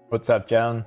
What's up, Joan?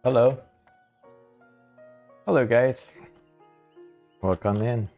Hello. Hello, guys. Welcome in.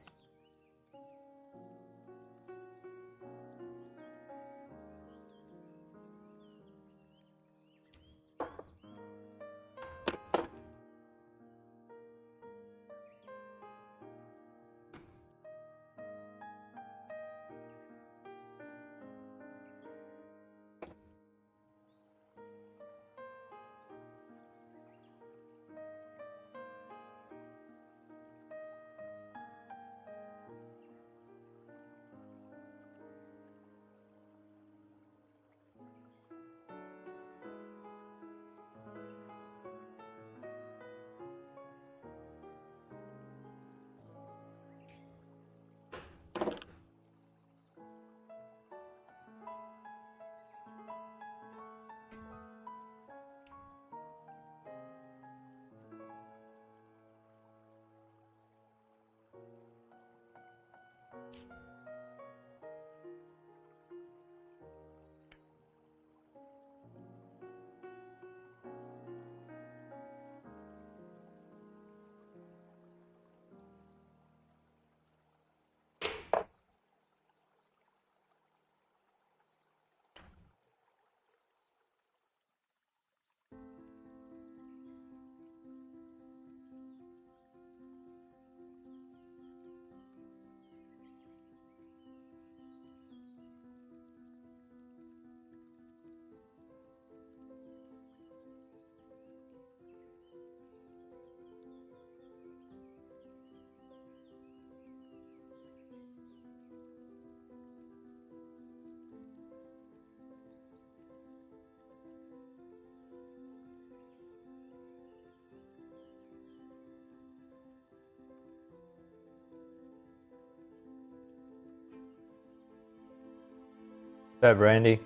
What's up, Randy?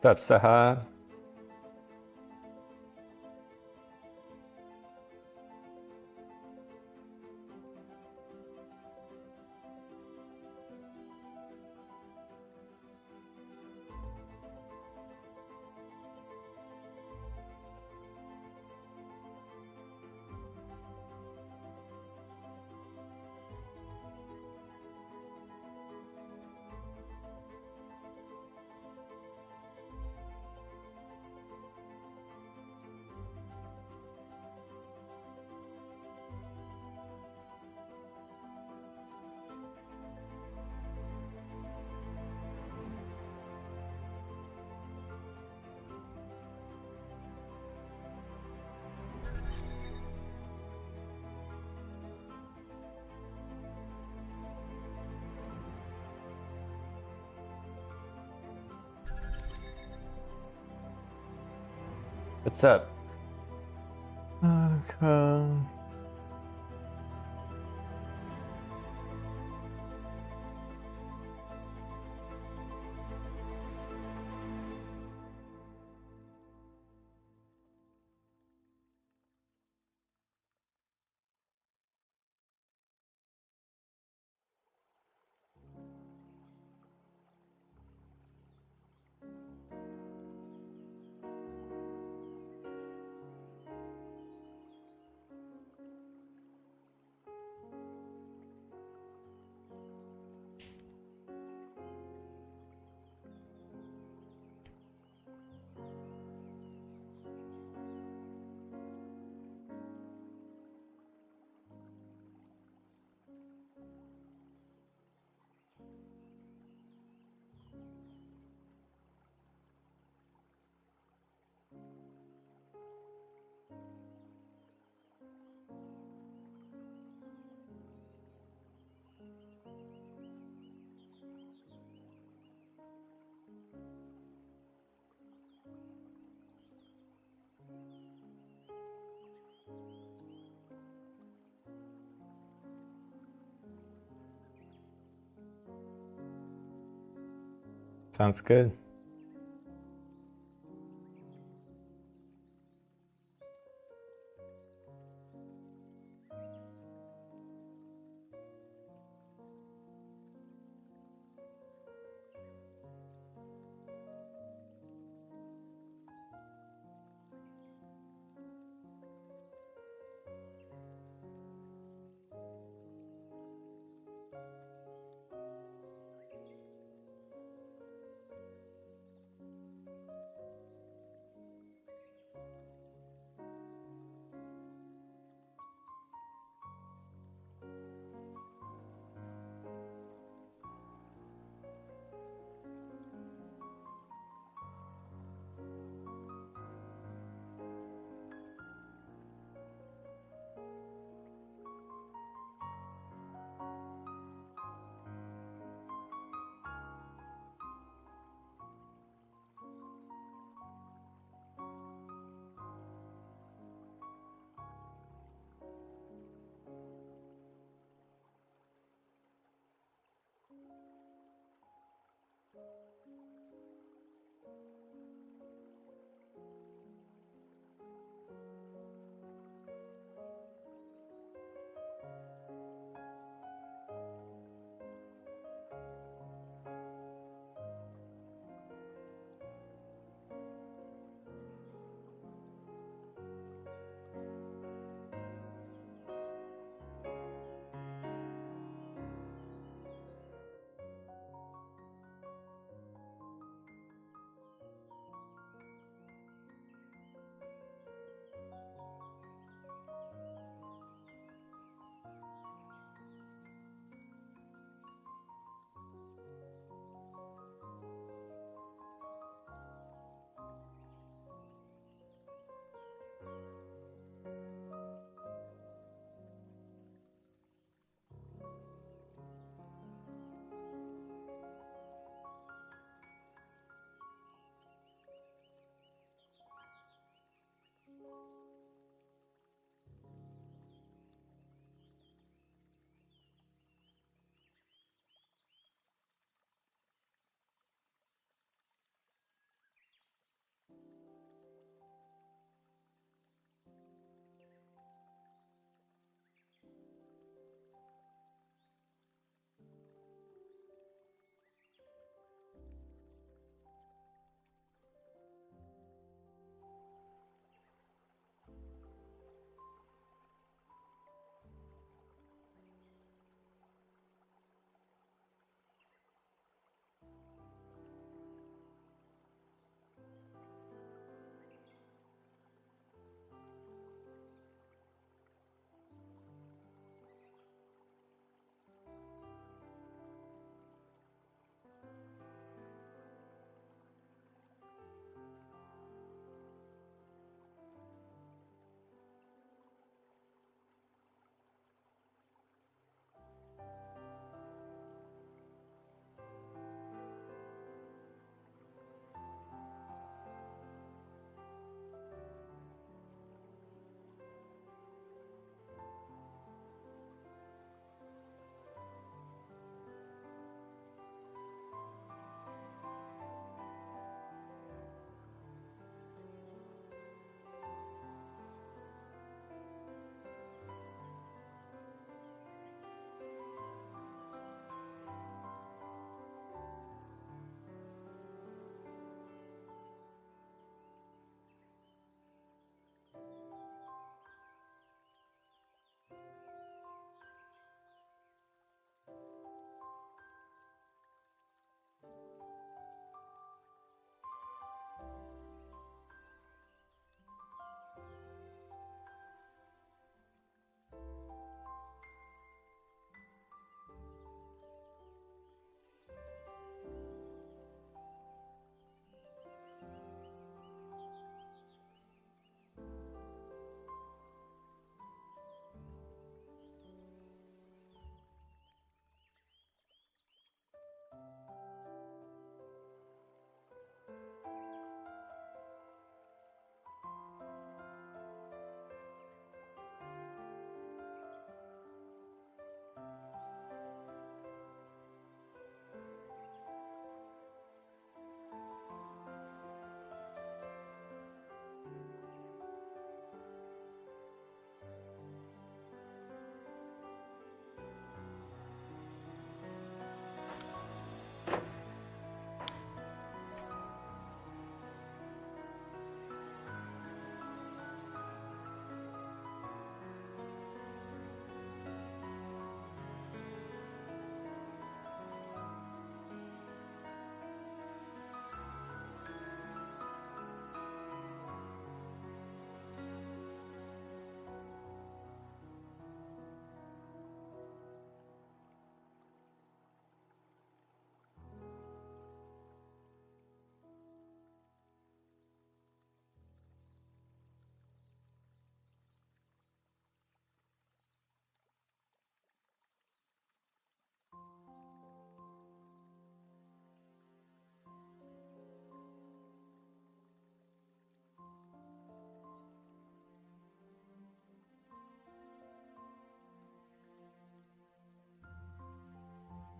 What's up, Saha? What's up? Okay. Sounds good.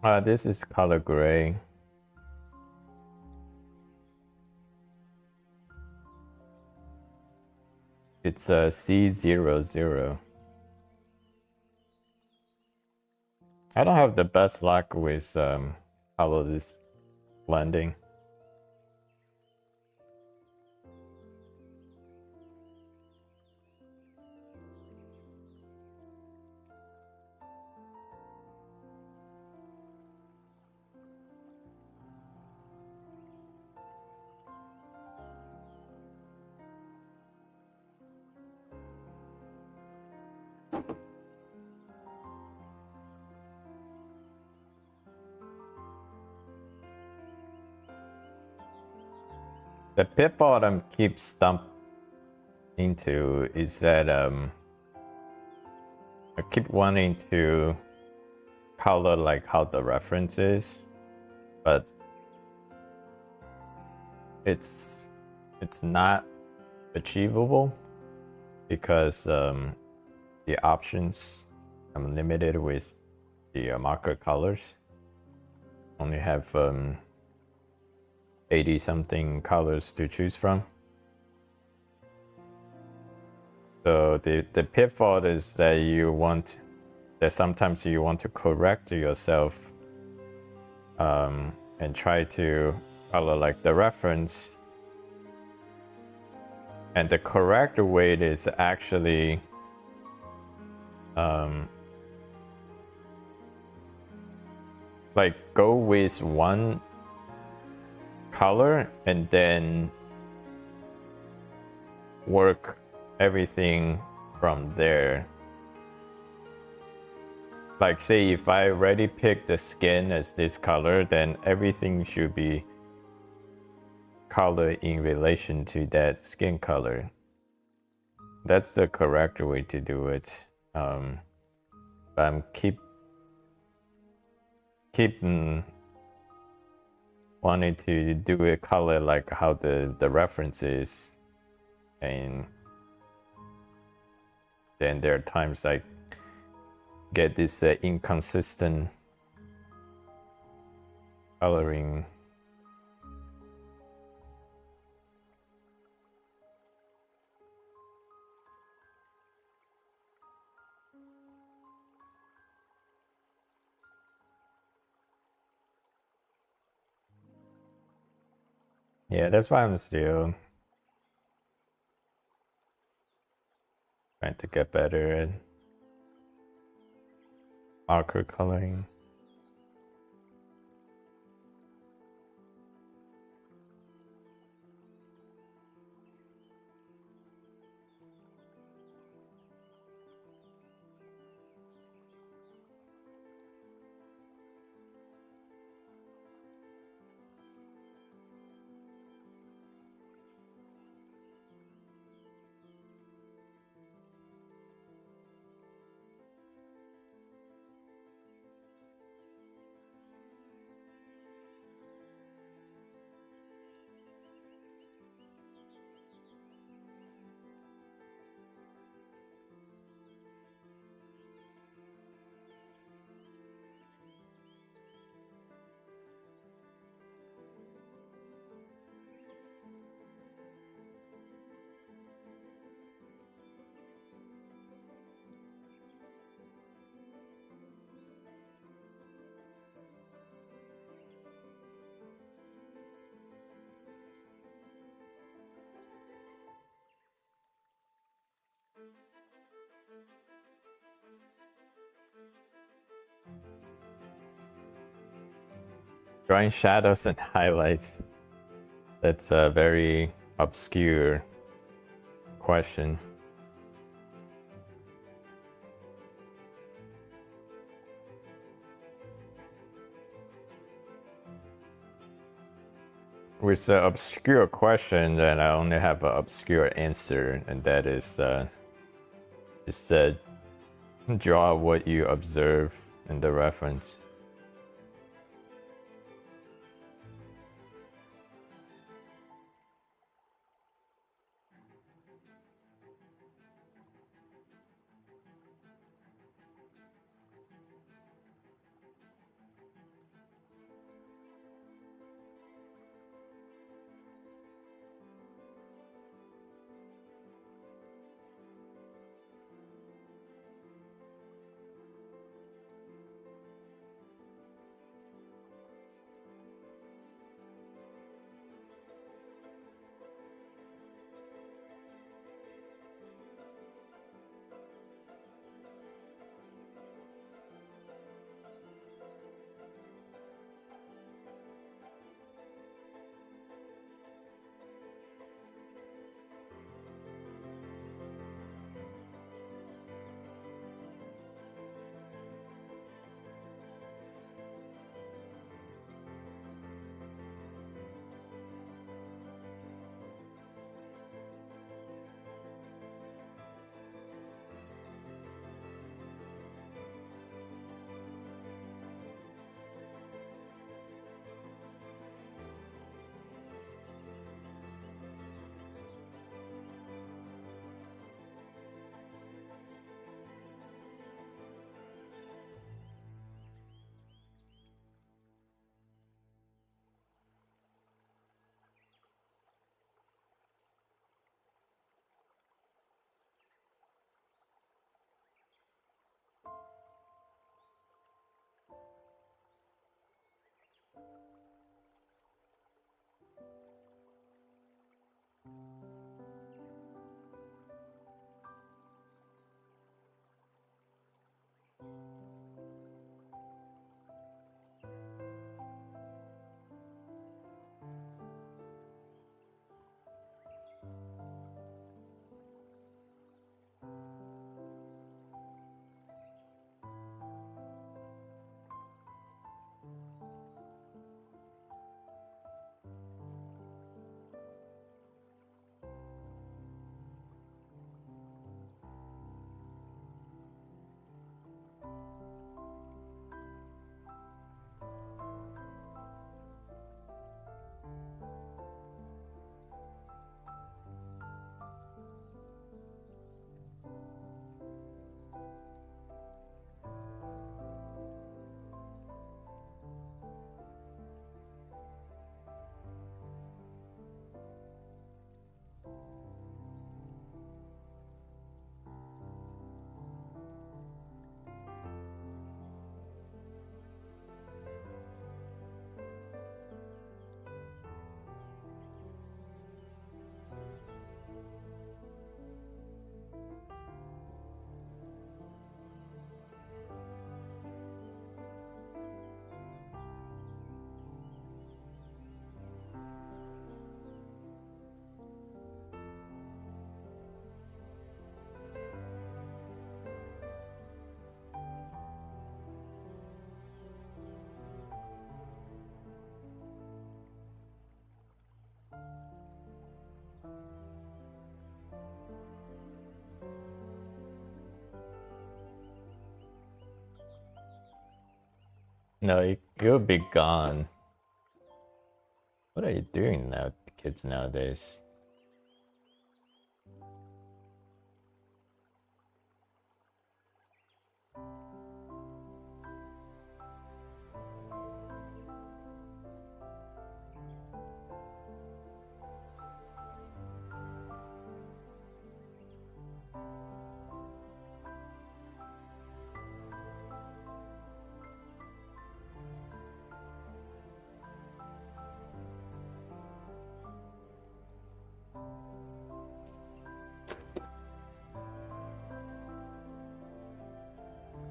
This is color gray. It's a C00. I don't have the best luck with color blending. The pitfall I keep stumped into is that I keep wanting to color like how the reference is, but it's not achievable because the options, I'm limited with the marker colors. Only have 80 something colors to choose from. So the pitfall is that sometimes you want to correct yourself and try to color like the reference, and the correct way is actually like go with one color and then work everything from there. Like say if I already picked the skin as this color, then everything should be color in relation to that skin color. That's the correct way to do it. But I'm keeping wanting to do a color like how the reference is, and then there are times I get this inconsistent coloring. Yeah, that's why I'm still trying to get better at marker coloring. Drawing shadows and highlights. That's a very obscure question. With an obscure question, then I only have an obscure answer, and that is just draw what you observe in the reference. No, you'll be gone. What are you doing now, kids nowadays?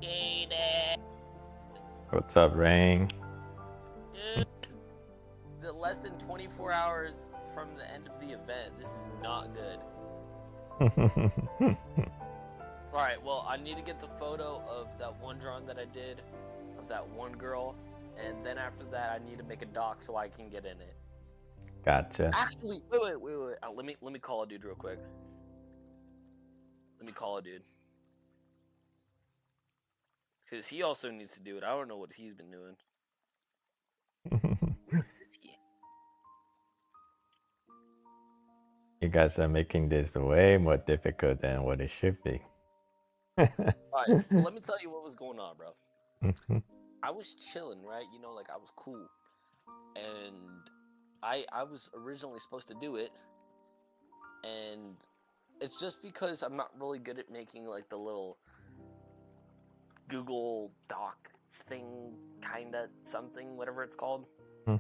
Kenan. What's up, Rain? Dude, the less than 24 hours from the end of the event. This is not good. Alright, well, I need to get the photo of that one drawing that I did of that one girl, and then after that I need to make a doc so I can get in it. Gotcha. Actually, wait. Let me call a dude real quick. Let me call a dude. Because he also needs to do it. I don't know what he's been doing. Where is he? You guys are making this way more difficult than what it should be. Alright, so let me tell you what was going on, bro. I was chilling, right? You know, like I was cool. And I was originally supposed to do it. And it's just because I'm not really good at making like the little Google Doc thing, kinda something, whatever it's called. And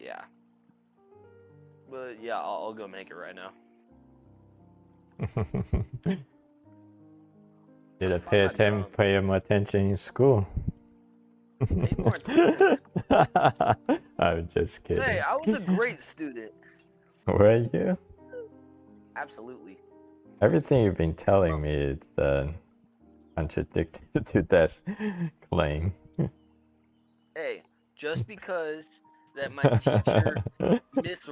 yeah. But yeah, I'll go make it right now. Did I pay more attention in school? Pay more attention in school. I'm just kidding. Hey, I was a great student. Were you? Absolutely. Everything you've been telling me is contradicted to that claim. Hey, just because that my teacher, Miss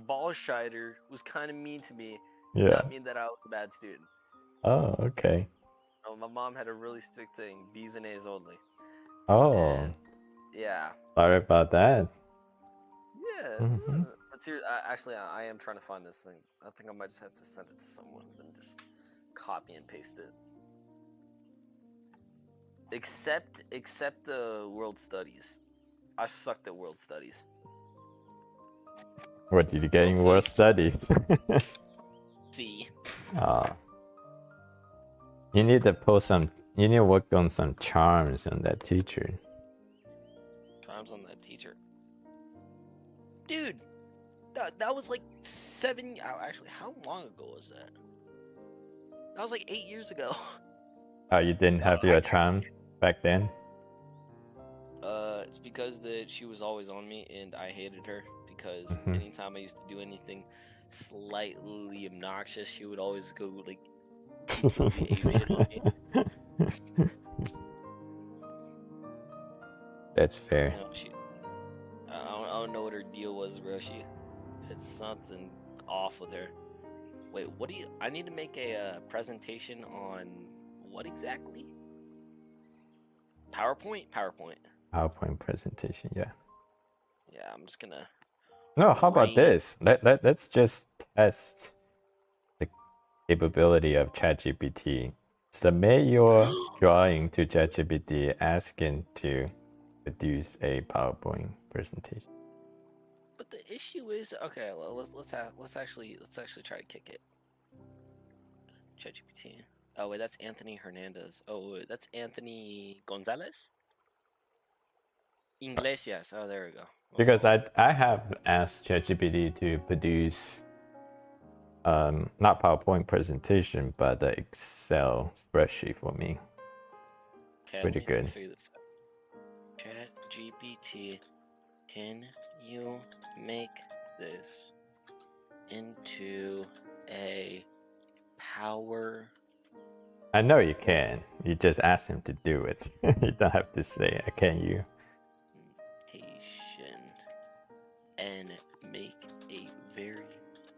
Ballscheider, was kind of mean to me, does not mean that I was a bad student. Oh, okay. Oh, my mom had a really strict thing, B's and A's only. Oh. And, yeah. Sorry about that. Yeah. But seriously, actually, I am trying to find this thing. I think I might just have to send it to someone and then just copy and paste it. Except the world studies. I sucked at world studies. What did you get in world studies? C. You need to post some. You need to work on some charms on that teacher. Charms on that teacher. Dude, that was like 7. Actually, how long ago was that? That was like 8 years ago. Oh, you didn't have your charm back then? It's because that she was always on me, and I hated her because anytime I used to do anything slightly obnoxious, she would always go like apeshit on me. That's fair. You know, I don't know what her deal was, bro. She had something off with her. Wait, what do you? I need to make a presentation on what exactly? PowerPoint presentation, yeah. Yeah, I'm just gonna. No, how about this? Let's just test the capability of ChatGPT. Submit your drawing to ChatGPT, asking to produce a PowerPoint presentation. But the issue is, okay, let's actually try to kick it. ChatGPT. Oh wait, that's Anthony Hernandez. Oh wait, that's Anthony Gonzalez. Iglesias. Oh, there we go. Because I have asked ChatGPT to produce not PowerPoint presentation, but the Excel spreadsheet for me. Okay, pretty good. ChatGPT, can you make this into a power? I know you can. You just ask him to do it. You don't have to say, "Can you?" And make a very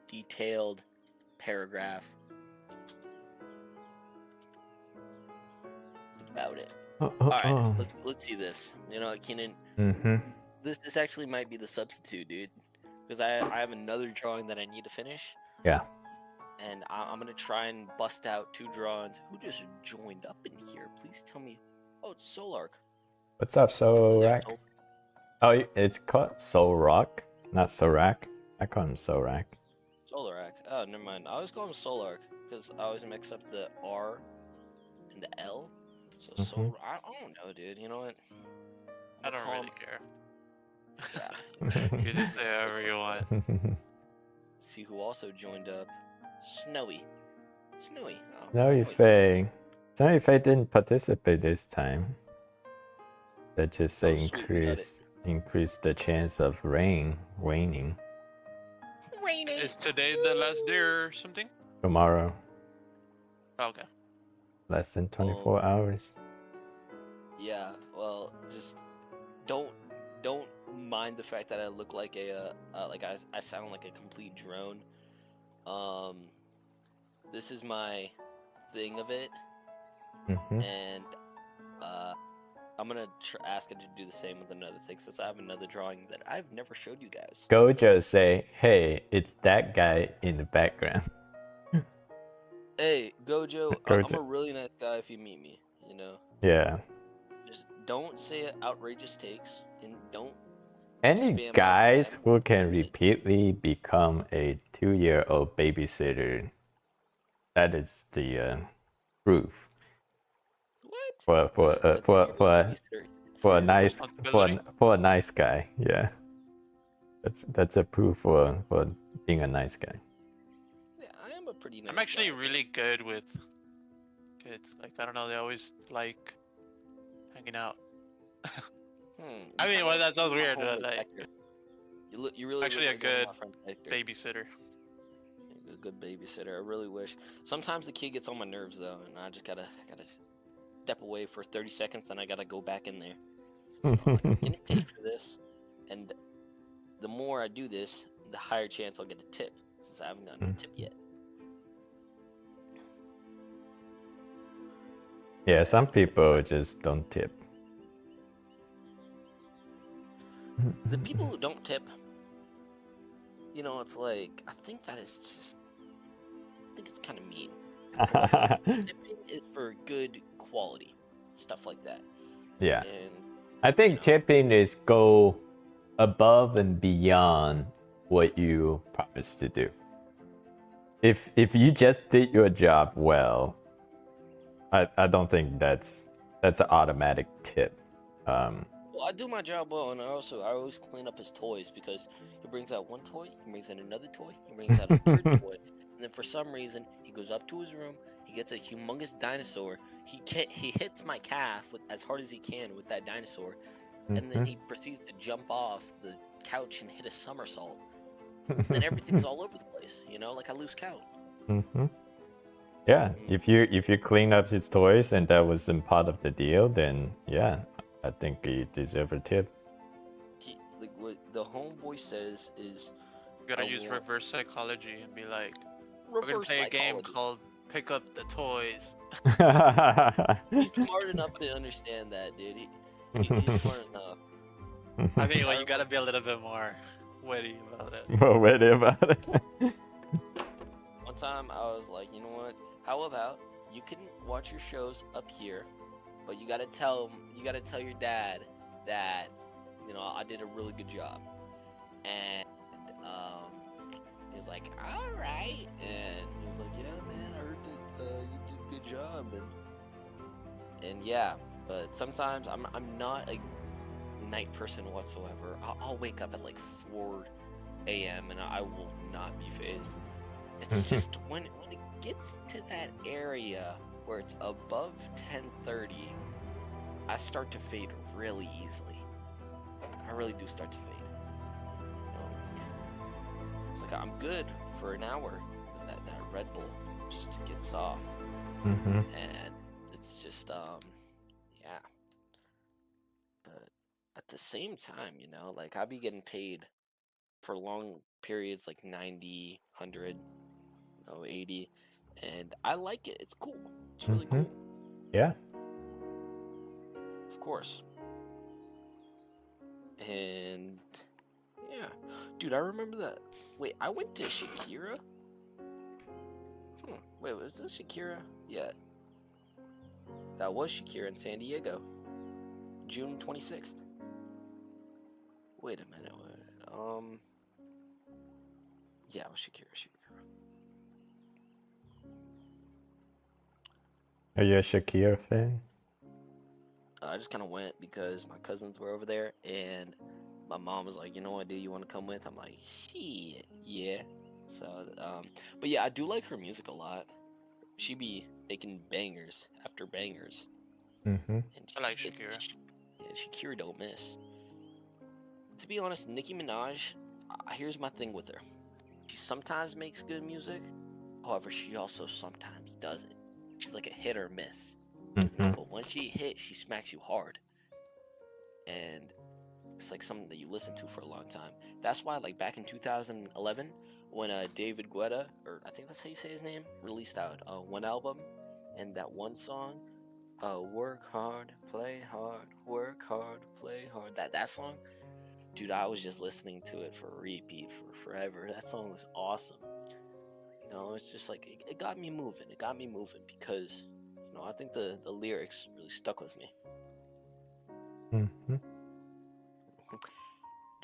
detailed paragraph about it. Oh, All oh, right, oh. let's see this. You know, Kenan, Mm-hmm. this actually might be the substitute, dude, because I have another drawing that I need to finish, Yeah. and I'm gonna try and bust out 2 drawings. Who just joined up in here? Please tell me. Oh, it's Solark. What's up, Oh, there's Sorak? Oh, it's called Soul Rock, not Sorak. I call him Sorak. Solark. Oh, never mind. I always call him Solark because I always mix up the R and the L. So Mhm. I don't know, dude. You know what? I I'm gonna don't call really him. care. Yeah. You just say however you want. See who also joined up. Snowy. Snowy. Oh, Snowy Faye. Snowy Faye didn't participate this time. That just Oh, sweet. We got it. increase the chance of waning Rainy. Is today the last day or something? tomorrow. Okay. Less than 24 hours. Yeah. Well, just don't mind the fact that I look like I sound like a complete drone. This is my thing of it, Mm-hmm. and I'm gonna ask it to do the same with another thing since I have another drawing that I've never showed you guys. Gojo say, "Hey, it's that guy in the background." Hey, Gojo, I'm Gojo. a really nice guy if you meet me. You know, Yeah. just don't say outrageous takes and don't. Any Spam my guys DM. who can repeatedly become a 2-year-old babysitter, that is the proof What? for A 2-year-old babysitter for a yourself? nice for a nice guy. Yeah, that's a proof for being a nice guy. Yeah, I am a pretty nice I'm actually guy. really good with kids. Like, I don't know, they always like hanging out. I mean, well, that sounds weird, but like, you really actually look a like one of good my friends, Hector. babysitter. A good babysitter. I really wish. Sometimes the kid gets on my nerves though, and I just gotta step away for 30 seconds, and I gotta go back in there. So like, I'm getting paid for this, and the more I do this, the higher chance I'll get a tip, since I haven't gotten a tip yet. Yeah, some people just don't tip. The people who don't tip, you know, it's like I think that is just. I think it's kind of mean. Tipping is for good quality, stuff like that. Yeah, and I think tipping is go above and beyond what you promised to do. If you just did your job well, I don't think that's an automatic tip. Well, I do my job well, and I always clean up his toys because he brings out one toy, he brings in another toy, he brings out a third toy, and then for some reason he goes up to his room, he gets a humongous dinosaur, he hits my calf with as hard as he can with that dinosaur, and then he proceeds to jump off the couch and hit a somersault. Then everything's all over the place, you know, like I lose count. Yeah, if you clean up his toys and that wasn't part of the deal, then yeah, I think he deserves a tip. Like what the homeboy says is, You gotta use reverse psychology and be like, we're gonna play a game called Pick Up the Toys. He's smart enough to understand that, dude. He's smart enough. I mean, well, you gotta be a little bit more witty about it. More witty about it. One time I was like, you know what? How about you can watch your shows up here, but you gotta tell your dad that, you know, I did a really good job. And he's like, all right. And he was like, yeah, man, I heard that you did a good job. And yeah, but sometimes I'm not a night person whatsoever. I'll wake up at like 4 a.m. and I will not be phased. It's just when it gets to that area where it's above 10:30, I start to fade really easily. I really do start to fade. You know, it's like I'm good for an hour. That Red Bull just gets off, and it's just yeah. But at the same time, you know, like I'll be getting paid for long periods, like 90, 100, 80, and I like it. It's cool. It's really cool. Yeah. Of course. And yeah, dude, I remember that. Wait, I went to Shakira. Wait, was this Shakira? Yeah, that was Shakira in San Diego, June 26th. Wait a minute. Yeah, it was Shakira. Are you a Shakira fan? I just kind of went because my cousins were over there, and my mom was like, "You know what, dude? You want to come with?" I'm like, "Shit, yeah." So, but yeah, I do like her music a lot. She be making bangers after bangers. Mm-hmm. And I like Shakira. Yeah, Shakira don't miss. To be honest, Nicki Minaj, here's my thing with her. She sometimes makes good music. However, she also sometimes doesn't. She's like a hit or miss. Mm-hmm. But when she hits, she smacks you hard. And it's like something that you listen to for a long time. That's why, like back in 2011, when David Guetta, or I think that's how you say his name, released that one album, and that one song, "Work Hard, Play Hard, Work Hard, Play Hard." That song, dude, I was just listening to it for repeat for forever. That song was awesome. You know, it's just like it got me moving. It got me moving because, you know, I think the lyrics really stuck with me. Mm-hmm.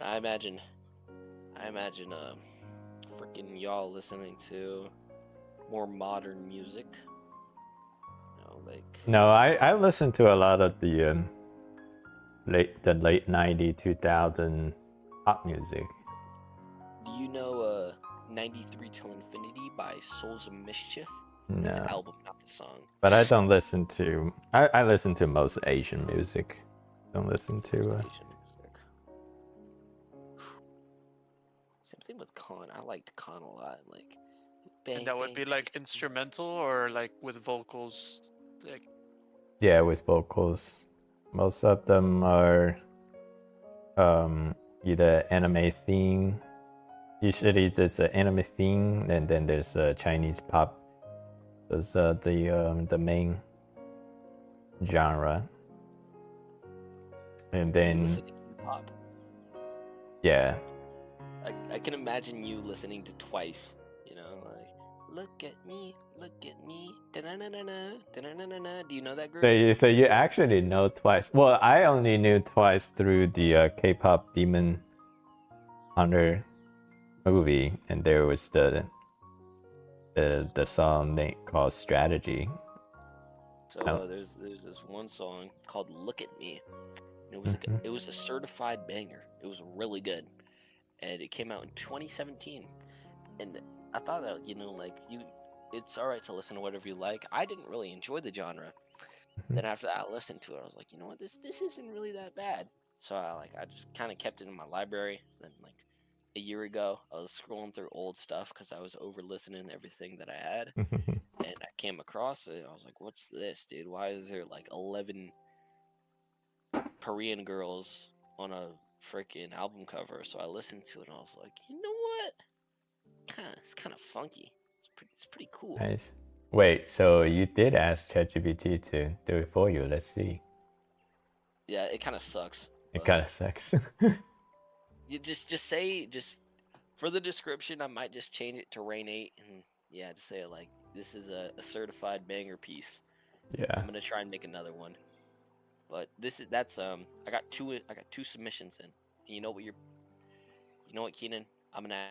I imagine, freaking y'all listening to more modern music. You know, like. No, I listen to a lot of the late 90s, 2000 pop music. Do you know 93 Till Infinity by Souls of Mischief? No. It's the album, not the song. But I don't listen to. I listen to most Asian music. Don't listen to. Asian music. Same thing with Khan. I liked Khan a lot. Like. Bang, And that would be like instrumental or like with vocals, like. Yeah, with vocals. Most of them are either anime theme. Usually there's an anime theme, and then there's a Chinese pop. Those are the main genre. And then pop. Yeah. I can imagine you listening to Twice. You know, like look at me, da-na-na-na-na, da-na-na-na-na. Do you know that group? So you actually know Twice. Well, I only knew Twice through the K-pop Demon Hunter movie, and there was the song name called Strategy. So there's this one song called "Look at Me." And it was like it was a certified banger. It was really good, and it came out in 2017. And I thought that, you know, like it's all right to listen to whatever you like. I didn't really enjoy the genre. Then after that, I listened to it. I was like, you know what, this isn't really that bad. So I just kind of kept it in my library. Then like a year ago, I was scrolling through old stuff because I was over listening to everything that I had, and I came across it. I was like, what's this, dude? Why is there like 11 Korean girls on a freaking album cover? So I listened to it, and I was like, you know what? It's kind of funky. It's pretty cool. Nice. Wait, so you did ask ChatGPT to do it for you? Let's see. Yeah, it kind of sucks. It kind of sucks. You just say for the description, I might just change it to Rain 8 and yeah, just say like this is a certified banger piece. Yeah. I'm gonna try and make another one, but that's I got two submissions in. And you know what, Kenan? I'm gonna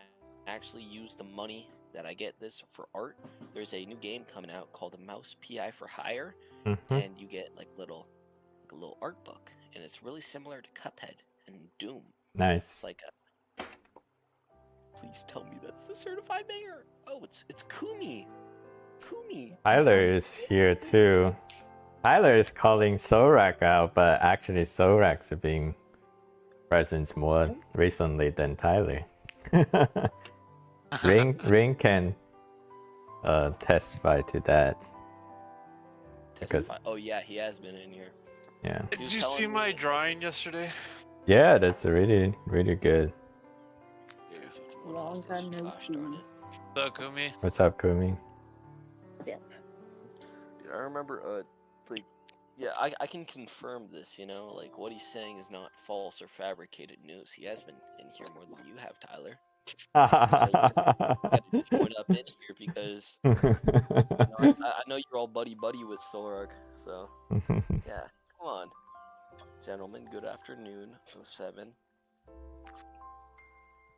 actually use the money that I get this for art. There's a new game coming out called the Mouse PI for Hire, and you get like a little art book, and it's really similar to Cuphead and Doom. Nice. It's like please tell me that's the certified banger. Oh, it's Kumi. Tyler is here too. Tyler is calling Sorak out, but actually Sorak's being present more recently than Tyler. Ring can testify to that. Testify. Oh yeah, he has been in here. Yeah. Did you see my drawing yesterday? Yeah, that's really good. Long time no see. What's up, Kumi? What's up, Kumi? Sip. I remember like Yeah, I can confirm this, you know, like what he's saying is not false or fabricated news. He has been in here more than you have, Tyler. You gotta join up in here because you know, I know you're all buddy with Sorg, so yeah, come on. Gentlemen, good afternoon. 07.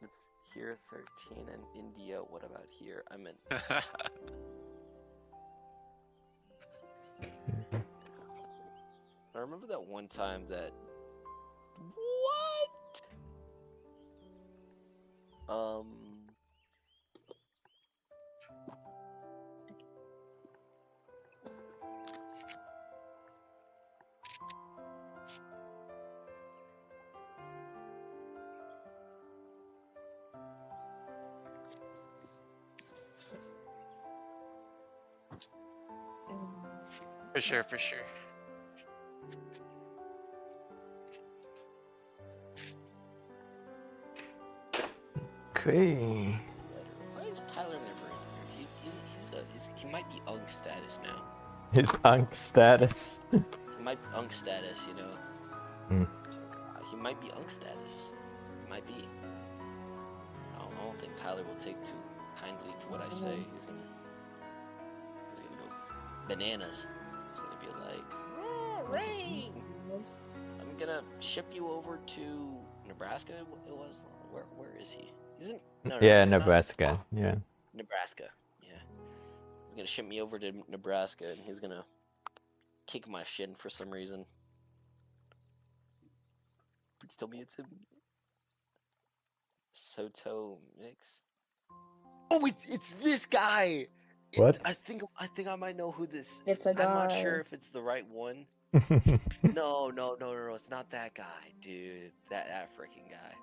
It's here 13 and India. What about here? I meant I remember that one time that what? For sure, for sure. Okay. Why is Tyler never in here? He might be Unk status now. His Unk status. He might be Unk status, you know. Hmm. He might be Unk status. He might be. I don't think Tyler will take too kindly to what I say. He's gonna go bananas. He's gonna be like, Ray! I'm gonna ship you over to Nebraska. It was where is he? He's in Yeah, Nebraska. Yeah. Nebraska. Yeah. He's gonna ship me over to Nebraska, and he's gonna kick my shin for some reason. Please tell me it's him. Soto mix. Oh, it's this guy. What? I think I might know who this. It's a guy. I'm not sure if it's the right one. No, it's not that guy, dude. That freaking guy.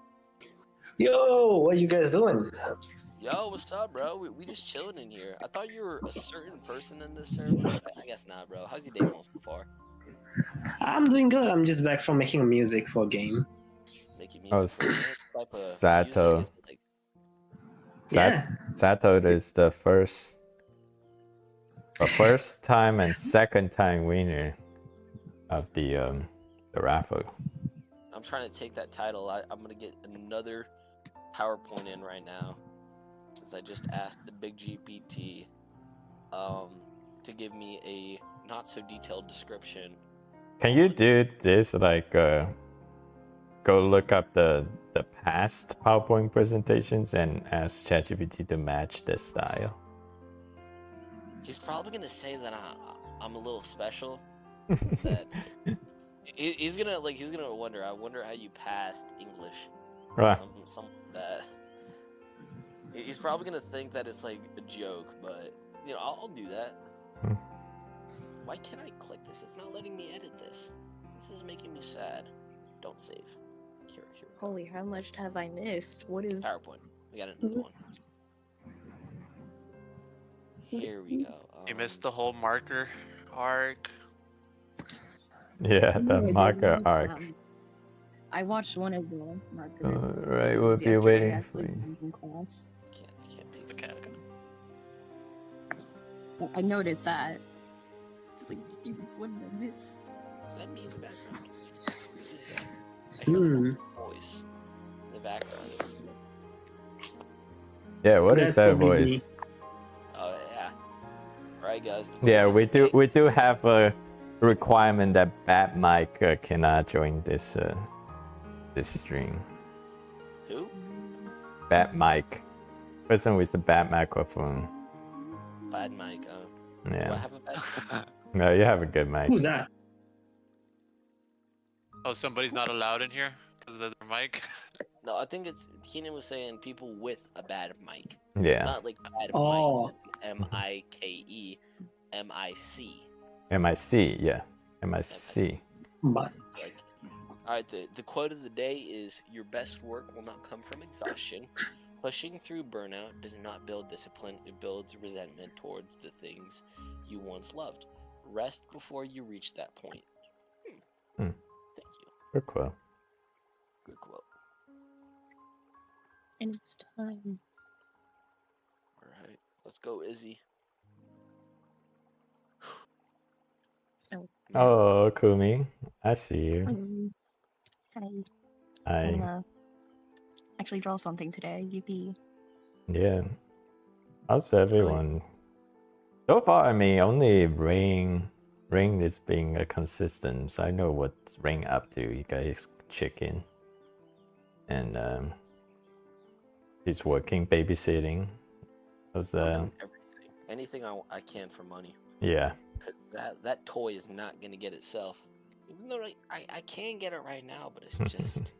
Yo, what you guys doing? Yo, what's up, bro? We just chilling in here. I thought you were a certain person in this server. I guess not, bro. How's your day going so far? I'm doing good. I'm just back from making music for a game. Making Oh, music. For what type of Sato. music? Is it like Yeah. Sato is the first time and second time winner of the raffle. I'm trying to take that title. I'm gonna get another PowerPoint in right now, since I just asked the big GPT to give me a not so detailed description. Can you do this, like go look up the past PowerPoint presentations and ask ChatGPT to match the style? He's probably gonna say that I'm a little special. That he's gonna wonder. I wonder how you passed English. Right. Some that. He's probably gonna think that it's like a joke, but you know I'll do that. Hmm. Why can't I click this? It's not letting me edit this. This is making me sad. Don't save. Here. Holy, how much have I missed? What is PowerPoint. We got another one. Here we go. You missed the whole marker arc. Yeah, the Manga arc. I watched one of the marker. Alright, we'll be waiting for you. In class. I can't paste Okay. I noticed that. Just like, Jesus, what did I miss? Is that me in the background? I hear like a voice in the background. Yeah, what is That's that probably voice? me. Oh yeah. Alright guys. Yeah, we do have a requirement that Bat Mike cannot join this stream. Who? Bat Mike, person with the bad microphone. Bad mic. Do I Yeah. have a bad No, you have a good mic. Who's that? Oh, somebody's not allowed in here because of their mic. No, I think it's Kenan was saying people with a bad mic. Yeah. Not like bad Oh. mic. M-I-K-E. M-I-C. MIC, yeah. MIC. But Like, alright, the quote of the day is your best work will not come from exhaustion. Pushing through burnout does not build discipline, it builds resentment towards the things you once loved. Rest before you reach that point. Hmm. Thank you. Good quote. Good quote. And it's time. Alright, let's go, Izzy. Oh. Oh, Kumi, I see you. Hi. I I'm gonna actually draw something today. Yippee. yeah. How's everyone? So far, I mean, only Ring is being a consistent. So I know what's Ring up to. You guys chicken, and he's working babysitting. How's I'm doing everything, anything I can for money. Yeah. 'Cause that toy is not gonna get itself. Even though I can get it right now, but it's just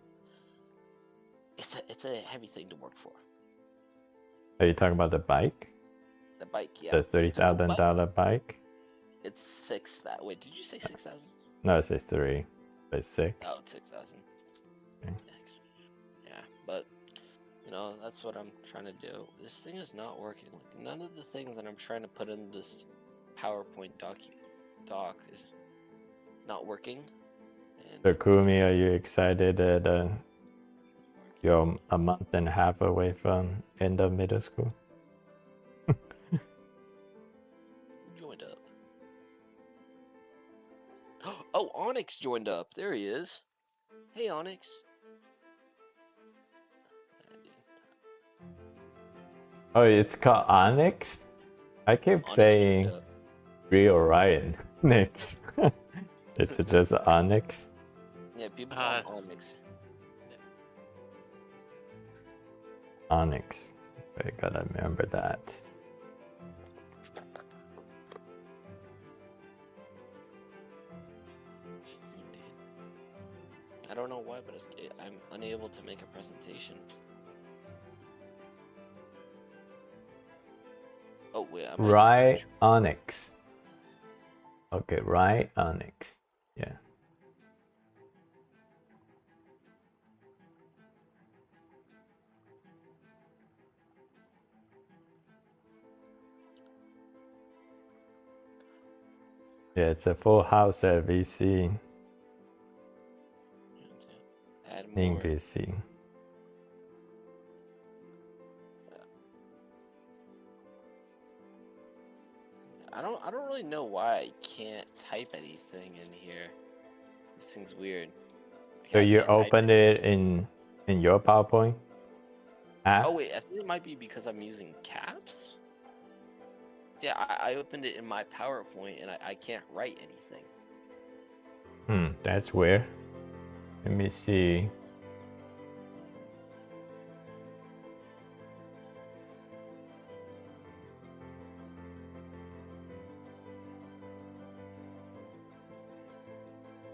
it's a heavy thing to work for. Are you talking about the bike? The bike, yeah. The It's a cool $30,000 bike? It's 6,000. Wait, did you say 6,000? No, it says 3, but it's 6. Oh, 6,000. Okay. Yeah, but you know that's what I'm trying to do. This thing is not working. Like, none of the things that I'm trying to put in this PowerPoint doc is not working. And So Kumi, are you excited that you're a month and a half away from end of middle school? joined up. Oh, Onyx joined up. There he is. Hey, Onyx. Oh, it's called Onyx? I keep Onyx saying joined up. Real Ryan Nix. It's just Onyx. Yeah, people call him Onyx. Onyx. I gotta remember that. I don't know why, but I'm unable to make a presentation. Oh wait, I might use Right Snatch. Onyx. Okay, right Onyx. Yeah. Yeah, it's a full house at VC. Add In more. VC. I don't really know why I can't type anything in here. This thing's weird. So I you can't type opened it in your PowerPoint app? Oh wait, I think it might be because I'm using caps. Yeah, I opened it in my PowerPoint and I can't write anything. That's weird. Let me see.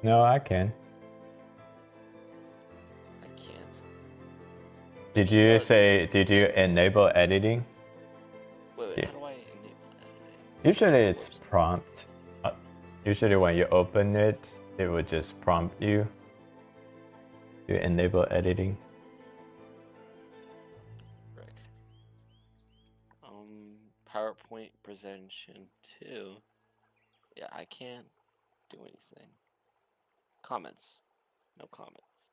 No, I can. I can't. Did you enable editing? Wait, Yeah. how do I enable editing? Usually it's prompt. Usually when you open it, it will just prompt you to enable editing. Frick. PowerPoint presentation 2. Yeah, I can't do anything. Comments. No comments.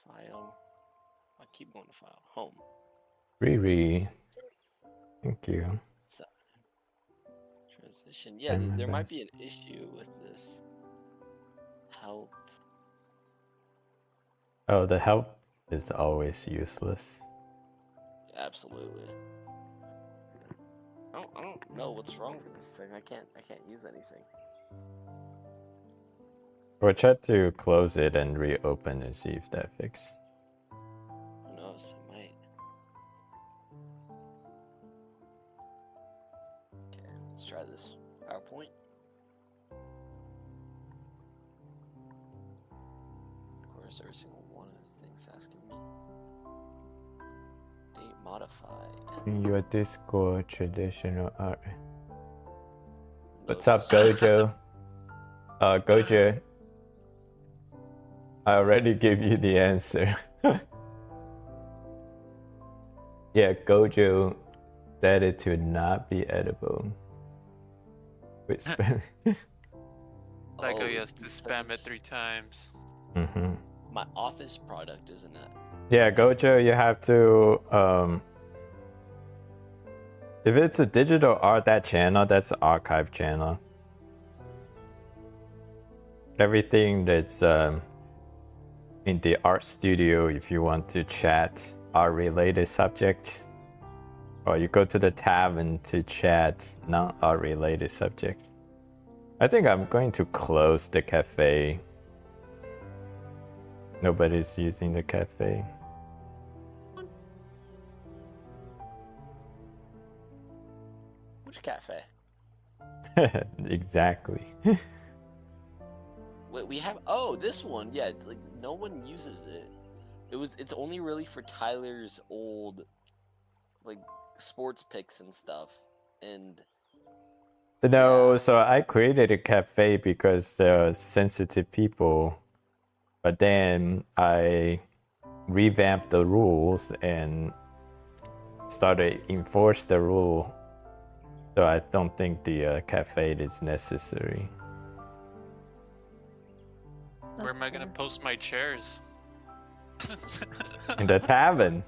File. I keep going to file. Home. Riri. Thank you. Transition. Yeah, there might be an issue with this. Help. Oh, the help is always useless. Absolutely. I don't know what's wrong with this thing. I can't use anything. Or try to close it and reopen and see if that fixes. Who knows? It might. Okay, let's try this. PowerPoint. Of course, every single one of the things asking me. Date modified. In your Discord traditional art. What's No, up, Gojo? Gojo. I already gave you the answer. Yeah, Gojo said it to not be edible. Wait, spam. Like, oh, he has to spam it 3 times. My office product, isn't it? Yeah, Gojo, you have to if it's a digital art, that channel, that's an archive channel. everything that's in the art studio, if you want to chat art-related subject, or you go to the tab and to chat non-art-related subject. I think I'm going to close the cafe. Nobody's using the cafe. Which cafe? Exactly. Wait, we have this one. Yeah, like no one uses it. It's only really for Tyler's old like sports picks and stuff. And No, yeah. so I created a cafe because there are sensitive people, but then I revamped the rules and started enforce the rule. So I don't think the cafe is necessary. Where am I gonna post my chairs? In the tavern.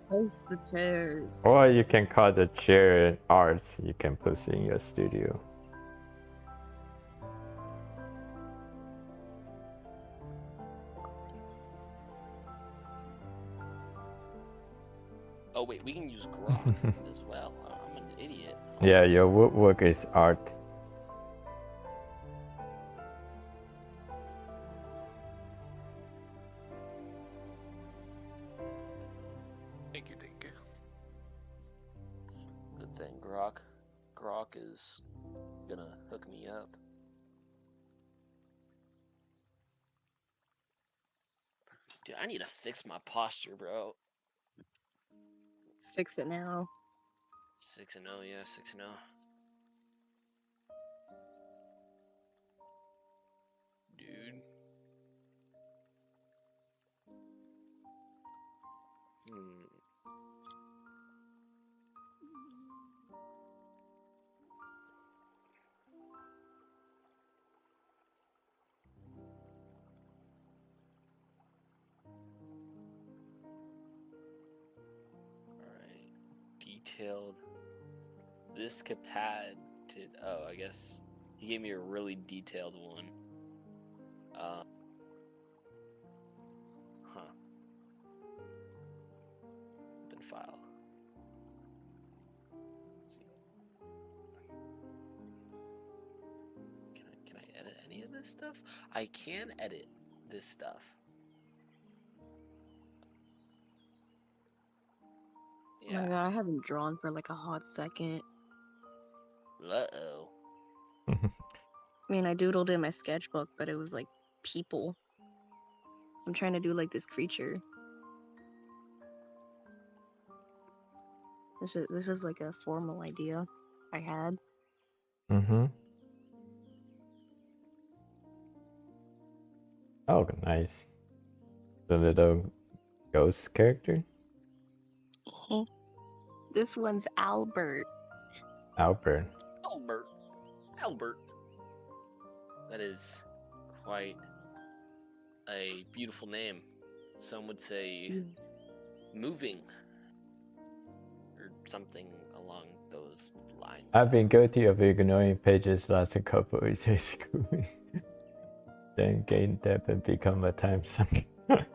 Post the chairs. Or you can call the chair art. You can put in your studio. Oh wait, we can use grok as well. I'm an idiot. Yeah, your woodwork is art. Thank you. Good thing Grok is gonna hook me up. Dude, I need to fix my posture, bro. Fix it now. 6-0, yeah, 6-0. Dude. Alright. Detailed. This capad did. Oh, I guess he gave me a really detailed one. Open file. Let's see. Can I edit any of this stuff? I can edit this stuff. Oh my god, I haven't drawn for like a hot second. Uh-oh. I mean, I doodled in my sketchbook, but it was like people. I'm trying to do like this creature. This is like a formal idea I had. Mm-hmm. Oh, nice. The little ghost character. This one's Albert. Albert. Albert. That is quite a beautiful name. Some would say moving or something along those lines. I've been guilty of ignoring pages last couple of days. Then gain depth and become a time sunk. Can't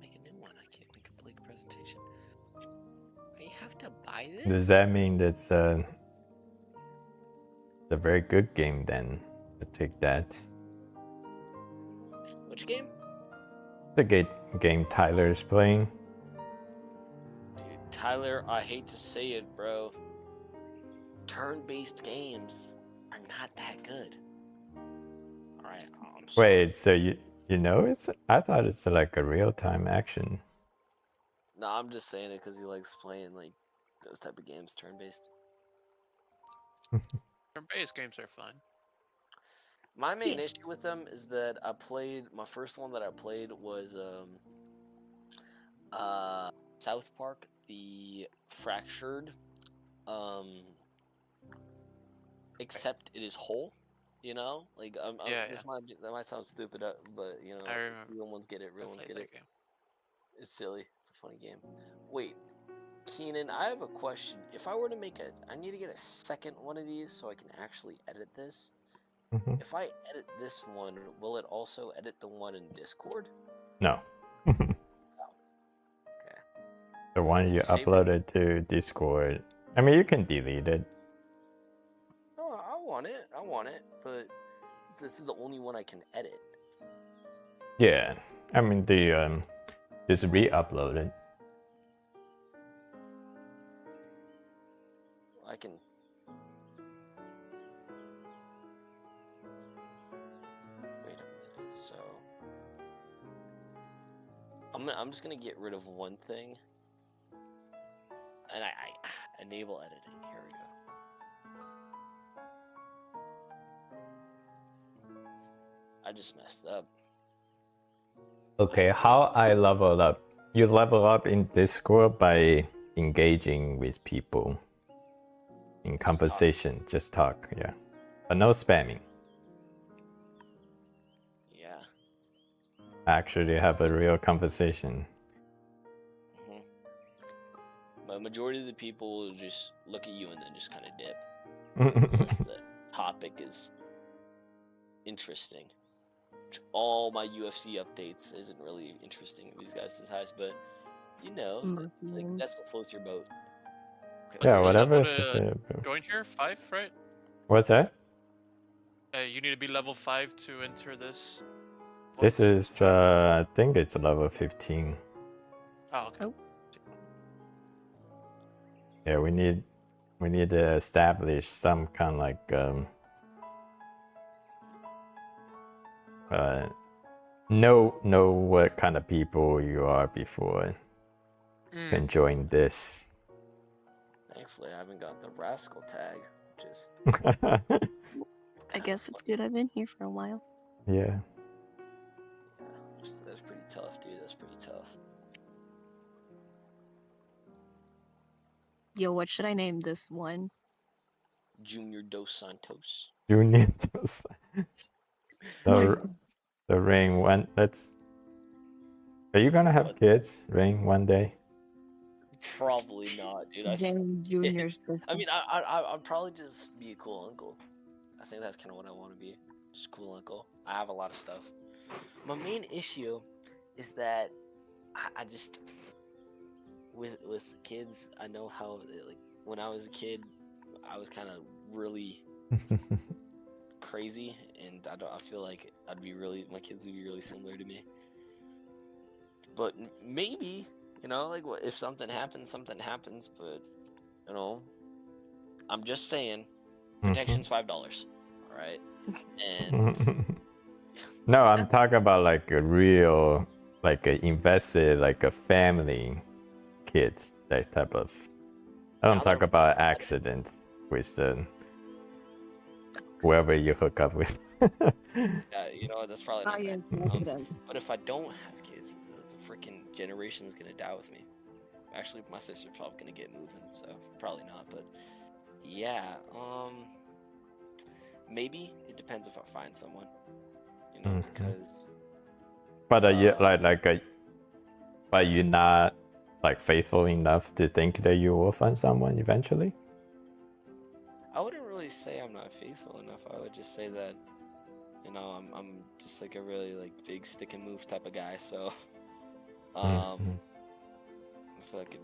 make a new one. I can't make a blank presentation. I have to buy this? Does that mean that's a very good game then? I take that. Which game? The game Tyler's playing. Dude, Tyler, I hate to say it, bro. Turn-based games are not that good. Alright, I'm sorry. Wait, so you know it's? I thought it's like a real-time action. No, I'm just saying it because he likes playing like those type of games, turn-based. Turn-based games are fun. My main issue with them is that my first one that I played was South Park, the Fractured, except it is whole, you know? Like, that might sound stupid, but, you know, real ones get it, real ones get it. Game. It's silly. It's a funny game. Wait, Kenan, I have a question. If I were to make I need to get a second one of these so I can actually edit this. Mhm. If I edit this one, will it also edit the one in Discord? No. Okay. The one you Save it. uploaded to Discord. I mean, you can delete it. No, I want it. I want it. But this is the only one I can edit. Yeah. I mean, just re-upload it. I can. Wait a minute. So I'm just gonna get rid of one thing, and I enable editing. Here we go. I just messed up. Okay, how I level up? You level up in Discord by engaging with people in conversation. Just talk, yeah. But no spamming. Yeah. Actually have a real conversation. But majority of the people will just look at you and then just kind of dip. Mm-hmm. Unless the topic is interesting. Which all my UFC updates isn't really interesting these guys' eyes, but you know, like that's what floats your boat. Okay, Yeah, What's the whatever. level to join here? 5, right? What's that? You need to be level 5 to enter this. This What's is, join? I think it's level 15. Oh, okay. Oh. Yeah, we need to establish some kind of like know what kind of people you are before you can join this. Thankfully, I haven't got the rascal tag, which is. I guess it's good I've been here for a while. Yeah. That's pretty tough, dude. That's pretty tough. Yo, what should I name this one? Junior Dos Santos. Junior Dos. The Rain one. Are you gonna have kids, Rain, one day? Probably not, dude. James Junior's. I mean, I'd probably just be a cool uncle. I think that's kind of what I want to be. Just a cool uncle. I have a lot of stuff. My main issue is that I just with kids. I know how like when I was a kid, I was kind of really crazy, and I feel like my kids would be really similar to me. But maybe, you know, like if something happens. But you know, I'm just saying, protection's $5. All right, and no, I'm talking about like a real, like a invested, like a family, kids, that type of. I don't talk about accident with whoever you hook up with. yeah, you know, that's probably not yes, gonna but if I don't have kids, the freaking generation's gonna die with me. Actually, my sister's probably gonna get moving, so probably not. But yeah, maybe it depends if I find someone, you know, because. But but you're not like faithful enough to think that you will find someone eventually. I wouldn't really say I'm not faithful enough. I would just say that, you know, I'm just like a really like big stick and move type of guy. So, I feel like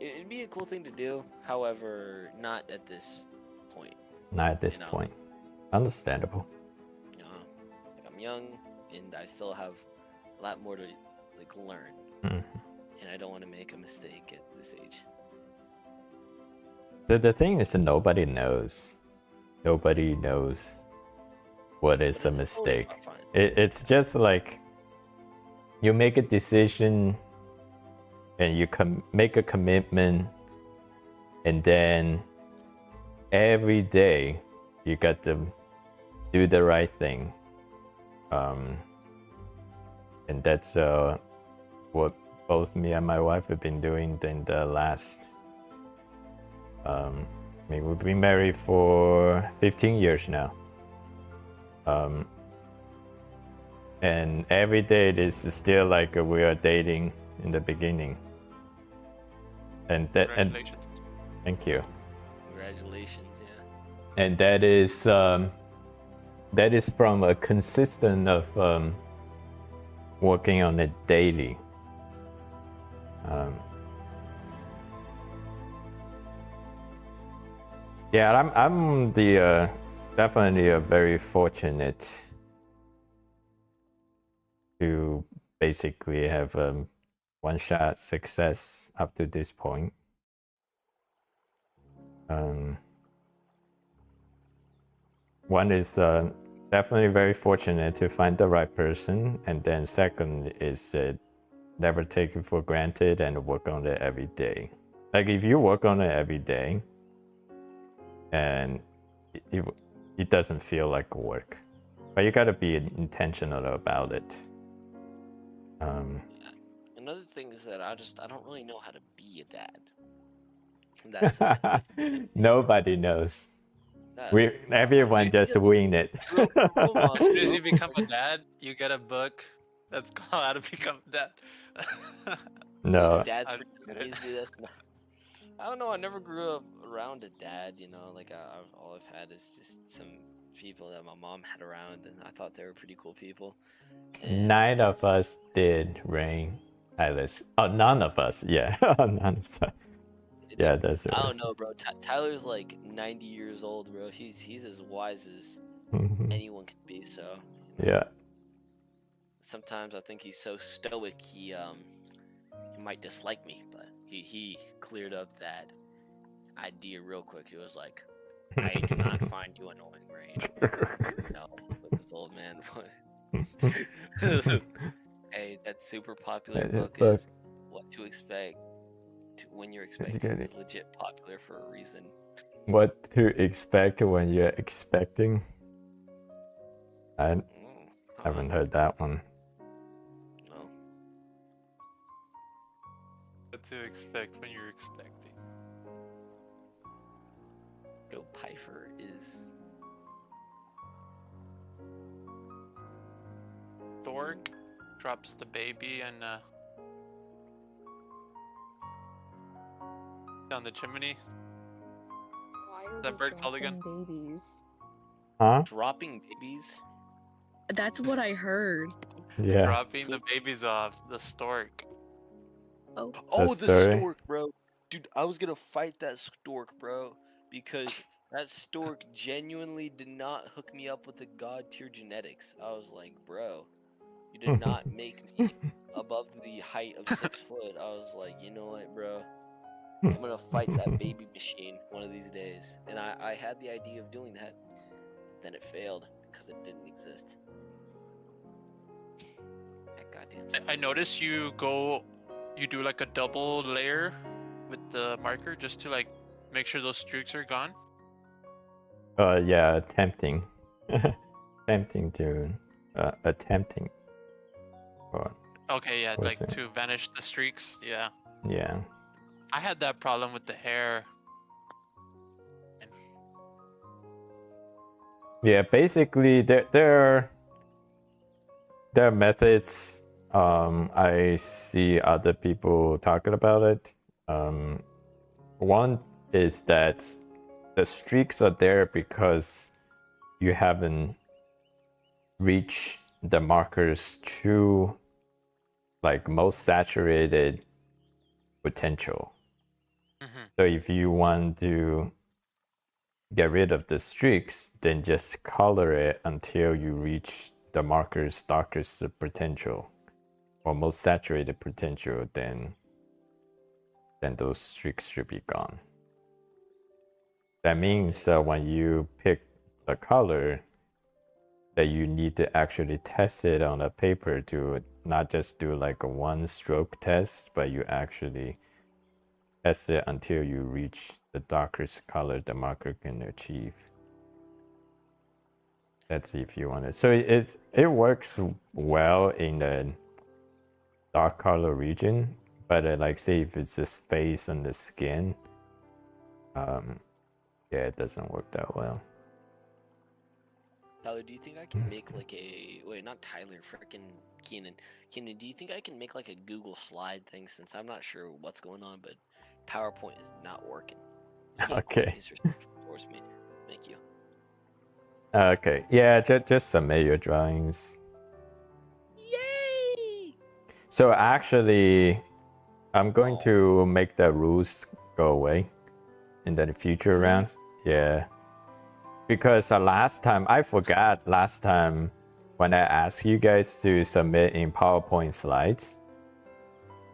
it'd be a cool thing to do. However, not at this point. Not at this point. Understandable. You know, like I'm young and I still have a lot more to like learn, and I don't want to make a mistake at this age. The thing is that nobody knows. Nobody knows what is a mistake. It's just like you make a decision and you make a commitment, and then every day you got to do the right thing. And that's what both me and my wife have been doing in the last. I mean, we've been married for 15 years now. And every day it is still like we are dating in the beginning. And that and Congratulations. thank you. Congratulations, yeah. And that is from a consistent of working on it daily. Yeah, I'm the definitely a very fortunate to basically have one-shot success up to this point. One is definitely very fortunate to find the right person, and then second is never take it for granted and work on it every day. Like if you work on it every day, and it doesn't feel like work, but you gotta be intentional about it. Yeah. Another thing is that I don't really know how to be a dad. That's Nobody knows. no, Everyone just wing it. As soon as you become a dad, you get a book that's called How to Become a Dad. No. Dad's I for get it. dummies, dude. That's not. I don't know. I never grew up around a dad. You know, like all I've had is just some people that my mom had around, and I thought they were pretty cool people. And Nine of us did, Rain. Alice. Oh, none of us. Yeah, none of us. Yeah, that's right. I don't know, bro. Tyler's like 90 years old, bro. He's as wise as anyone can be. So yeah. sometimes I think he's so stoic he might dislike me, but he cleared up that idea real quick. He was like, I do not find you annoying, Rain. No, this old man. Hey, that super popular book is What to Expect When You're Expecting is legit popular for a reason. What to expect when you're expecting? I haven't heard that one. No. What to expect when you're expecting. Yo, Pfeiffer is. Stork drops the baby and down the chimney. Why are That they bird called again? dropping babies? Huh? Dropping babies? That's what I heard. Yeah. Dropping the babies off. The stork. Oh, The story? stork, bro. Dude, I was gonna fight that stork, bro, because that stork genuinely did not hook me up with the god tier genetics. I was like, bro, you did not make me above the height of 6 foot. I was like, you know what, bro? I'm gonna fight that baby machine one of these days. And I had the idea of doing that. Then it failed because it didn't exist. That goddamn stork. I noticed you do like a double layer with the marker just to like make sure those streaks are gone. Yeah, attempting. Attempting to attempting. Or, Okay, yeah, what's like it? to vanish the streaks. Yeah. Yeah. I had that problem with the hair. Yeah, basically there are methods. I see other people talking about it. One is that the streaks are there because you haven't reached the marker's true, like most saturated potential. So if you want to get rid of the streaks, then just color it until you reach the marker's darkest potential or most saturated potential, then those streaks should be gone. That means when you pick the color, that you need to actually test it on a paper to not just do like a one stroke test, but you actually test it until you reach the darkest color the marker can achieve. That's if you want it. So it works well in the dark color region, but like say if it's just face and the skin, yeah, it doesn't work that well. Tyler, do you think I can make like a not Tyler, freaking Kenan. Kenan, do you think I can make like a Google slide thing, since I'm not sure what's going on, but PowerPoint is not working. Okay. Disrespectful towards me. Thank you. Okay. Yeah, just submit your drawings. Yay! So actually, I'm going to make the rules go away in the future Really? rounds. Yeah. Because last time, I forgot last time when I asked you guys to submit in PowerPoint slides.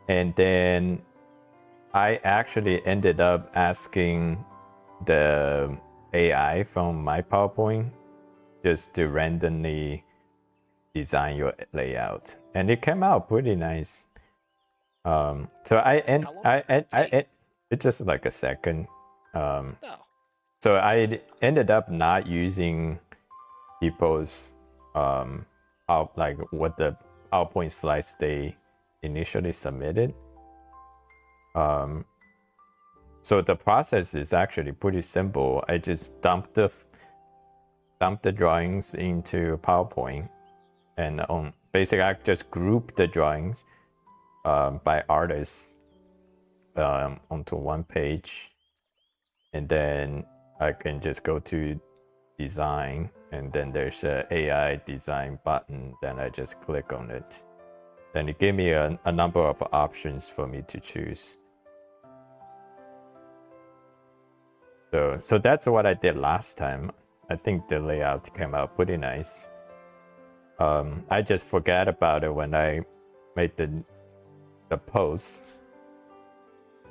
And then I actually ended up asking the AI from my PowerPoint just to randomly design your layout. And it came out pretty nice. So it's just like a second. No. So I ended up not using people's like what the PowerPoint slides they initially submitted. So the process is actually pretty simple. I just dump the drawings into PowerPoint, and basically I just group the drawings by artists onto one page, and then I can just go to design, and then there's a AI design button. Then I just click on it. Then it gave me a number of options for me to choose. So that's what I did last time. I think the layout came out pretty nice. I just forgot about it when I made the post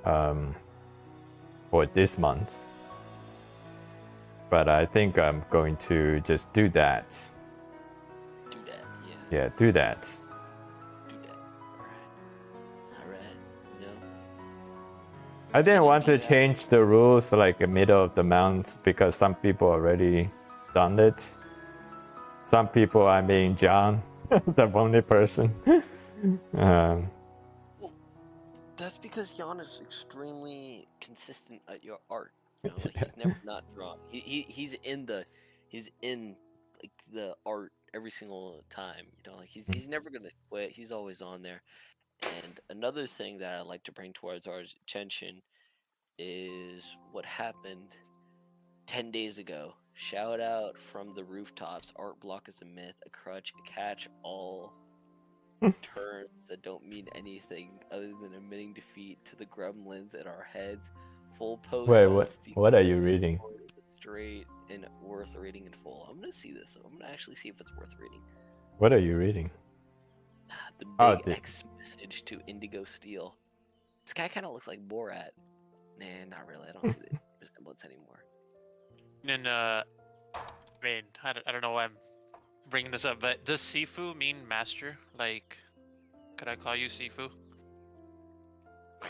for this month. But I think I'm going to just do that. Do that, yeah. Yeah, do that. Do that. Alright. You know? I didn't want to change the rules like the middle of the month because some people already done it. Some people, I mean John, the only person. Well, that's because Jan is extremely consistent at your art. You know, like he's never not drawn. He's in like the art every single time. You know, like he's never gonna quit. He's always on there. And another thing that I like to bring towards our attention is what happened 10 days ago. Shout out from the rooftops. Art block is a myth, a crutch, a catch all terms that don't mean anything other than admitting defeat to the gremlins at our heads. Full post. Wait, on what are you reading? Straight and worth reading in full. I'm gonna see this. I'm gonna actually see if it's worth reading. What are you reading? The big X message to Indigo Steel. This guy kind of looks like Borat. Nah, not really. I don't see the resemblance anymore. And I mean, I don't know why I'm bringing this up, but does Sifu mean master? Like, could I call you Sifu?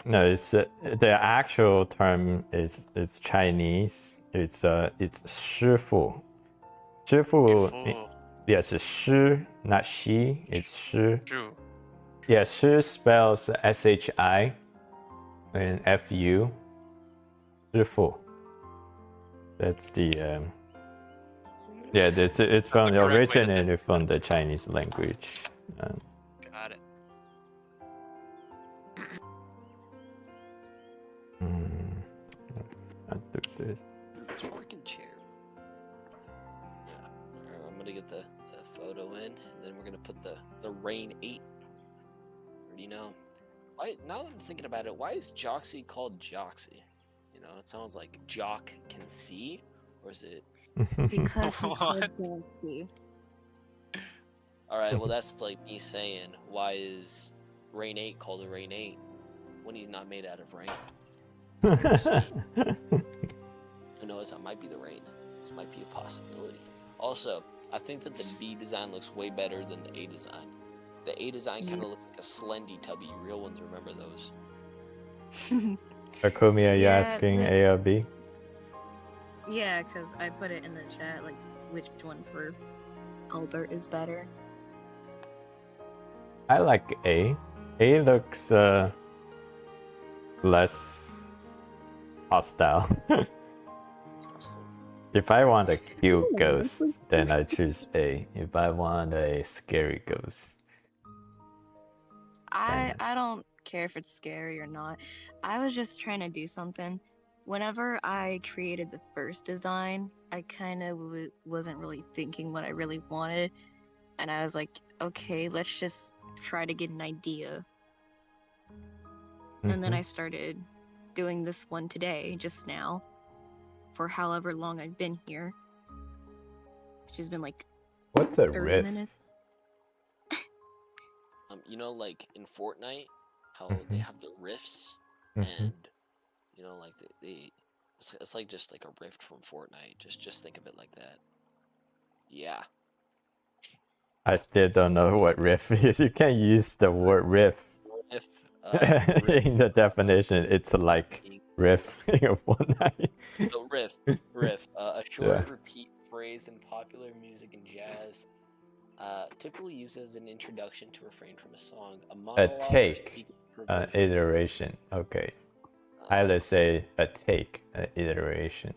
No, it's the actual term is it's Chinese. It's 师傅. 师傅, yes, 师, not she. It's 师. True. Yeah, 师 spells SHI and FU. 师傅. That's the yeah. It's from the originated from the Chinese language. Got it. I took this. It's a working chair. Yeah. Alright, I'm gonna get the photo in, and then we're gonna put the Rain 8. You know, why? Now that I'm thinking about it, why is Joxy called Joxy? You know, it sounds like Jock can see, or is it? Because he's called Galaxy. All right, well that's like me saying, why is Rain 8 called a Rain 8 when he's not made out of rain? Who knows? That might be the rain. This might be a possibility. Also, I think that the B design looks way better than the A design. The A design kind of looks like a Slendy Tubby. Real ones remember those. Akumi, are you Yeah, asking A or B? Yeah, because I put it in the chat, like, which one for Albert is better. I like A. A looks less hostile. If I want a cute ghost, then I choose A. If I want a scary ghost. I don't care if it's scary or not. I was just trying to do something. Whenever I created the first design, I kind of wasn't really thinking what I really wanted, and I was like, okay, let's just try to get an idea. And then I started doing this one today, just now, for however long I've been here, which has been like What's a 30 riff? minutes. You know, like in Fortnite, how they have the rifts, and you know, like it's like just like a rift from Fortnite. Just think of it like that. Yeah. I still don't know what riff is. You can't use the word riff Riff. in the definition. It's like riff of Fortnite. So riff. A short repeat phrase in popular music and jazz. Typically used as an introduction to refrain from a song. A A monologue or take, speaking an perversion. iteration. Okay. I let's say a take, an iteration.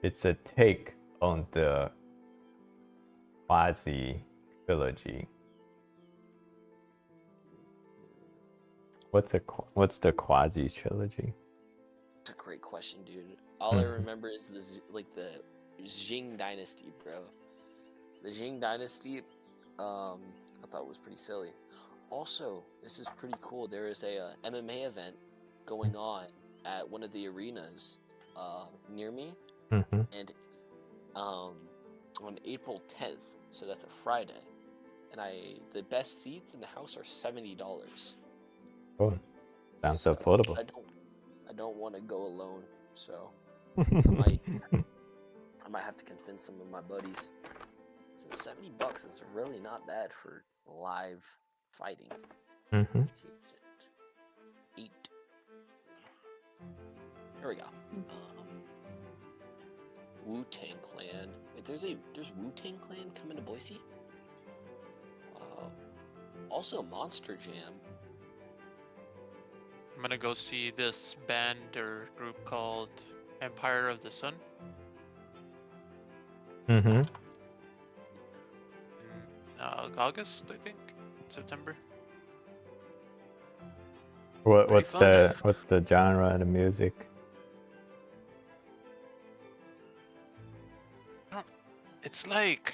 It's a take on the quasi trilogy. What's the quasi trilogy? That's a great question, dude. All I remember is the Jing Dynasty, bro. The Jing Dynasty, I thought was pretty silly. Also, this is pretty cool. There is a MMA event going on at one of the arenas near me, and it's on April 10th, so that's a Friday. And the best seats in the house are $70. Oh, sounds so affordable. I don't want to go alone, so I might have to convince some of my buddies. So $70 is really not bad for live fighting. 8. Here we go. Wu-Tang Clan. Wait, there's Wu-Tang Clan coming to Boise? Also Monster Jam. I'm gonna go see this band or group called Empire of the Sun. In August, I think, September. What's the genre of the music? It's like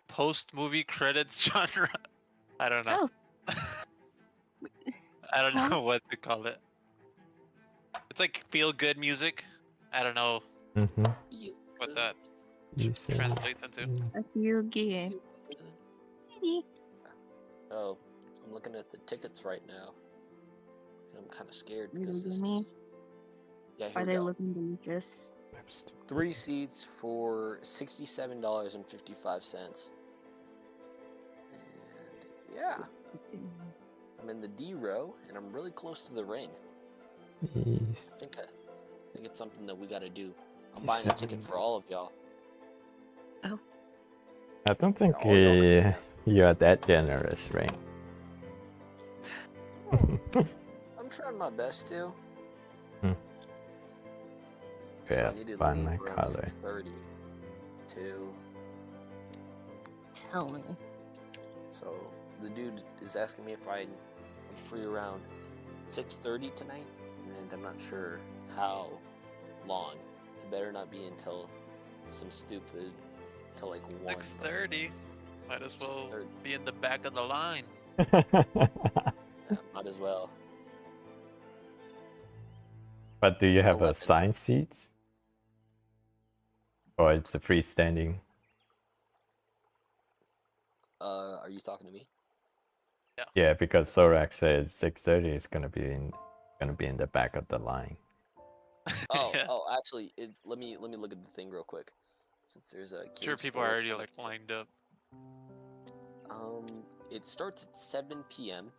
post movie credits genre. I don't know. Oh. I don't know what to call it. It's like feel good music. I don't know what that translates into. I feel good. Oh, I'm looking at the tickets right now. And I'm kind of scared Really because this me? Yeah, here Are we they go. looking delicious? 3 seats for $67.55. And yeah, I'm in the D row, and I'm really close to the ring. Yes. I think it's something that we got to do. I'm buying a ticket for all of y'all. Oh. I don't think Yeah, you're that generous, right? I'm trying my best to. Okay, So I I'll need to find leave my around color. 6:30 to. Tell me. So the dude is asking me if I'm free around 6:30 tonight, and I'm not sure how long. It better not be until some stupid till like 1. 6:30. Might as well 6:30. be in the back of the line. Yeah, might as well. But do you have 11. assigned seats? Or it's a freestanding? Are you talking to me? Yeah, because Sorak said 6:30 is gonna be in the back of the line. Oh, Yeah. actually, let me look at the thing real quick. Since there's a Sure, people are already like lined up. It starts at 7 p.m.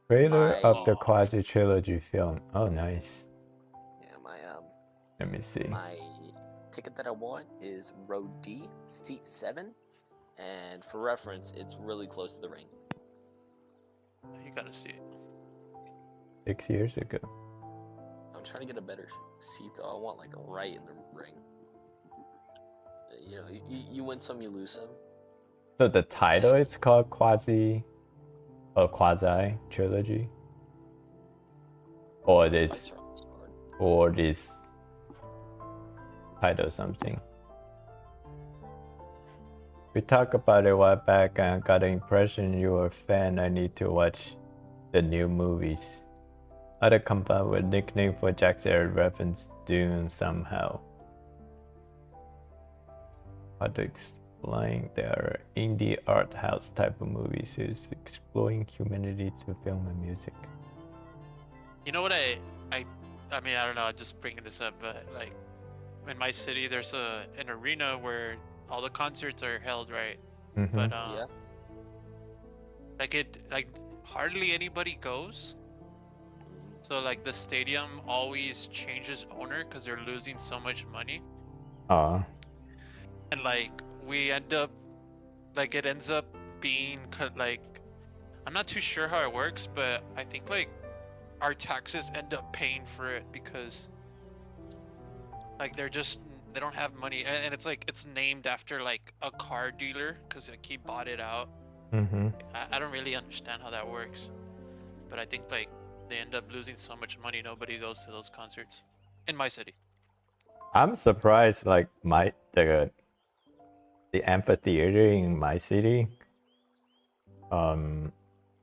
Trailer of the My- quasi trilogy film. Oh, nice. Yeah, Let me see. my ticket that I want is row D, seat 7, and for reference, it's really close to the ring. You gotta see it. 6 years ago. I'm trying to get a better seat though. I want like right in the ring. You know, you win some, you lose some. So the title is called Quasi a quasi trilogy, or it's or this title something. We talked about it a while back and got the impression you were a fan. I need to watch the new movies. Other come up with nickname for Jackson reference Doom somehow. How to explain there are indie art house type of movies is exploring humanity to film and music. You know what I mean, I don't know, I'm just bringing this up, but like in my city there's an arena where all the concerts are held, right? Mm-hmm. But Yeah. like hardly anybody goes. So like the stadium always changes owner because they're losing so much money. And like we end up, like it ends up being like, I'm not too sure how it works, but I think like our taxes end up paying for it because like they don't have money, and it's like it's named after like a car dealer because like he bought it out. Mm-hmm. I don't really understand how that works, but I think like they end up losing so much money nobody goes to those concerts in my city. I'm surprised like the amphitheater in my city,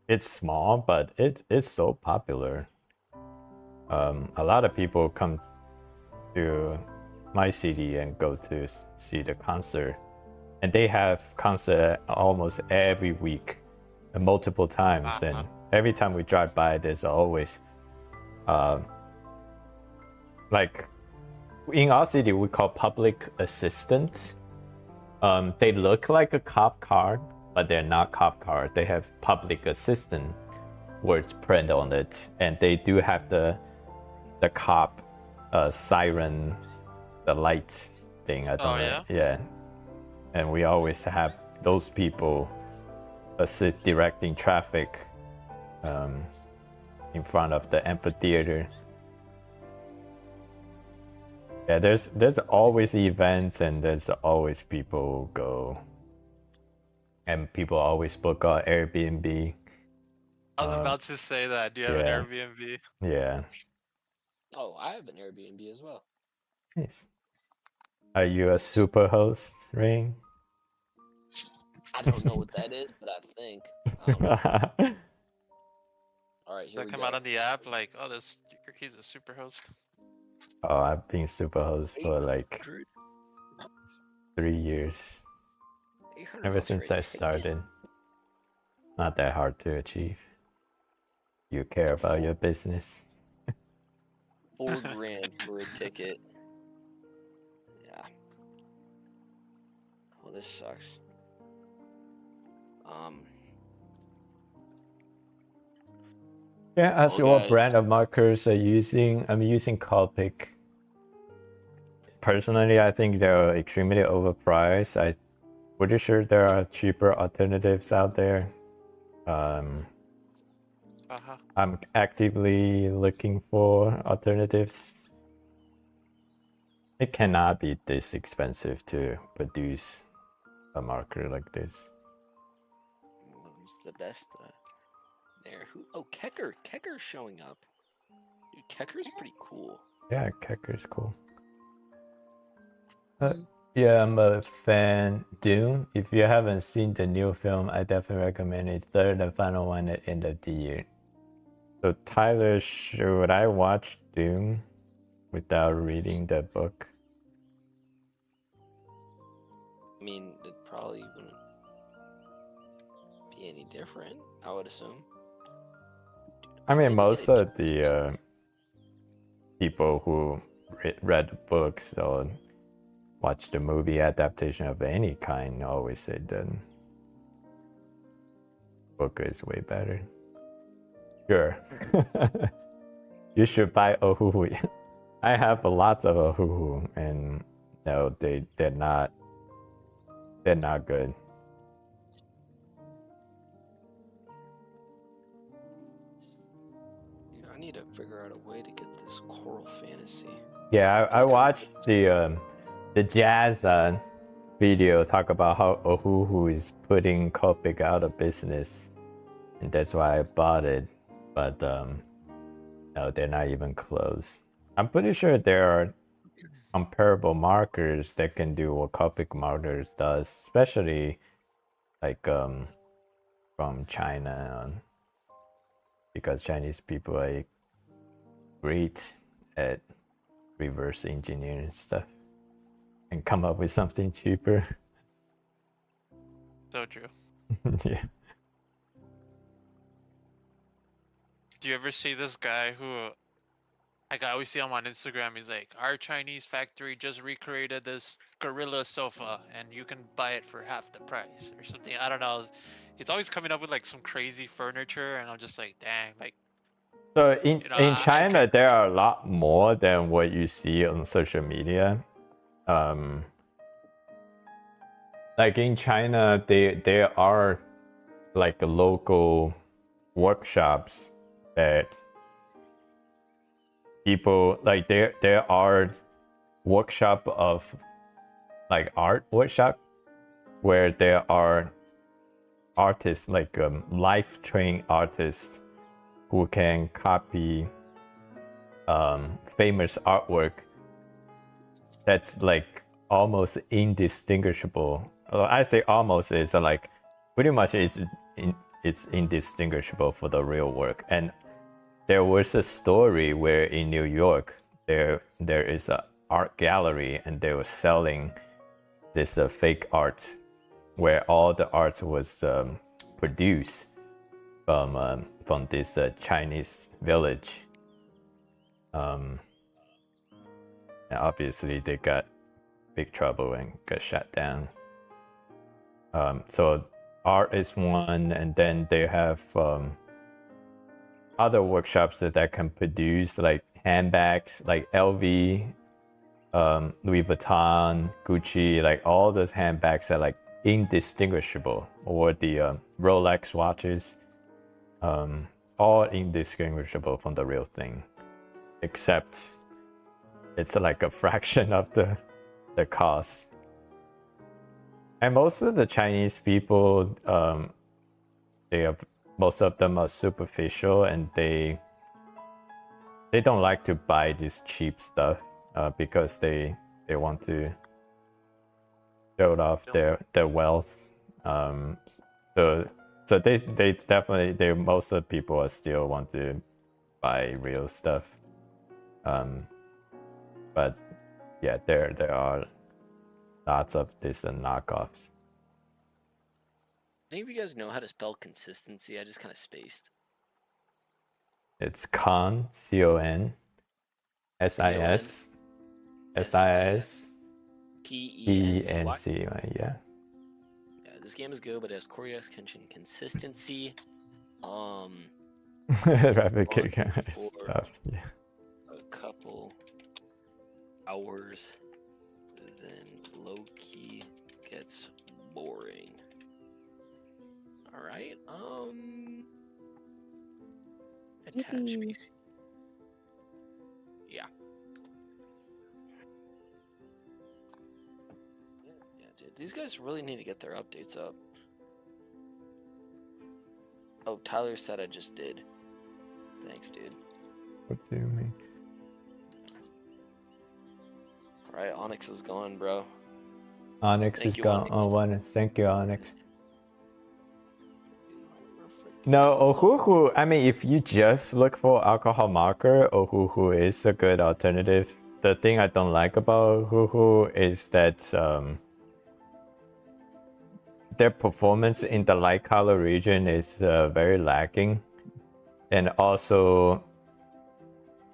it's small but it's so popular. A lot of people come to my city and go to see the concert, and they have concert almost every week and multiple times. And every time we drive by there's always like in our city we call public assistant. They look like a cop car, but they're not cop car. They have public assistant words printed on it, and they do have the cop siren, the light thing. I don't know. Yeah. And we always have those people assist directing traffic in front of the amphitheater. Yeah, there's always events and there's always people go, and people always book on Airbnb. I was about to say that. Do you have an Airbnb? Yeah. Oh, I have an Airbnb as well. Nice. Are you a super host, Ring? I don't know what that is, but I think. All right, here Does that come out on the app like, oh, he's a super host? Oh, I've been super host for like 3 years. Ever since I started. Not that hard to achieve. You care about your business. $4,000 for a ticket. Yeah. Well, this sucks. Yeah, ask you what brand of markers are using. I'm using Copic. Personally, I think they're extremely overpriced. I'm pretty sure there are cheaper alternatives out there. I'm actively looking for alternatives. It cannot be this expensive to produce a marker like this. Who's the best there? Oh, Kecker's showing up. Dude, Kecker's pretty cool. Yeah, Kecker's cool. Yeah, I'm a fan. Doom. If you haven't seen the new film, I definitely recommend it. It's third and final one at end of the year. So Tyler, should I watch Doom without reading the book? I mean, it probably wouldn't be any different, I would assume. I mean, most of the people who read the books or watch the movie adaptation of any kind always say the book is way better. Sure. You should buy Ohuhu. I have a lot of Ohuhu, and no, they're not good. I need to figure out a way to get this Choral Fantasy. Yeah, I watched the jazz video talk about how Ohuhu is putting Copic out of business, and that's why I bought it. But no, they're not even close. I'm pretty sure there are comparable markers that can do what Copic markers does, especially like from China, because Chinese people are great at reverse engineering stuff and come up with something cheaper. So true. Yeah. Do you ever see this guy who, like I always see him on Instagram, he's like, our Chinese factory just recreated this gorilla sofa and you can buy it for half the price or something. I don't know. He's always coming up with like some crazy furniture and I'm just like, dang, like, So in you know, in I China, could, there are a lot more than what you see on social media. Like in China, there are like local workshops that people like. There are workshop of like art workshop where there are artists like life trained artists who can copy famous artwork that's like almost indistinguishable. Well, I say almost, it's like pretty much it's indistinguishable for the real work. And there was a story where in New York there is a art gallery and they were selling this fake art where all the art was produced from this Chinese village. And obviously they got big trouble and got shut down. So art is one, and then they have other workshops that can produce like handbags, like LV, Louis Vuitton, Gucci, like all those handbags are like indistinguishable, or the Rolex watches, all indistinguishable from the real thing, except it's like a fraction of the cost. And most of the Chinese people, most of them are superficial, and they don't like to buy this cheap stuff because they want to show off their wealth. So they definitely most of the people are still want to buy real stuff. But yeah, there are lots of this knockoffs. Any of you guys know how to spell consistency? I just kind of spaced. It's con, C-O-N, S-I-S, S-I-S, E-N-C, yeah. Yeah, this game is good, but it has core extension consistency. Replicate for stuff, yeah. a couple hours, then low-key gets boring. All right. Attach PC. Yeah. Yeah, dude. These guys really need to get their updates up. Oh, Tyler said I just did. Thanks, dude. What do you mean? All right, Onyx is gone, bro. Onyx Thank is you, gone. Onyx. Oh, one. Thank you, Onyx. No, Ohuhu, I mean, if you just look for alcohol marker, Ohuhu is a good alternative. The thing I don't like about Ohuhu is that their performance in the light color region is very lacking. And also,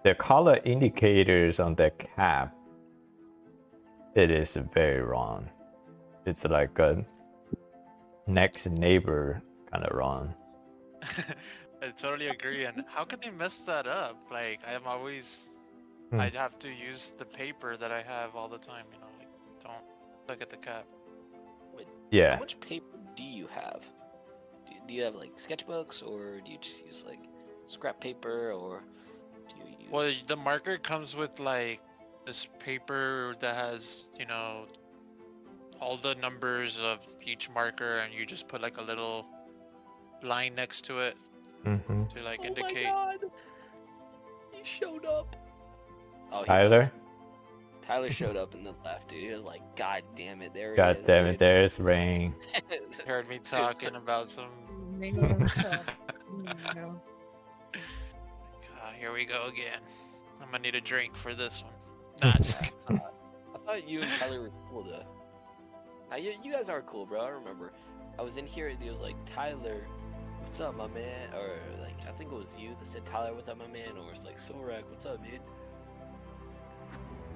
the color indicators on the cap, it is very wrong. It's like a next neighbor kind of wrong. I totally agree. And how can they mess that up? Like, I'm always, I'd have to use the paper that I have all the time, you know, like, don't look at the cap. Wait, Yeah. how much paper do you have? Do you have like sketchbooks, or do you just use like scrap paper, or do you use... Well, the marker comes with like this paper that has, you know, all the numbers of each marker, and you just put like a little line next to it Mm-hmm. to like Oh indicate. my god! He showed up. Oh, he Tyler? left. Tyler showed up and then left, dude. He was like, "God damn it, there God he is." damn it, dude. there's rain. Heard me talking about some. No. Here we go again. I'm gonna need a drink for this one. Nah, just kidding. I thought you and Tyler were cool though. You guys are cool, bro. I remember. I was in here and he was like, "Tyler, what's up, my man?" Or like, I think it was you that said, "Tyler, what's up, my man?" Or it's like, "Sorek, what's up, dude?"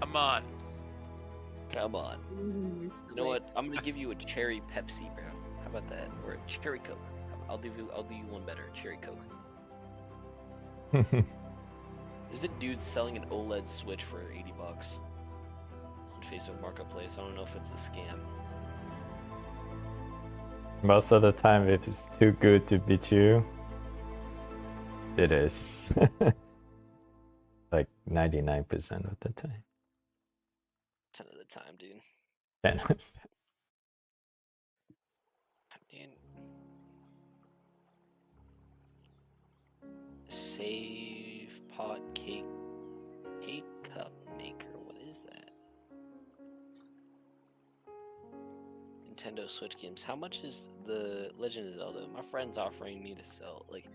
I'm on. Come on. You know what? I'm gonna give you a cherry Pepsi, bro. How about that? Or a cherry Coke. I'll do you one better. Cherry Coke. There's a dude selling an OLED Switch for $80 on Facebook Marketplace. I don't know if it's a scam. Most of the time, if it's too good to be true, it is. Like 99% of the time. 10 of the time, dude. 10 of the time. Dude. Save pot cake cup maker. What is that? Nintendo Switch games. How much is the Legend of Zelda? My friend's offering me to sell. Like,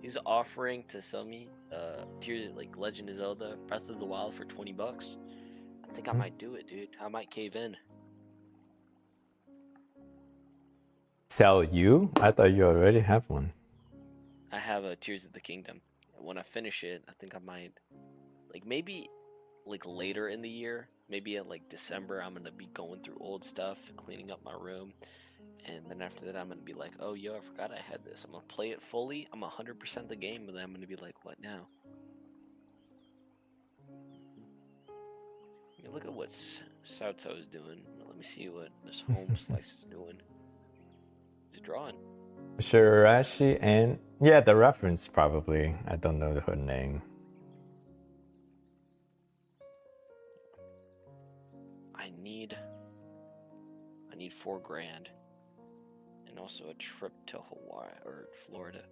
he's offering to sell me tier like Legend of Zelda Breath of the Wild for $20. I think I might do it, dude. I might cave in. Sell you? I thought you already have one. I have a Tears of the Kingdom. And when I finish it, I think I might, like, maybe like later in the year, maybe at like December, I'm gonna be going through old stuff, cleaning up my room, and then after that, I'm gonna be like, oh yo, I forgot I had this. I'm gonna play it fully. I'm 100% the game, and then I'm gonna be like, what now? Yeah, look at what Sauto is doing. Let me see what this home slice is doing. He's drawing. Shirashi and yeah, the reference probably. I don't know her name. I need $4,000, and also a trip to Hawaii or Florida.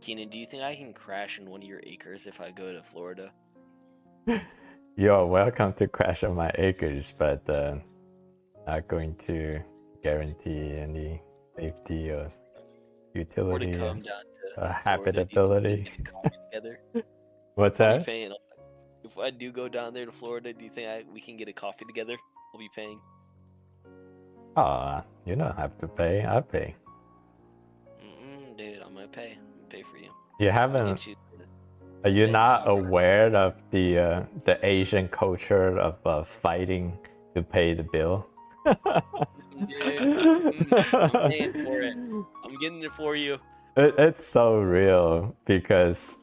Kenan, do you think I can crash in one of your acres if I go to Florida? You're welcome to crash on my acres, but not going to guarantee any safety or Or to utility come or down to habitability. together. What's I'll be that? paying. If I do go down there to Florida, do you think we can get a coffee together? I'll be paying. You don't have to pay. I pay. Dude, I'm gonna pay. Pay for you. You I'll haven't. get you. Are you Thanks, not you. aware of the Asian culture of fighting to pay the bill? Dude, I'm paying for it. I'm getting it for you. It's so real because,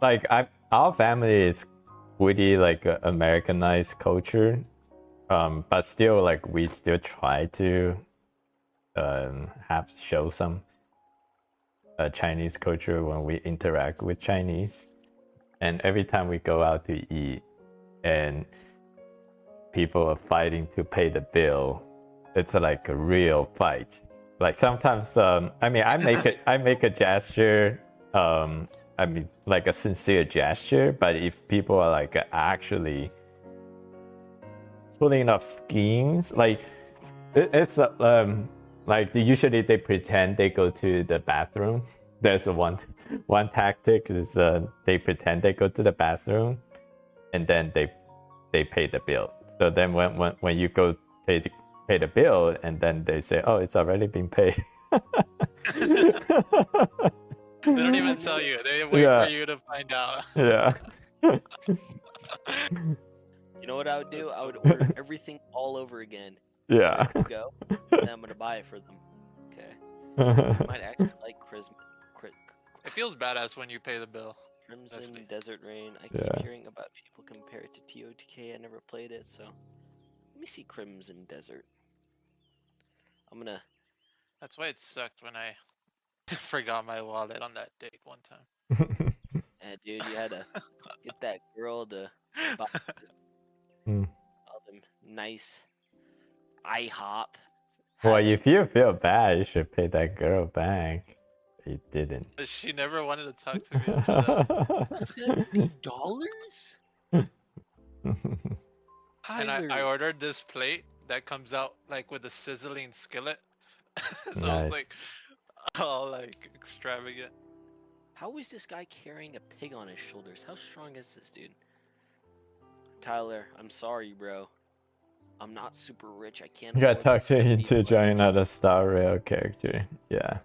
like, our family is really like a Americanized culture, but still, like, we still try to show some Chinese culture when we interact with Chinese. And every time we go out to eat and people are fighting to pay the bill, it's like a real fight. Like sometimes, I mean, I make a gesture, I mean, like a sincere gesture, but if people are like actually pulling up schemes, like it's like usually they pretend they go to the bathroom. There's one tactic is they pretend they go to the bathroom, and then they pay the bill. So then when you go pay the bill, and then they say, oh, it's already been paid. They don't even tell you. They wait for you to find out. Yeah. You know what I would do? I would order everything all over again. Yeah. To go, and I'm gonna buy it for them. Okay. I might actually like It feels badass when you pay the bill. Crimson Desert Rain. I keep hearing about people compare it to TOTK. I never played it, so let me see Crimson Desert. I'm gonna. That's why it sucked when I forgot my wallet on that date one time. Yeah, dude, you had to get that girl to buy all them nice IHOP. Well, if you feel bad, you should pay that girl back. he didn't. She never wanted to talk to me after that. $70? And I Tyler, ordered this plate that comes out like with a sizzling skillet. So I was Nice. like, all like extravagant. how is this guy carrying a pig on his shoulders? How strong is this dude? Tyler, I'm sorry, bro. I'm not super rich. I can't. You got afford talked the into 70 trying out a Star Rail character. Yeah.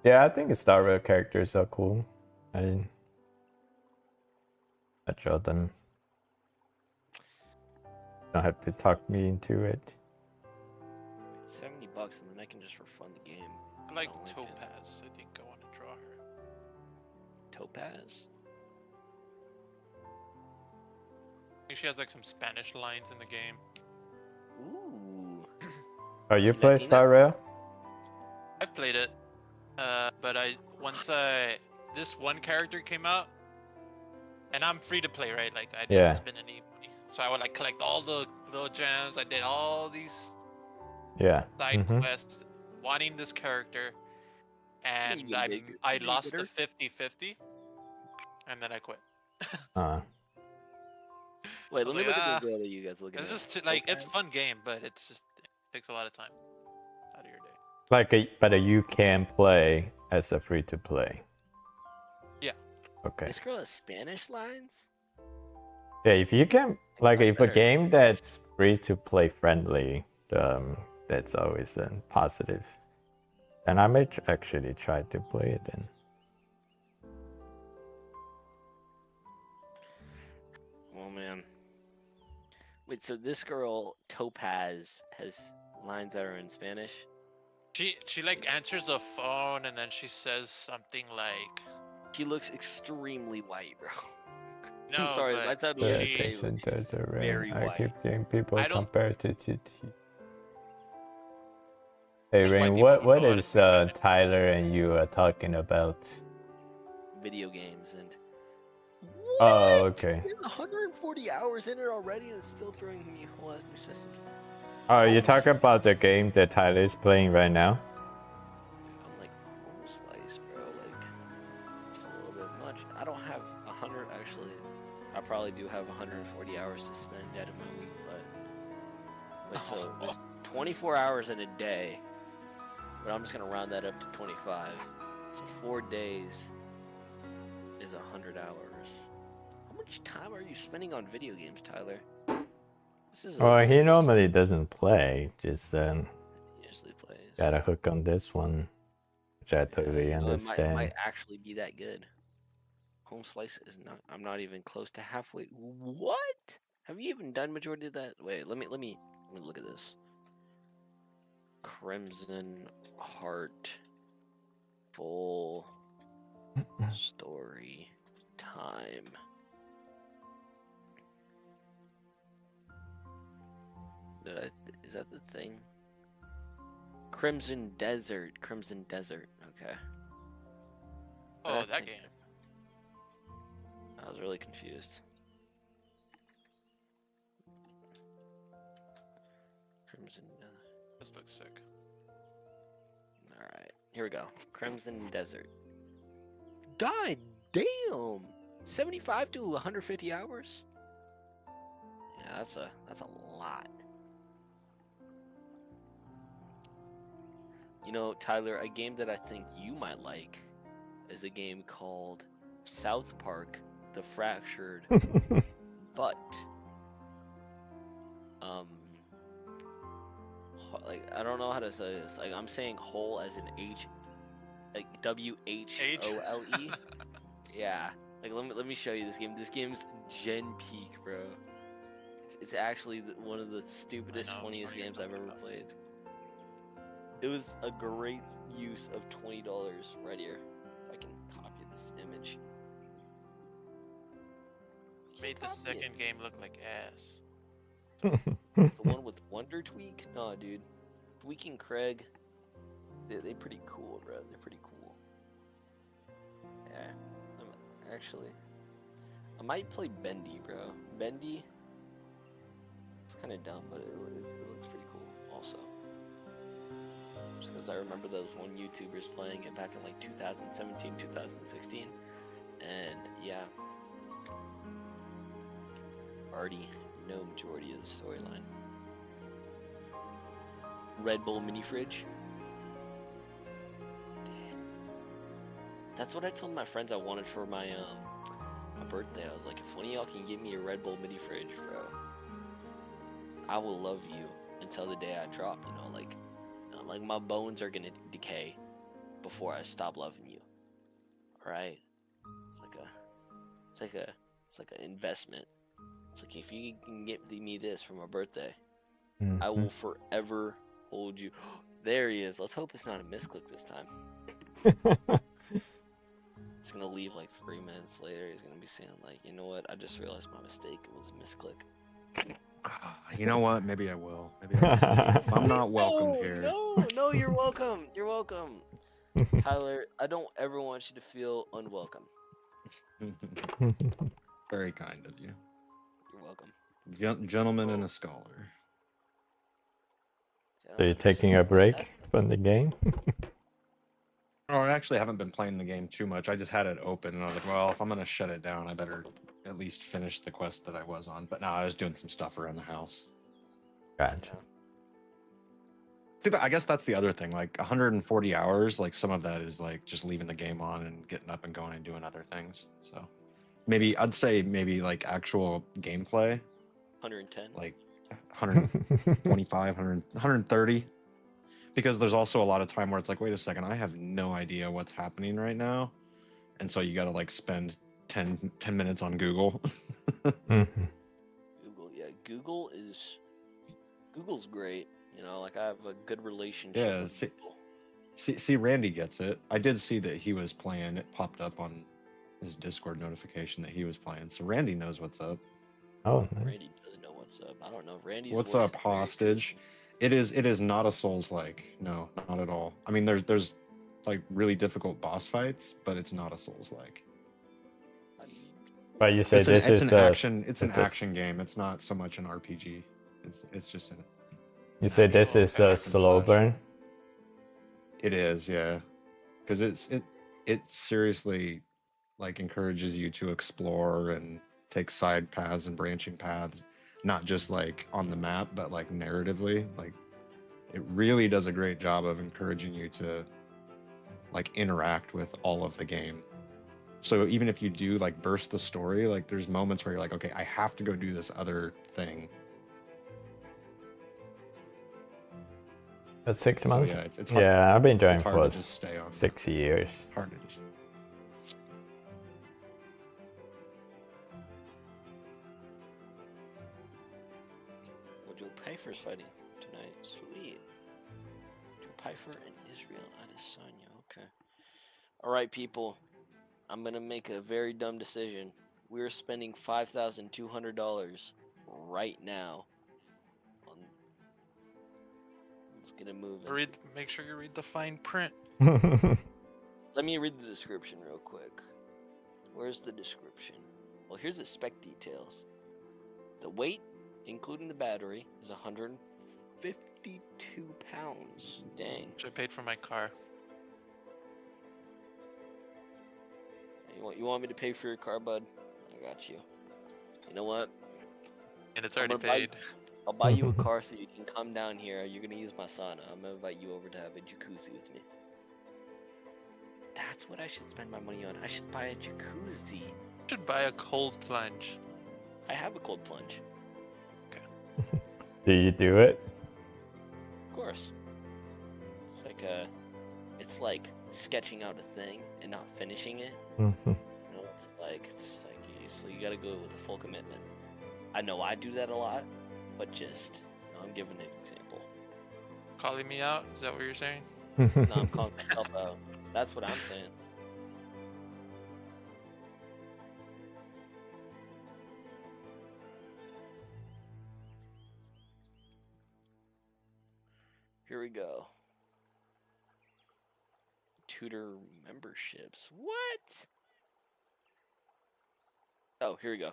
Yeah, I think Star Rail characters are cool. I draw them. Don't have to talk me into it. $70 and then I can just refund the game. I like don't like it. Topaz. I think I want to draw her. Topaz? I think she has like some Spanish lines in the game. Ooh. Oh, you Tina, play Tina? Star Rail? I've played it, but this one character came out, and I'm free to play, right? Like I didn't Yeah. spend any money, so I would like collect all the little gems. I did all these Yeah. side Mhm. quests, wanting this character, and you big- I you lost the bitter. 50-50, and then I quit. Wait, I let was me like, look at the girl that you guys looking It's at. just like it's Topaz? fun game, but it takes a lot of time out of your day. But you can play as a free to play. Yeah. Okay. This girl has Spanish lines? Yeah, if you can, like, if a better. game that's free to play friendly, that's always a positive. And I may actually try to play it then. Oh man. Wait, so this girl, Topaz, has lines that are in Spanish? She like answers the phone and then she says something like, She looks extremely white, bro. "No, I'm sorry, but that's how Yeah, to she, say it. She's very I white. keep getting people I don't- compared to. Hey There's white Rain, people who what know how to is speak Spanish. Tyler and you talking about? Video games and. Oh, What? okay. There's 140 hours in it already and it's still throwing me whole ass new systems. Oh, you Home talking about the Slice. game that Tyler is playing right now? I'm like, home slice, bro. Like, it's a little bit much. I don't have 100, actually. I probably do have 140 hours to spend out of my week, but. Wait, so there's 24 hours in a day, but I'm just gonna round that up to 25. So 4 days is 100 hours. How much time are you spending on video games, Tyler? This is. Well, this he is- normally doesn't play. Just usually plays. got a hook on this one, which I totally you know, understand. It might actually be that good. Home slice is not. I'm not even close to halfway. What? Have you even done majority of that? Wait, let me look at this. Crimson Heart full story time. Is that the thing? Crimson Desert. Okay. Oh, I that think- game. I was really confused. Crimson. This looks sick. All right, here we go. Crimson Desert. God damn! 75 to 150 hours. Yeah, that's a lot. You know, Tyler, a game that I think you might like is a game called South Park: The Fractured But. Like, I don't know how to say this. Like, I'm saying whole as an H, like WHOLE. Yeah. Like, let me show you this game. This game's Gen Peak, bro. It's actually one of the stupidest, know, funniest what you're games I've talking ever about. played. It was a great use of $20 right here. If I can copy this image. Made the Copy it. second game look like ass. The one with Wonder Tweak? No, dude. Tweak and Craig, they pretty cool, bro. They're pretty cool. Yeah. I might play Bendy, bro. Bendy. It's kind of dumb, but it looks pretty cool. Also. games because I remember those one YouTubers playing it back in like 2017, 2016, and yeah, already know majority of the storyline. Red Bull mini fridge. That's what I told my friends I wanted for my birthday. I was like, if one of y'all can give me a Red Bull mini fridge, bro, I will love you until the day I drop. You know, like my bones are gonna decay before I stop loving you. All right? It's like an investment. It's like if you can get me this for my birthday, I will forever hold you. There he is. Let's hope it's not a misclick this time. He's gonna leave like 3 minutes later. He's gonna be saying like, you know what? I just realized my mistake. It was a misclick. You know what? Maybe I will. Maybe I'll just leave. If I'm not welcome here. No, you're welcome. You're welcome. Tyler, I don't ever want you to feel unwelcome. Very kind of you. You're welcome. Gentleman and a scholar. So you're taking a break from the game? Oh, I actually haven't been playing the game too much. I just had it open, and I was like, well, if I'm gonna shut it down, I better at least finish the quest that I was on. But now I was doing some stuff around the house. Gotcha. I guess that's the other thing. Like 140 hours, like some of that is like just leaving the game on and getting up and going and doing other things. So maybe I'd say maybe like actual gameplay, 110. like 125, 130. Because there's also a lot of time where it's like, wait a second, I have no idea what's happening right now. And so you got to like spend 10 minutes on Google. Google, yeah. Google's great. You know, like I have a good relationship Yeah, with Google. See, Randy gets it. I did see that he was playing. It popped up on his Discord notification that he was playing. So Randy knows what's up. Oh, nice. Randy doesn't know what's up. I don't know. Randy's What's voice up, is very hostage? It is not a Souls-like. No, not at all. I mean, there's like really difficult boss fights, but it's not a Souls-like. I mean, But you say It's this is an a action. It's an it's a- action game. It's not so much an RPG. It's just an. You say this actual is a hack and slow slash. burn? It is, yeah, because it seriously like encourages you to explore and take side paths and branching paths, not just like on the map, but like narratively. Like it really does a great job of encouraging you to like interact with all of the game. So even if you do like burst the story, like there's moments where you're like, okay, I have to go do this other thing. That's 6 So months? yeah, it's hard. Yeah, I've been enjoying It's hard for to just stay on. 6 years. It's hard to just. well, Joe Pfeiffer's fighting tonight. Sweet. Joe Pfeiffer and Israel Adesanya. Okay. All right, people. I'm gonna make a very dumb decision. We're spending $5,200 right now. Let's get it moving. Make sure you read the fine print. Let me read the description real quick. Where's the description? Well, here's the spec details. The weight, including the battery, is 152 pounds. Dang. Which I paid for my car. You want me to pay for your car, bud? I got you. You know what? And it's I'm already gonna paid. I'll buy you a car so you can come down here. You're gonna use my sauna. I'm gonna invite you over to have a jacuzzi with me. That's what I should spend my money on. I should buy a jacuzzi. Should buy a cold plunge. I have a cold plunge. Do you do it? Of course. It's like sketching out a thing and not finishing it. You know, it's like so you gotta go with a full commitment. I know I do that a lot, but just I'm giving an example. Calling me out? Is that what you're saying? No, I'm calling myself out. That's what I'm saying. Here we go. Tutor memberships. What? Oh, here we go.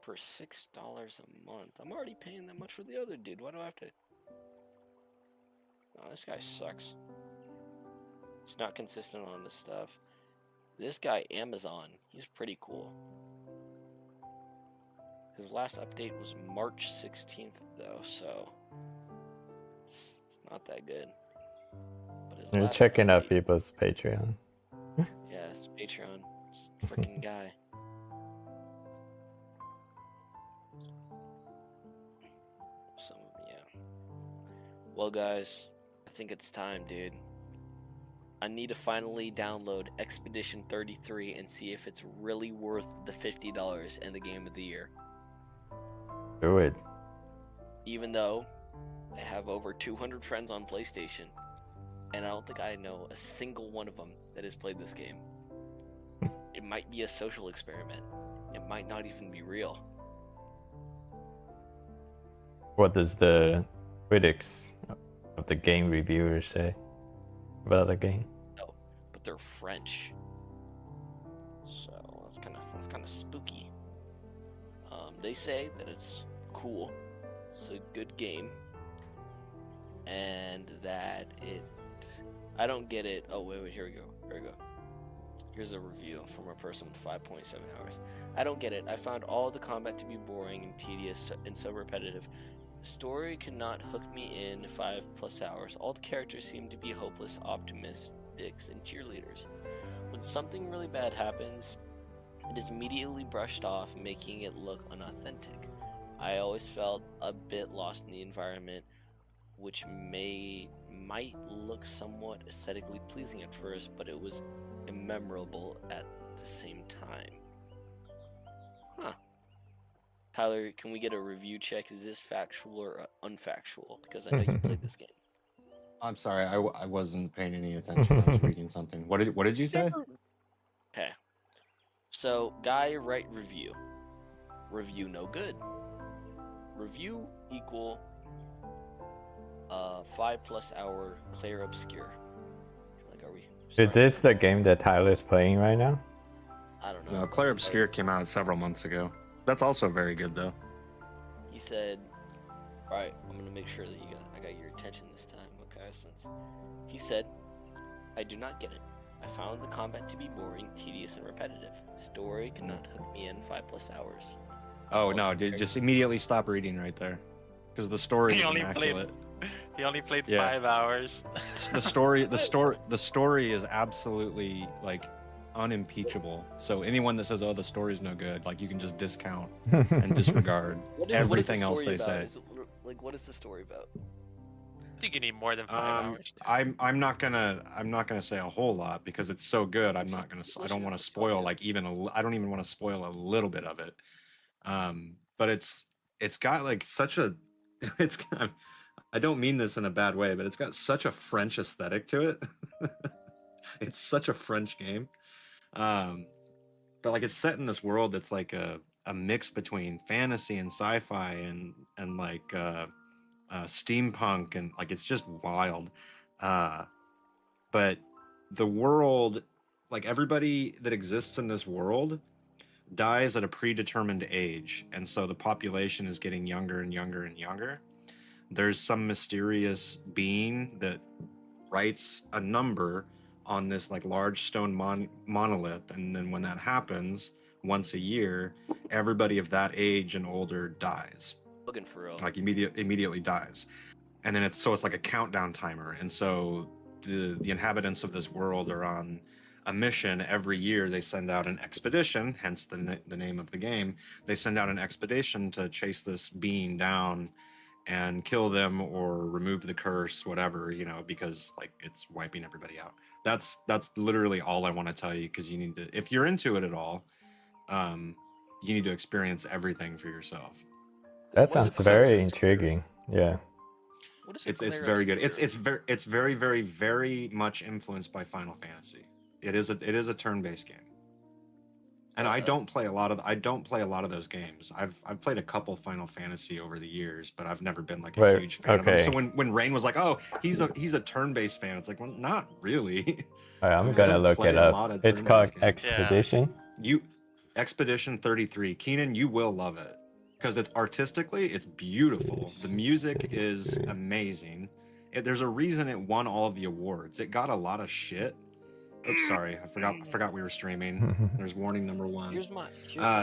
For $6 a month. I'm already paying that much for the other dude. Why do I have to Oh, this guy sucks. He's not consistent on this stuff. This guy, Amazon, he's pretty cool. His last update was March 16th, though, so it's not that good. But his You're last checking out update- people's Patreon. Yeah, it's Patreon. It's freaking guy. Some, yeah. Well, guys, I think it's time, dude. I need to finally download Expedition 33 and see if it's really worth the $50 and the game of the year. Do it. Even though I have over 200 friends on PlayStation, and I don't think I know a single one of them that has played this game. It might be a social experiment. It might not even be real. What does the critics of the game reviewers say about the game? No, but they're French, so that's kind of spooky. They say that it's cool, it's a good game, and that it. I don't get it. Oh wait, here we go. Here's a review from a person with 5.7 hours. I don't get it. I found all the combat to be boring and tedious and so repetitive. The story could not hook me in 5+ hours. All the characters seem to be hopeless optimists and cheerleaders. When something really bad happens, it is immediately brushed off, making it look unauthentic. I always felt a bit lost in the environment, which might look somewhat aesthetically pleasing at first, but it was immemorable at the same time. Huh. Tyler, can we get a review check? Is this factual or unfactual? Because I know you played this game. I'm sorry, I wasn't paying any attention. I was reading something. What did you say? Okay. So, guy write review. Review no good. Review equal 5+ hour clear obscure. Like, are we? Is this the game that Tyler's playing right now? I don't know. No, Claire Obscure came out several months ago. That's also very good though. He said, "All right, I'm gonna make sure that I got your attention this time." Okay, since he said, "I do not get it. I found the combat to be boring, tedious, and repetitive. Story cannot hook me in 5+ hours." Oh no, dude, just immediately stop reading right there, because the story He is only immaculate. He only played Yeah. 5 hours. The story is absolutely like unimpeachable. So anyone that says, "Oh, the story's no good," like you can just discount and disregard What is everything the else story they about? say. Is it, like, what is the story about? I think you need more than 5 hours. I'm not gonna say a whole lot because it's so good. I don't want to spoil like I don't even want to spoil a little bit of it. But it's got like such a I don't mean this in a bad way, but it's got such a French aesthetic to it. It's such a French game. But like it's set in this world that's like a mix between fantasy and sci-fi and like steampunk, and like it's just wild. But the world, like everybody that exists in this world dies at a predetermined age, and so the population is getting younger and younger and younger. There's some mysterious being that writes a number on this like large stone monolith, and then when that happens once a year, everybody of that age and older dies, Looking for real. like immediately dies. And then it's like a countdown timer, and so the inhabitants of this world are on a mission every year. They send out an expedition, hence the name of the game. They send out an expedition to chase this being down and kill them or remove the curse, whatever, because like it's wiping everybody out. That's literally all I want to tell you, because you need to, if you're into it at all, you need to experience everything for yourself. That What is sounds it very called? intriguing. Yeah. What is It's Claire very good. Obscure? It's very very much influenced by Final Fantasy. It is a turn-based game. And I don't play a lot of those games. I've played a couple Final Fantasy over the years, but I've never been like a Right, huge fan of them. okay. So when Rain was like, "Oh, he's a turn-based fan," it's like, well, not really. Alright, I'm I gonna don't look play it a lot up. of It's called turn-based games. Expedition. Expedition 33. Kenan, you will love it because it's artistically, it's beautiful. The music is amazing. there's a reason it won all of the awards. It got a lot of shit. Oops, sorry, I forgot we were streaming. There's warning number 1. Here's my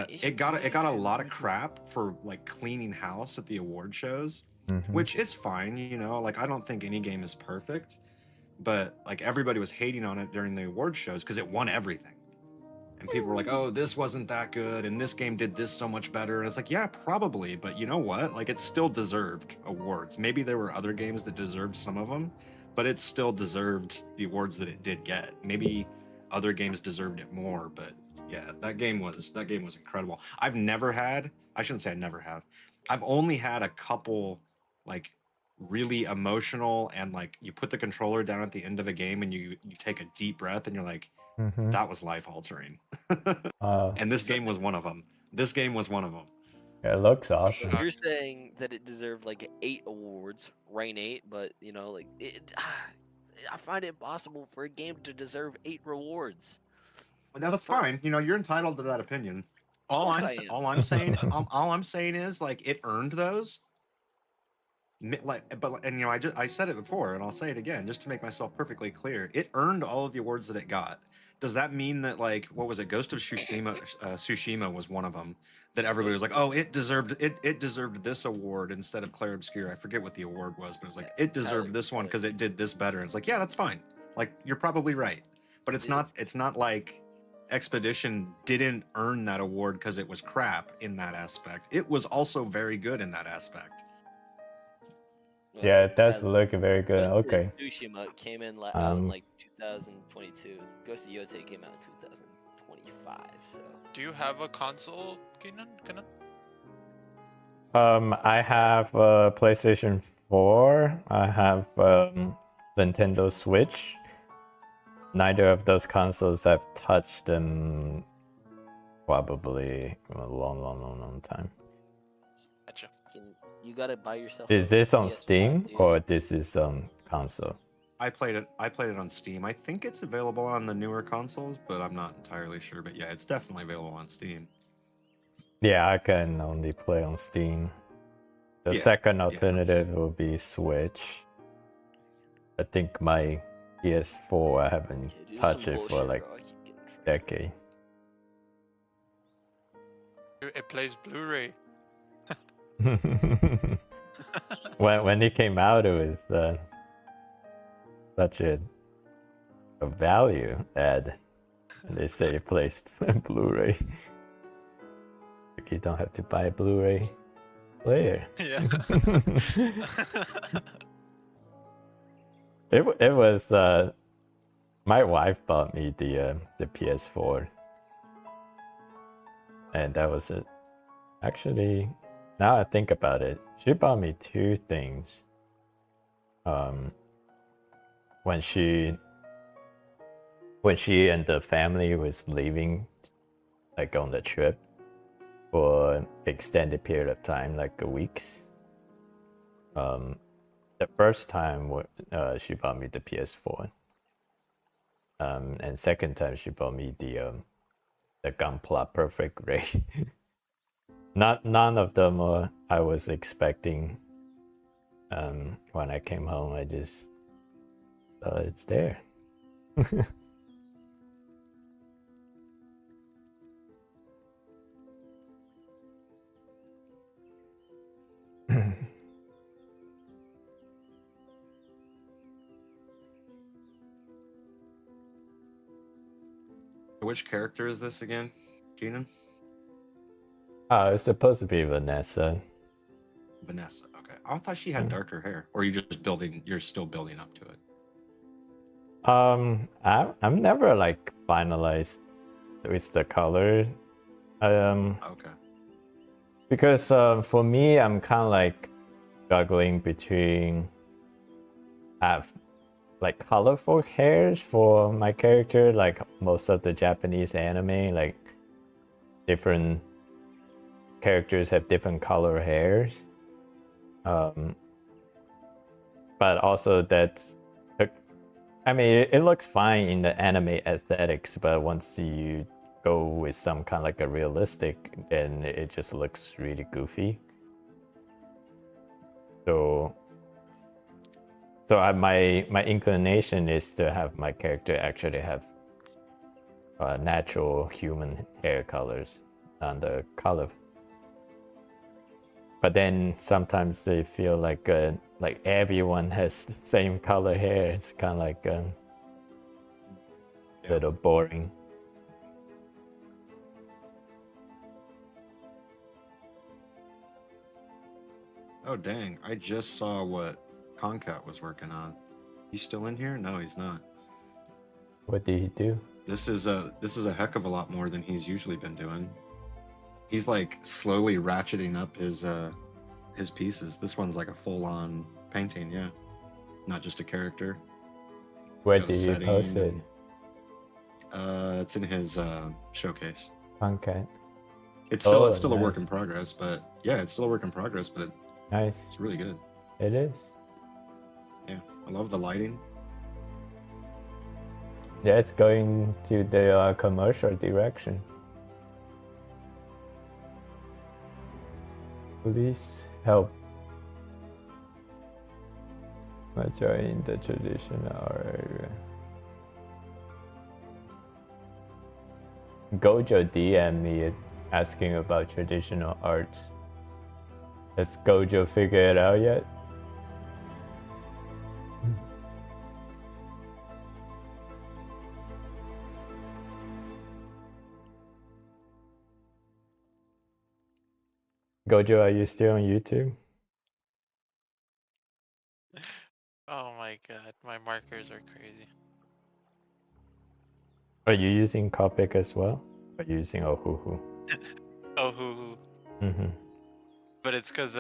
issue. It got a lot of crap for like cleaning house at the award shows, Mhm. which is fine, you know. Like I don't think any game is perfect, but like everybody was hating on it during the award shows because it won everything. And people were like, "Oh, this wasn't that good, and this game did this so much better." And it's like, yeah, probably, but you know what? Like, it still deserved awards. Maybe there were other games that deserved some of them, but it still deserved the awards that it did get. Maybe other games deserved it more, but yeah, that game was incredible. I shouldn't say I never have. I've only had a couple like really emotional, and like you put the controller down at the end of a game and you take a deep breath and you're like, Mhm. that was life altering. Uh, And this game was one of them. it looks So awesome. you're saying that it deserved like 8 awards, Rain 8, but you know, like I find it impossible for a game to deserve 8 rewards. But that's fine. You know, you're entitled to that opinion. All course I am. I'm saying is like it earned those. And you know, I said it before, and I'll say it again just to make myself perfectly clear. It earned all of the awards that it got. Does that mean that like what was it? Ghost of Tsushima was one of them that everybody was like, oh, it deserved this award instead of Clair Obscur. I forget what the award was, but it was like it deserved this one because it did this better. And it's like, yeah, that's fine. Like you're probably right, but it's not like Expedition didn't earn that award because it was crap in that aspect. It was also very good in that aspect. Yeah, it does look very good. Ghost of Okay. Tsushima came in out in like 2022. Ghost of Yote came out in 2025. So. Do you have a console, Kenan? I have a PlayStation 4. I have Nintendo Switch. Neither of those consoles I've touched in probably a long time. Gotcha. You gotta buy yourself. Is this on PS5, Steam dude. or this is on console? I played it on Steam. I think it's available on the newer consoles, but I'm not entirely sure. But yeah, it's definitely available on Steam. Yeah, I can only play on Steam. The Yeah, second alternative will be Switch. I think my PS4 I haven't Yeah, dude, touched some it for bullshit, like bro. I keep getting freaking- decade. It plays Blu-ray. when it came out, it was such a value add. They say it plays Blu-ray. Like you don't have to buy a Blu-ray player. Yeah. It was my wife bought me the PS4, and that was it. Actually, now I think about it, she bought me 2 things. When she and the family was leaving, like on the trip for an extended period of time, like a weeks. The first time she bought me the PS4, and second time she bought me the Gunpla Perfect Ray. None of them I was expecting. When I came home, I just it's there. Which character is this again, Kenan? It's supposed to be Vanessa. Vanessa. Okay. I thought she had darker hair. Or you're still building up to it. I'm never like finalized with the color. Okay. Because for me, I'm kind of like juggling between have like colorful hairs for my character, like most of the Japanese anime, like different characters have different color hairs. But also that's, I mean, it looks fine in the anime aesthetics, but once you go with some kind of like a realistic, then it just looks really goofy. So So my inclination is to have my character actually have natural human hair colors on the color. But then sometimes they feel like everyone has the same color hair. It's kind of like a little boring. Oh dang! I just saw what Concat was working on. He's still in here? No, he's not. What did he do? This is a heck of a lot more than he's usually been doing. He's like slowly ratcheting up his pieces. This one's like a full-on painting, yeah, not just a character. Where Got a did you setting post it? It's in his showcase. Concat. It's still Oh, a work nice. in progress, but yeah, it's still a work in progress, but Nice. it's really good. It is. Yeah, I love the lighting. Yeah, it's going to the commercial direction. Please help. Join the traditional area. Gojo DM me asking about traditional arts. Has Gojo figured it out yet? Gojo, are you still on YouTube? Oh my god, my markers are crazy. Are you using Copic as well? Or using Ohuhu? Oh, hoo. Mm-hmm. But it's because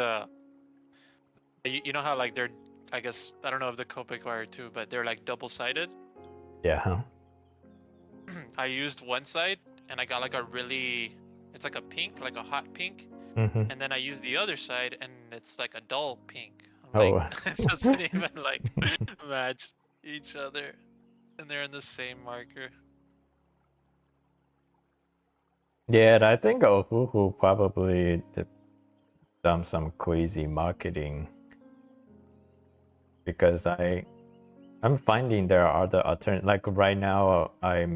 you know how like they're, I guess I don't know if the Copic are too, but they're like double-sided. Yeah. I used one side and I got like a really, it's like a pink, like a hot pink, Mm-hmm. and then I used the other side and it's like a dull pink. I'm Oh. like, it doesn't even like match each other, and they're in the same marker. Yeah, I think Ohuhu probably done some crazy marketing because I'm finding there are other alternatives. Like right now, I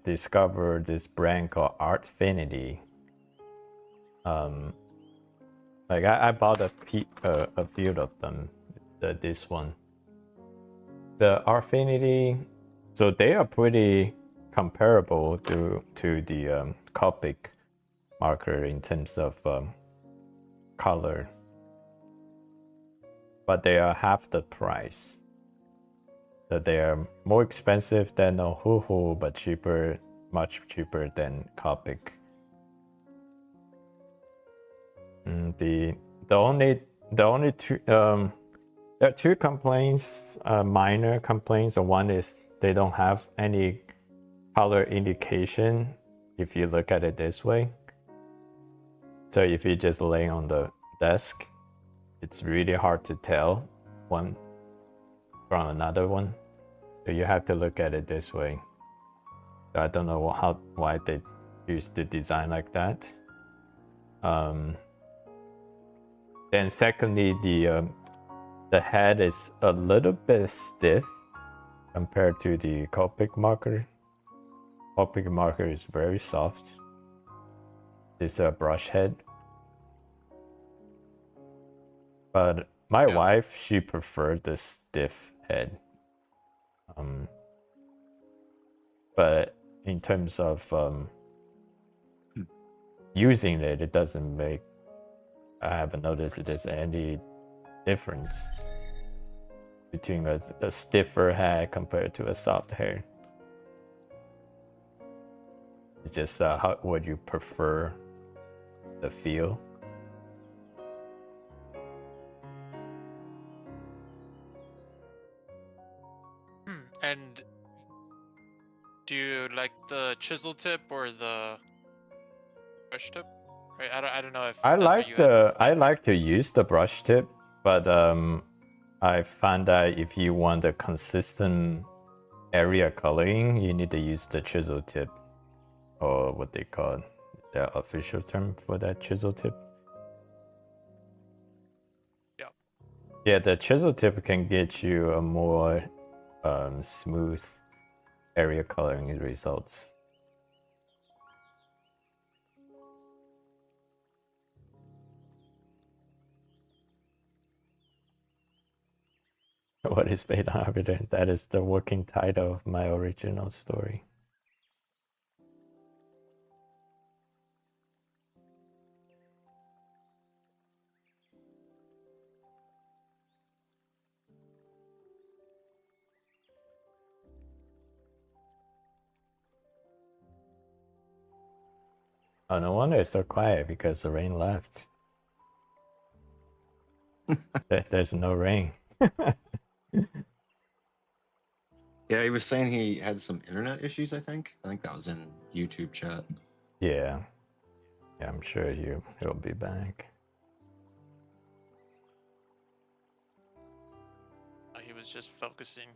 discovered this brand called Artfinity. Like I bought a few of them. This one, the Artfinity, so they are pretty comparable to the Copic marker in terms of color, but they are half the price. So they are more expensive than Ohuhu, but cheaper, much cheaper than Copic. The only two there are two complaints, minor complaints. One is they don't have any color indication if you look at it this way. So if you just lay on the desk, it's really hard to tell one from another one. So you have to look at it this way. So I don't know why they choose the design like that. Then secondly, the head is a little bit stiff compared to the Copic marker. Copic marker is very soft. It's a brush head. But my wife, she preferred the stiff head. But in terms of using it, it doesn't make. I haven't noticed there's any difference between a stiffer hair compared to a soft hair. It's just how would you prefer the feel? And do you like the chisel tip or the brush tip? Right, I don't know if I that's what like you the had. I like to use the brush tip, but I found that if you want a consistent area coloring, you need to use the chisel tip, or what they call the official term for that, chisel tip. Yeah. Yeah, the chisel tip can get you a more smooth area coloring results. What is Beta Arbiter? That is the working title of my original story. Oh, no wonder it's so quiet, because the rain left. There's no rain. Yeah, he was saying he had some internet issues, I think. I think that was in YouTube chat. Yeah. Yeah, I'm sure he'll be back. He was just focusing.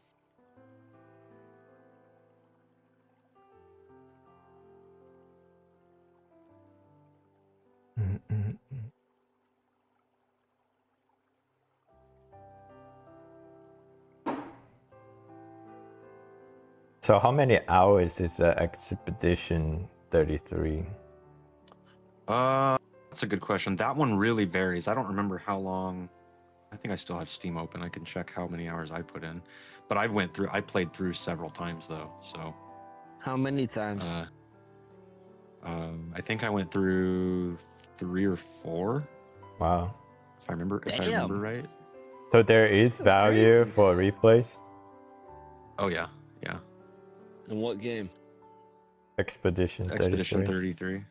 So how many hours is Expedition 33? That's a good question. That one really varies. I don't remember how long. I think I still have Steam open. I can check how many hours I put in. But I played through several times though. So How many times? I think I went through 3 or 4, Wow. if I remember Damn. right. So there is That's value crazy. for replays? Oh yeah, yeah. In what game? Expedition 33. Expedition 33.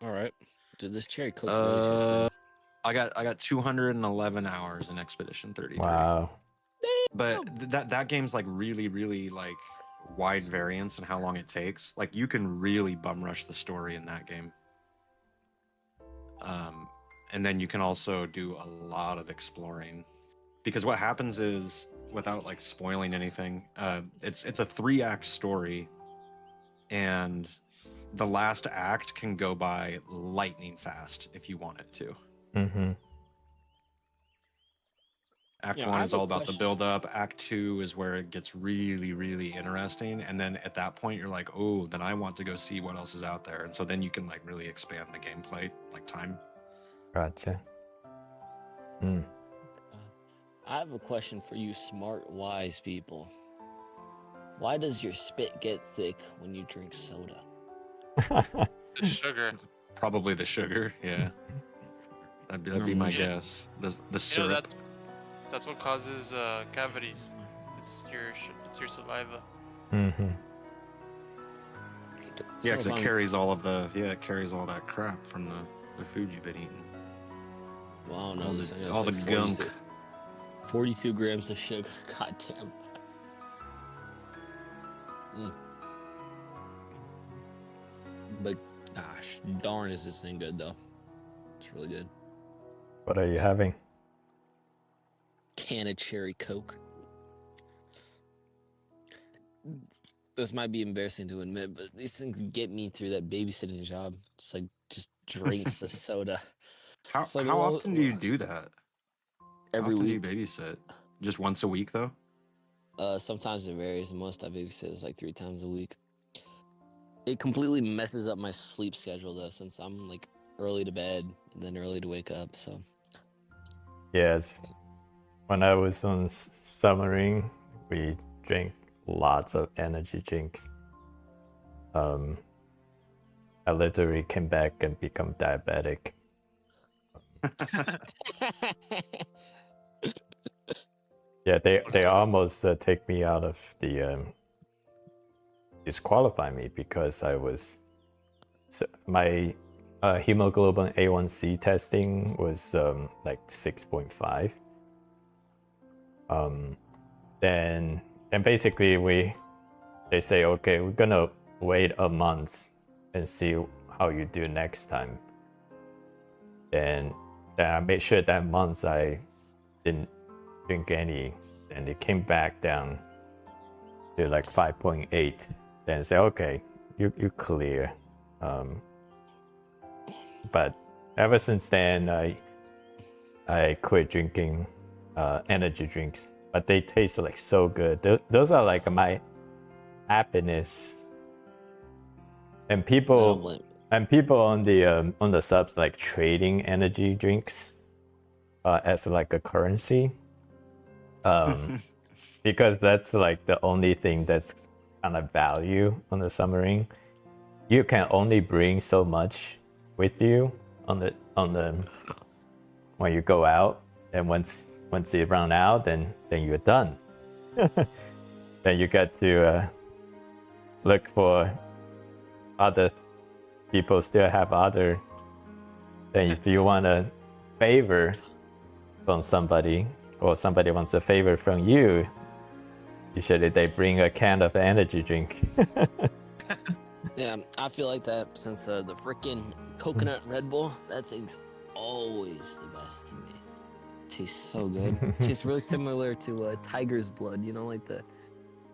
All right. Dude, this cherry coke really tastes good. I got 211 hours in Expedition 33. Wow. But that game's like really like wide variance in how long it takes. Like you can really bum rush the story in that game. And then you can also do a lot of exploring, because what happens is, without like spoiling anything, it's a 3-act story, and the last act can go by lightning fast if you want it to. Mm-hmm. Act Yeah, I 1 have is a all about the question. build up. Act 2 is where it gets really interesting, and then at that point you're like, oh, then I want to go see what else is out there, and so then you can like really expand the gameplay, like time. Gotcha. I have a question for you, smart, wise people. Why does your spit get thick when you drink soda? The sugar. Probably the sugar, yeah. That'd be my Mm. guess. The You know, syrup. that's what causes cavities. It's your saliva. Mm-hmm. Yeah, So because if it I'm- carries all of it carries all that crap from the food you've been eating. Well, no, all this the, thing has all like the gunk. 42 grams of sugar. God damn. But gosh, darn, is this thing good though? It's really good. What are you having? Can of cherry coke. This might be embarrassing to admit, but these things get me through that babysitting job. Just drinks of soda. How It's like how low- often do you do that? Every How often week. do you babysit? Just once a week though? Sometimes it varies. The most I babysit is like 3 times a week. It completely messes up my sleep schedule though, since I'm like early to bed and then early to wake up. So Yes. When I was on summering, we drank lots of energy drinks. I literally came back and become diabetic. Yeah, they almost take me out of the disqualify me, because I was my hemoglobin A1C testing was like 6.5. Then basically they say, okay, we're gonna wait a month and see how you do next time. Then I made sure that month I didn't drink any, and it came back down to like 5.8. Then say, okay, you clear. But ever since then, I quit drinking energy drinks, but they taste like so good. Those are like my happiness. And people on the subs like trading energy drinks as like a currency, because that's like the only thing that's kind of value on the submarine. You can only bring so much with you on the when you go out, and once you run out, then you're done. Then you got to look for other people. Still have other. Then if you want a favor from somebody, or somebody wants a favor from you, usually they bring a can of energy drink. Yeah, I feel like that since the freaking coconut Red Bull, that thing's always the best to me. Tastes so good. Tastes really similar to tiger's blood, you know, like the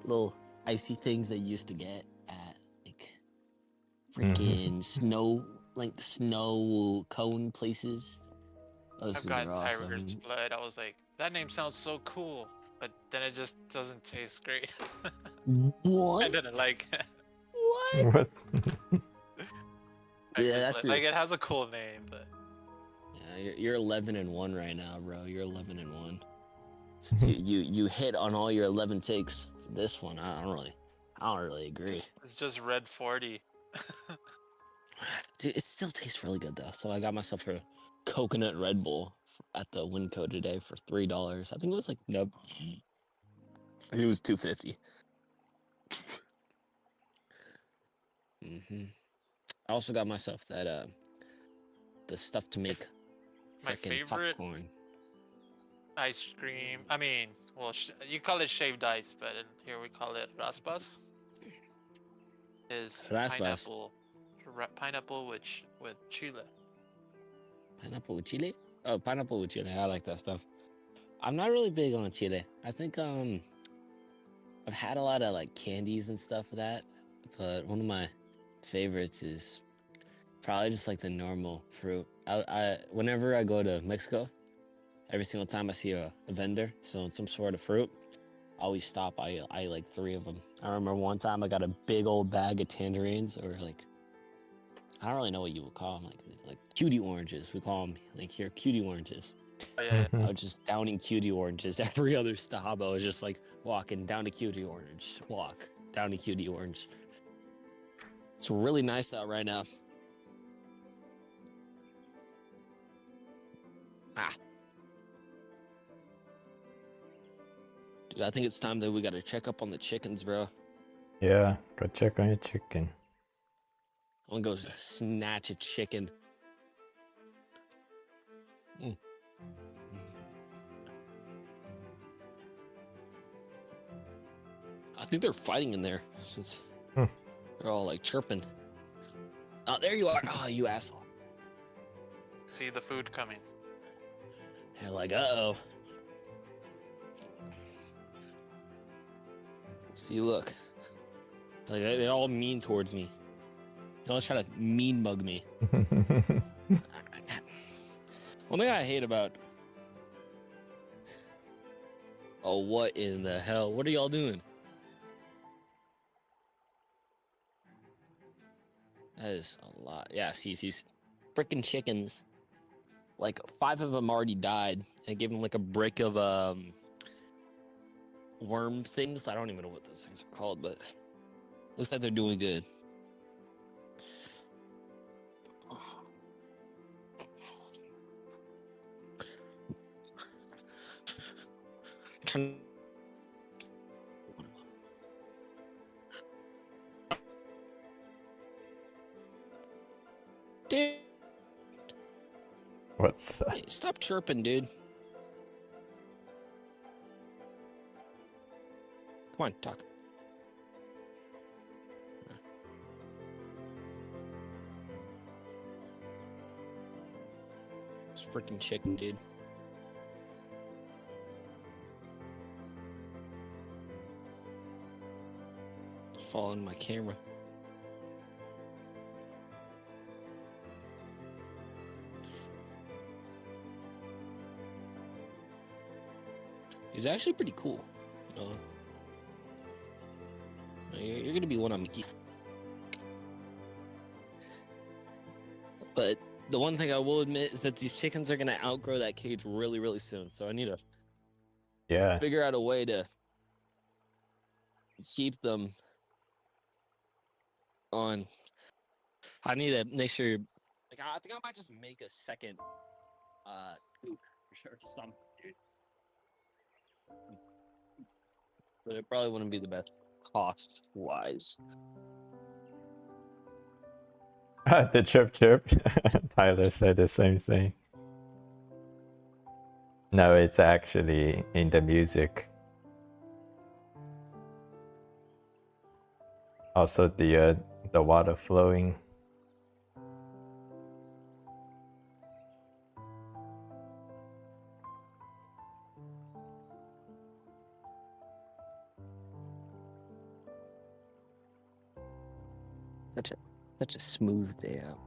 little icy things they used to get at like freaking snow cone places. Those I've things got are awesome. tiger's blood. I was like, that name sounds so cool, but then it just doesn't taste great. What? I didn't like it. What? Tiger's that's blood. Like it has a cool name, but yeah, you're 11-1 right now, bro. You're 11-1. So you hit on all your 11 takes for this one. I don't really agree. it's just red 40. Dude, it still tastes really good though. So I got myself a coconut Red Bull at the Winco today for $3. I think it was like nope. It was $2.50. I also got myself that the stuff to make My frickin' favorite popcorn. ice cream. I mean, well, you call it shaved ice, but here we call it raspas. Is Raspas. pineapple with chile. Pineapple with chile? Oh, pineapple with chile. I like that stuff. I'm not really big on chile. I think I've had a lot of like candies and stuff for that, but one of my favorites is probably just like the normal fruit. I whenever I go to Mexico, every single time I see a vendor selling some sort of fruit, I always stop. I like 3 of them. I remember one time I got a big old bag of tangerines, or like I don't really know what you would call them, like cutie oranges. We call them like here cutie oranges. Oh, yeah. I was just downing cutie oranges every other stop. I was just like walking down to cutie orange, walk down to cutie orange. It's really nice out right now. Dude, I think it's time that we gotta check up on the chickens, bro. Yeah, go check on your chicken. I'm gonna go snatch a chicken. I think they're fighting in there. They're all like chirping. Oh, there you are. Oh, you asshole. See the food coming. They're like, uh-oh. See, look. Like, they're all mean towards me. They all try to mean mug me. One thing I hate about... Oh, what in the hell? What are y'all doing? That is a lot. Yeah, see, these freaking chickens. Like, 5 of them already died. I gave them like a brick of worm things. I don't even know what those things are called, but looks like they're doing good. Dude, What's hey, stop chirping, dude. Come on, talk. This freaking chicken, dude. It's following my camera. He's actually pretty cool. You know, you're gonna be one I'm keep. But the one thing I will admit is that these chickens are gonna outgrow that cage really, really soon. So I need to Yeah. figure out a way to keep them on. I need to make sure. Like, I think I might just make a second coop or something, dude. But it probably wouldn't be the best cost wise. The chirp chirp. Tyler said the same thing. No, it's actually in the music. Also the water flowing. Such a smooth day out.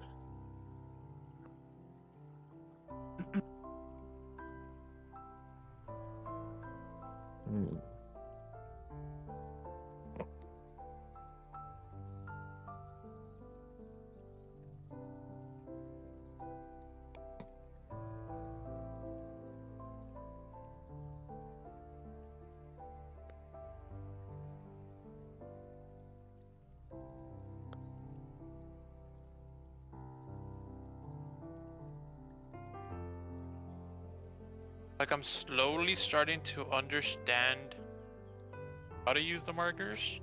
Like I'm slowly starting to understand how to use the markers,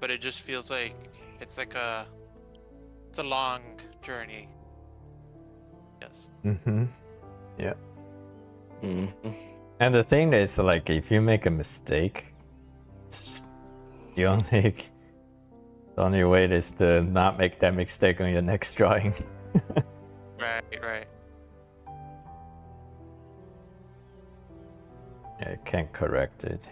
but it just feels like it's a long journey. Yes. Mm-hmm. Yeah. Mm-hmm. And the thing is, like, if you make a mistake, the only way is to not make that mistake on your next drawing. Right. Yeah, I can't correct it.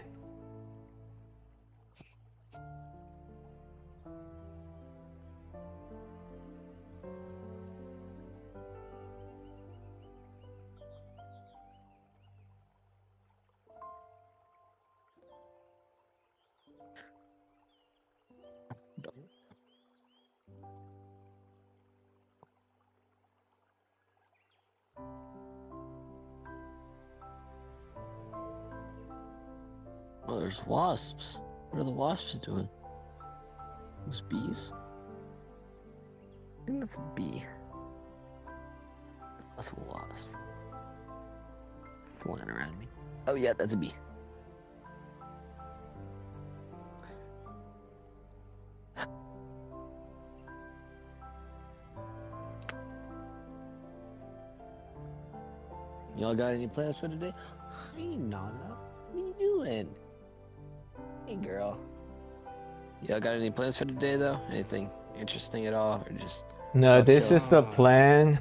Oh, there's wasps. What are the wasps doing? Those bees? I think that's a bee. That's a wasp. Flying around me. Oh yeah, that's a bee. Y'all got any plans for today? Hey, Nana. What are you doing? Hey, girl. Y'all got any plans for today, though? Anything interesting at all? Or just... No, Oh, this chill. is the plan.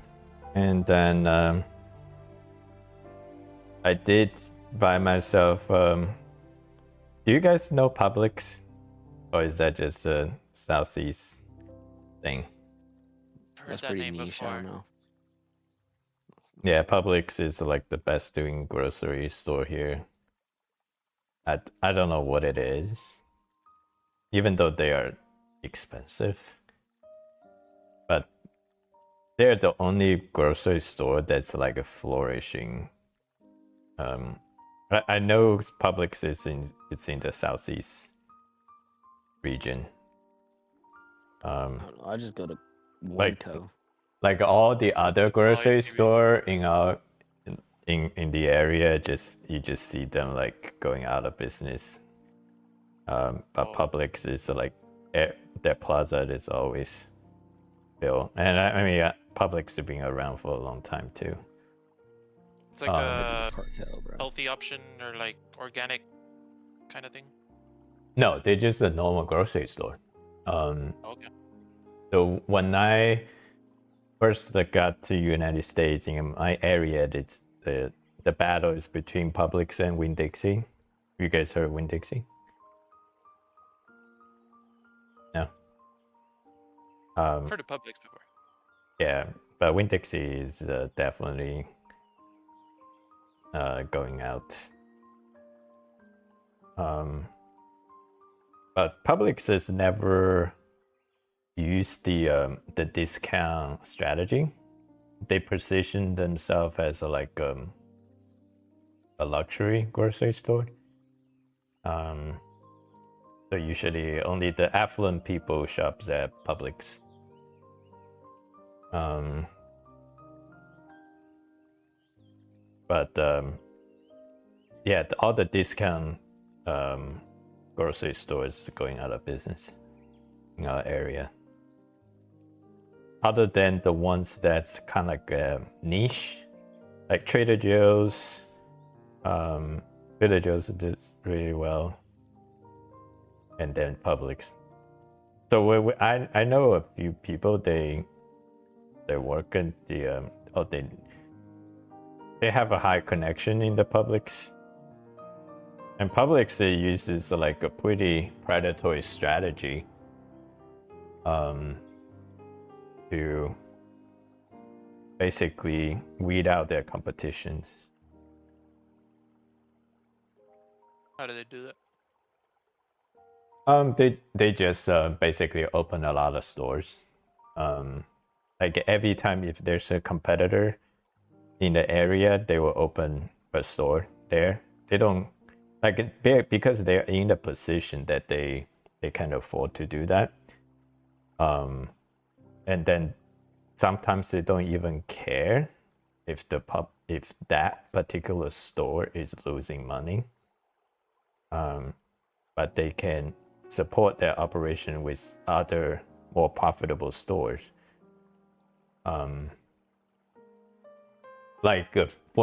And then I did buy myself... do you guys know Publix? Or is that just a Southeast thing? Heard That's that pretty name niche, I before. don't know. Yeah, Publix is like the best doing grocery store here. I don't know what it is, even though they are expensive. But they're the only grocery store that's like a flourishing. I know Publix is in the Southeast region. I don't know. I just go to Like- Winco. Like all the other grocery maybe. store in the area, you just see them like going out of business. But Oh. Publix is like their plaza is always filled, and I mean Publix has been around for a long time too. It's like a Cartel, bro. healthy option or like organic kind of thing. No, they're just a normal grocery store. Okay. So when I first got to United States in my area, it's the battle is between Publix and Winn-Dixie. You guys heard Winn-Dixie? No. I've heard of Publix before. Yeah, but Winn-Dixie is definitely going out. But Publix has never used the discount strategy. They position themselves as a luxury grocery store. So usually only the affluent people shops at Publix. But yeah, all the discount grocery stores are going out of business in our area. Other than the ones that's kind of like a niche, like Trader Joe's. Trader Joe's did really well, and then Publix. So I know a few people. They work in the they have a high connection in the Publix. And Publix uses like a pretty predatory strategy to basically weed out their competitions. How do they do that? They just basically open a lot of stores. Like every time if there's a competitor in the area, they will open a store there. They don't because they're in the position that they can afford to do that. And then sometimes they don't even care if that particular store is losing money. But they can support their operation with other more profitable stores. For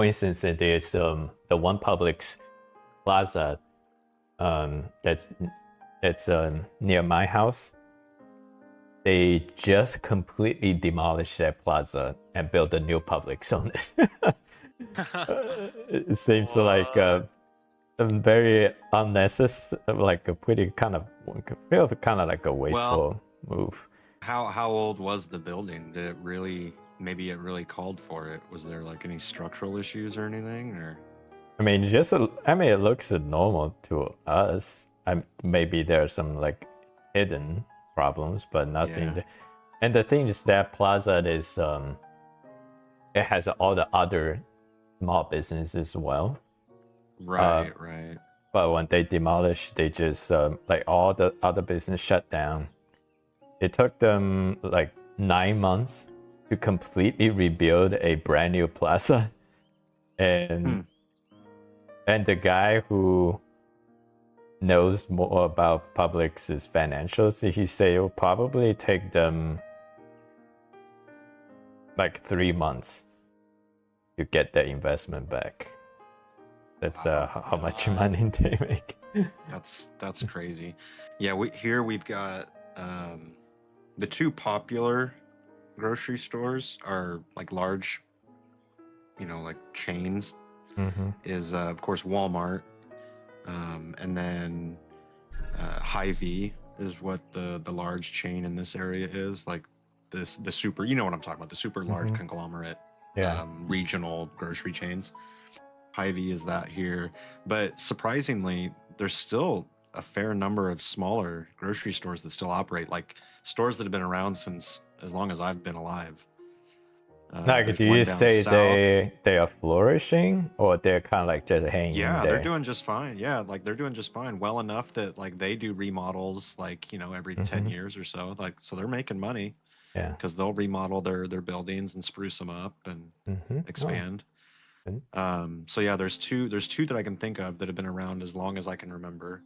instance, there's the one Publix Plaza that's near my house. They just completely demolished that plaza and built a new Publix on it. It seems like a very unnecessary, like a pretty kind of like a wasteful move. How old was the building? Did it really? Maybe it really called for it. Was there like any structural issues or anything, or? I mean, it looks normal to us. Maybe there are some like hidden problems, but nothing. Yeah. And the thing is that plaza is it has all the other small businesses as well. Right. But when they demolished, they just like all the other business shut down. It took them like 9 months to completely rebuild a brand new plaza, and the guy who knows more about Publix's financials, he said it will probably take them like 3 months to get their investment back. That's how much money they make. That's crazy. Yeah, we've got the two popular grocery stores are like large, like chains. Is of course Walmart, and then Hy-Vee is what the large chain in this area is, like the super, you know what I'm talking about, the super large conglomerate, regional grocery chains. Hy-Vee is that here, but surprisingly, there's still a fair number of smaller grocery stores that still operate, like stores that have been around since as long as I've been alive. Do you say they are flourishing, or they're kind of like just hanging in there? They're doing just fine. Yeah, like they're doing just fine. Well enough that like they do remodels like, every 10 years or so. Like, so they're making money. Yeah. Because they'll remodel their buildings and spruce them up and expand. So yeah, there's two that I can think of that have been around as long as I can remember.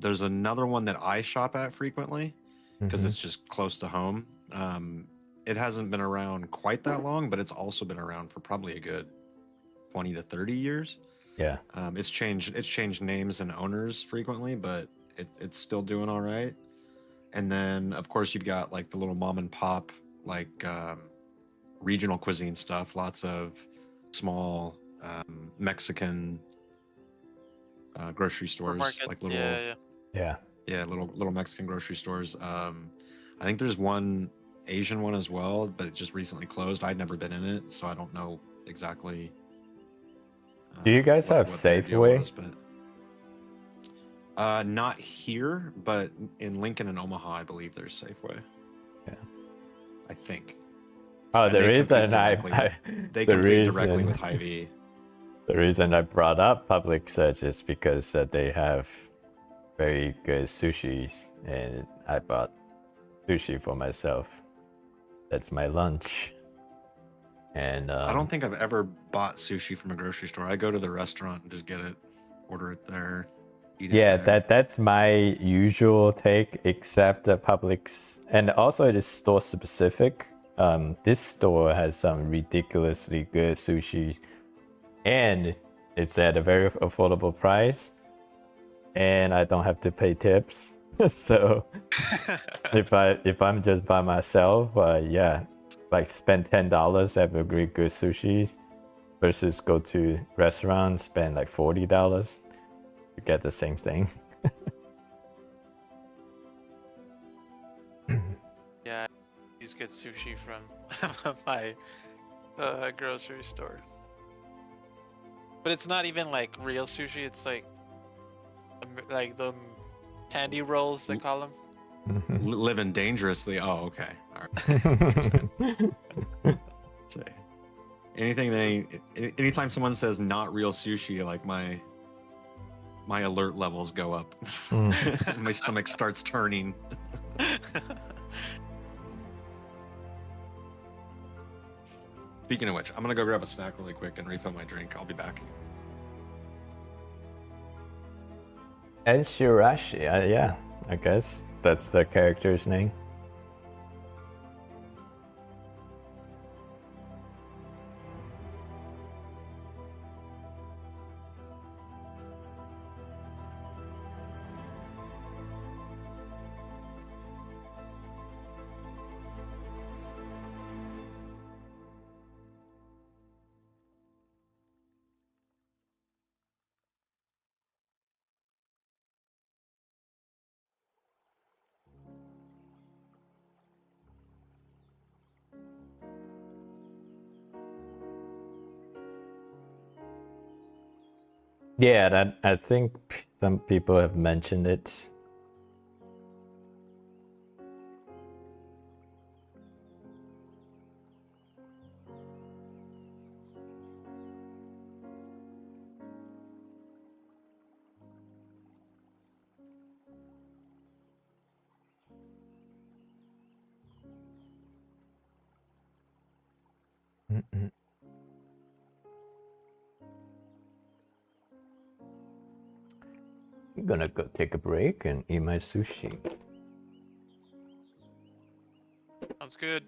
There's another one that I shop at frequently because it's just close to home. It hasn't been around quite that long, but it's also been around for probably a good 20 to 30 years. Yeah. It's changed names and owners frequently, but it's still doing all right. And then of course you've got like the little mom and pop, like regional cuisine stuff, lots of small Mexican grocery stores, like little little Mexican grocery stores. I think there's one Asian one as well, but it just recently closed. I'd never been in it, so I don't know exactly. Do you guys have what their deal Safeway? was, but Not here, but in Lincoln and Omaha, I believe there's Safeway. Yeah. I think. Oh, And the they reason compete directly the compete directly reason with Hy-Vee. the reason I brought up public search is because they have very good sushis, and I bought sushi for myself. That's my lunch. And I don't think I've ever bought sushi from a grocery store. I go to the restaurant and just get it, order it there, eat it yeah, there. that's my usual take, except the Publix, and also it is store specific. This store has some ridiculously good sushi, and it's at a very affordable price, and I don't have to pay tips. So if I'm just by myself, yeah, like spend $10, have a great good sushi, versus go to restaurant, spend like $40 to get the same thing. Yeah, I always get sushi from my grocery store. But it's not even like real sushi. It's like the candy rolls they call them. Living dangerously. Oh, okay. All right. Say anytime someone says not real sushi, like my alert levels go up. My stomach starts turning. Speaking of which, I'm gonna go grab a snack really quick and refill my drink. I'll be back. And Shirashi, yeah, I guess that's the character's name. Yeah, that I think some people have mentioned it. Mm-mm. I'm gonna go take a break and eat my sushi. Sounds good.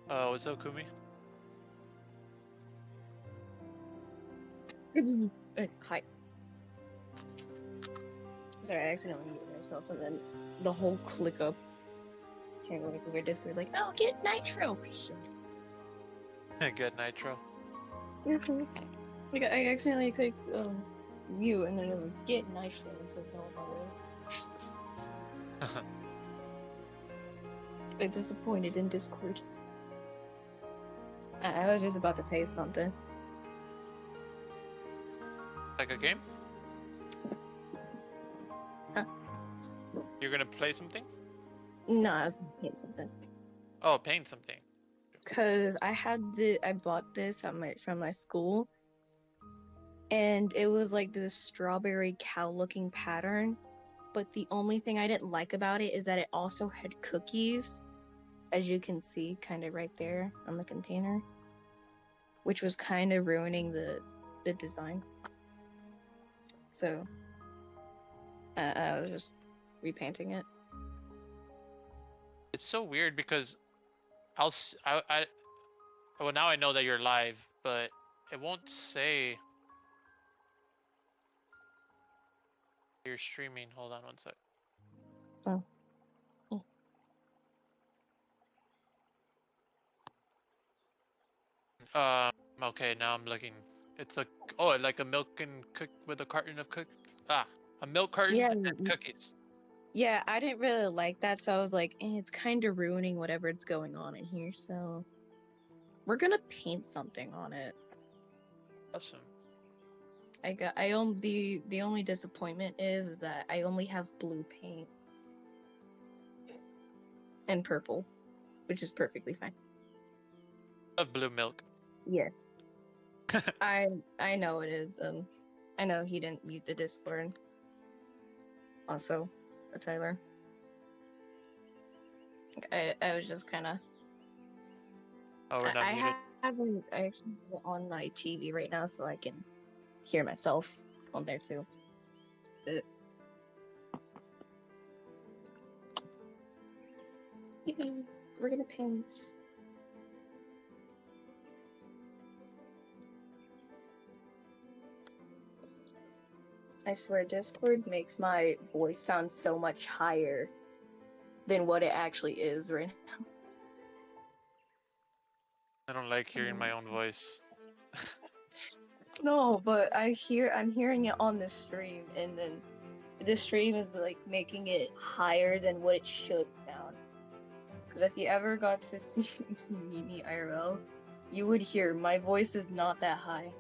What's up, Kumi? Hi. Sorry, I accidentally muted myself, and then the whole click up came like over Discord, like, oh, get Nitro. Good Nitro. Like I accidentally clicked mute, and then it was get Nitro, and so no, I'm disappointed in Discord. I was just about to pay something. Like a game? Huh? You're gonna play something? No, I was gonna pay something. Oh, paint something. Cause I bought this from my school, and it was like this strawberry cow looking pattern, but the only thing I didn't like about it is that it also had cookies, as you can see kind of right there on the container, which was kind of ruining the design. So I was just repainting it. It's so weird because well, now I know that you're live, but it won't say you're streaming. Hold on one sec. Oh. Okay, now I'm looking. It's like a milk and cook with a carton of a milk carton Yeah, and cookies. yeah, I didn't really like that, so I was like, it's kind of ruining whatever it's going on in here, so we're gonna paint something on it. Awesome. The only disappointment is that I only have blue paint and purple, which is perfectly fine. Of blue milk. Yeah. I know it is. I know he didn't mute the Discord. Also, Tyler. I was just kind of. Oh, we're not I muted. I actually have it on my TV right now, so I can hear myself on there too. Yippee! We're gonna paint. I swear, Discord makes my voice sound so much higher than what it actually is right now. I don't like hearing my own voice. No, but I'm hearing it on the stream, and then the stream is like making it higher than what it should sound. Because if you ever got to meet me IRL, you would hear my voice is not that high.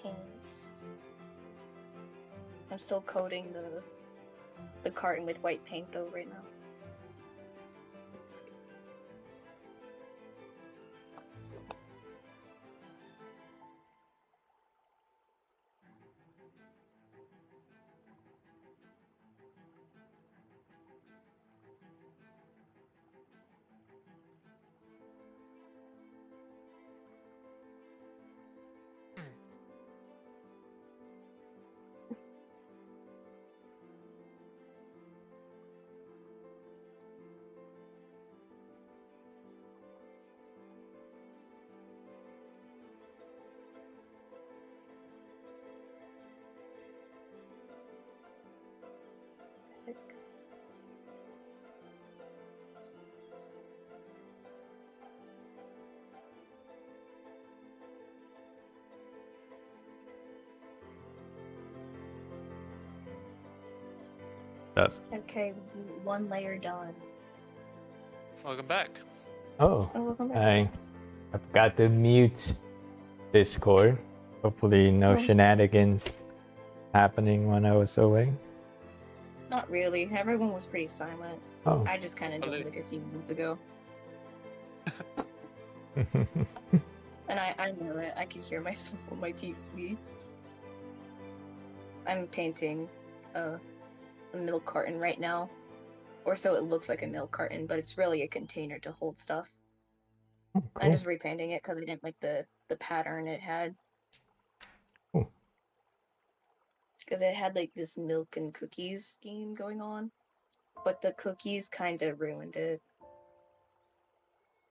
Paint. I'm still coating the carton with white paint though right now. Okay, one layer done. Welcome back. Oh, welcome back. I forgot to mute Discord. Hopefully no shenanigans happening when I was away. Not really. Everyone was pretty silent. Oh. I just kind of did like a few minutes ago. And I know it. I could hear myself on my TV. I'm painting a milk carton right now. Or so it looks like a milk carton, but it's really a container to hold stuff. Oh, cool. I'm just repainting it because I didn't like the pattern it had. Cool. because it had like this milk and cookies scheme going on, but the cookies kind of ruined it.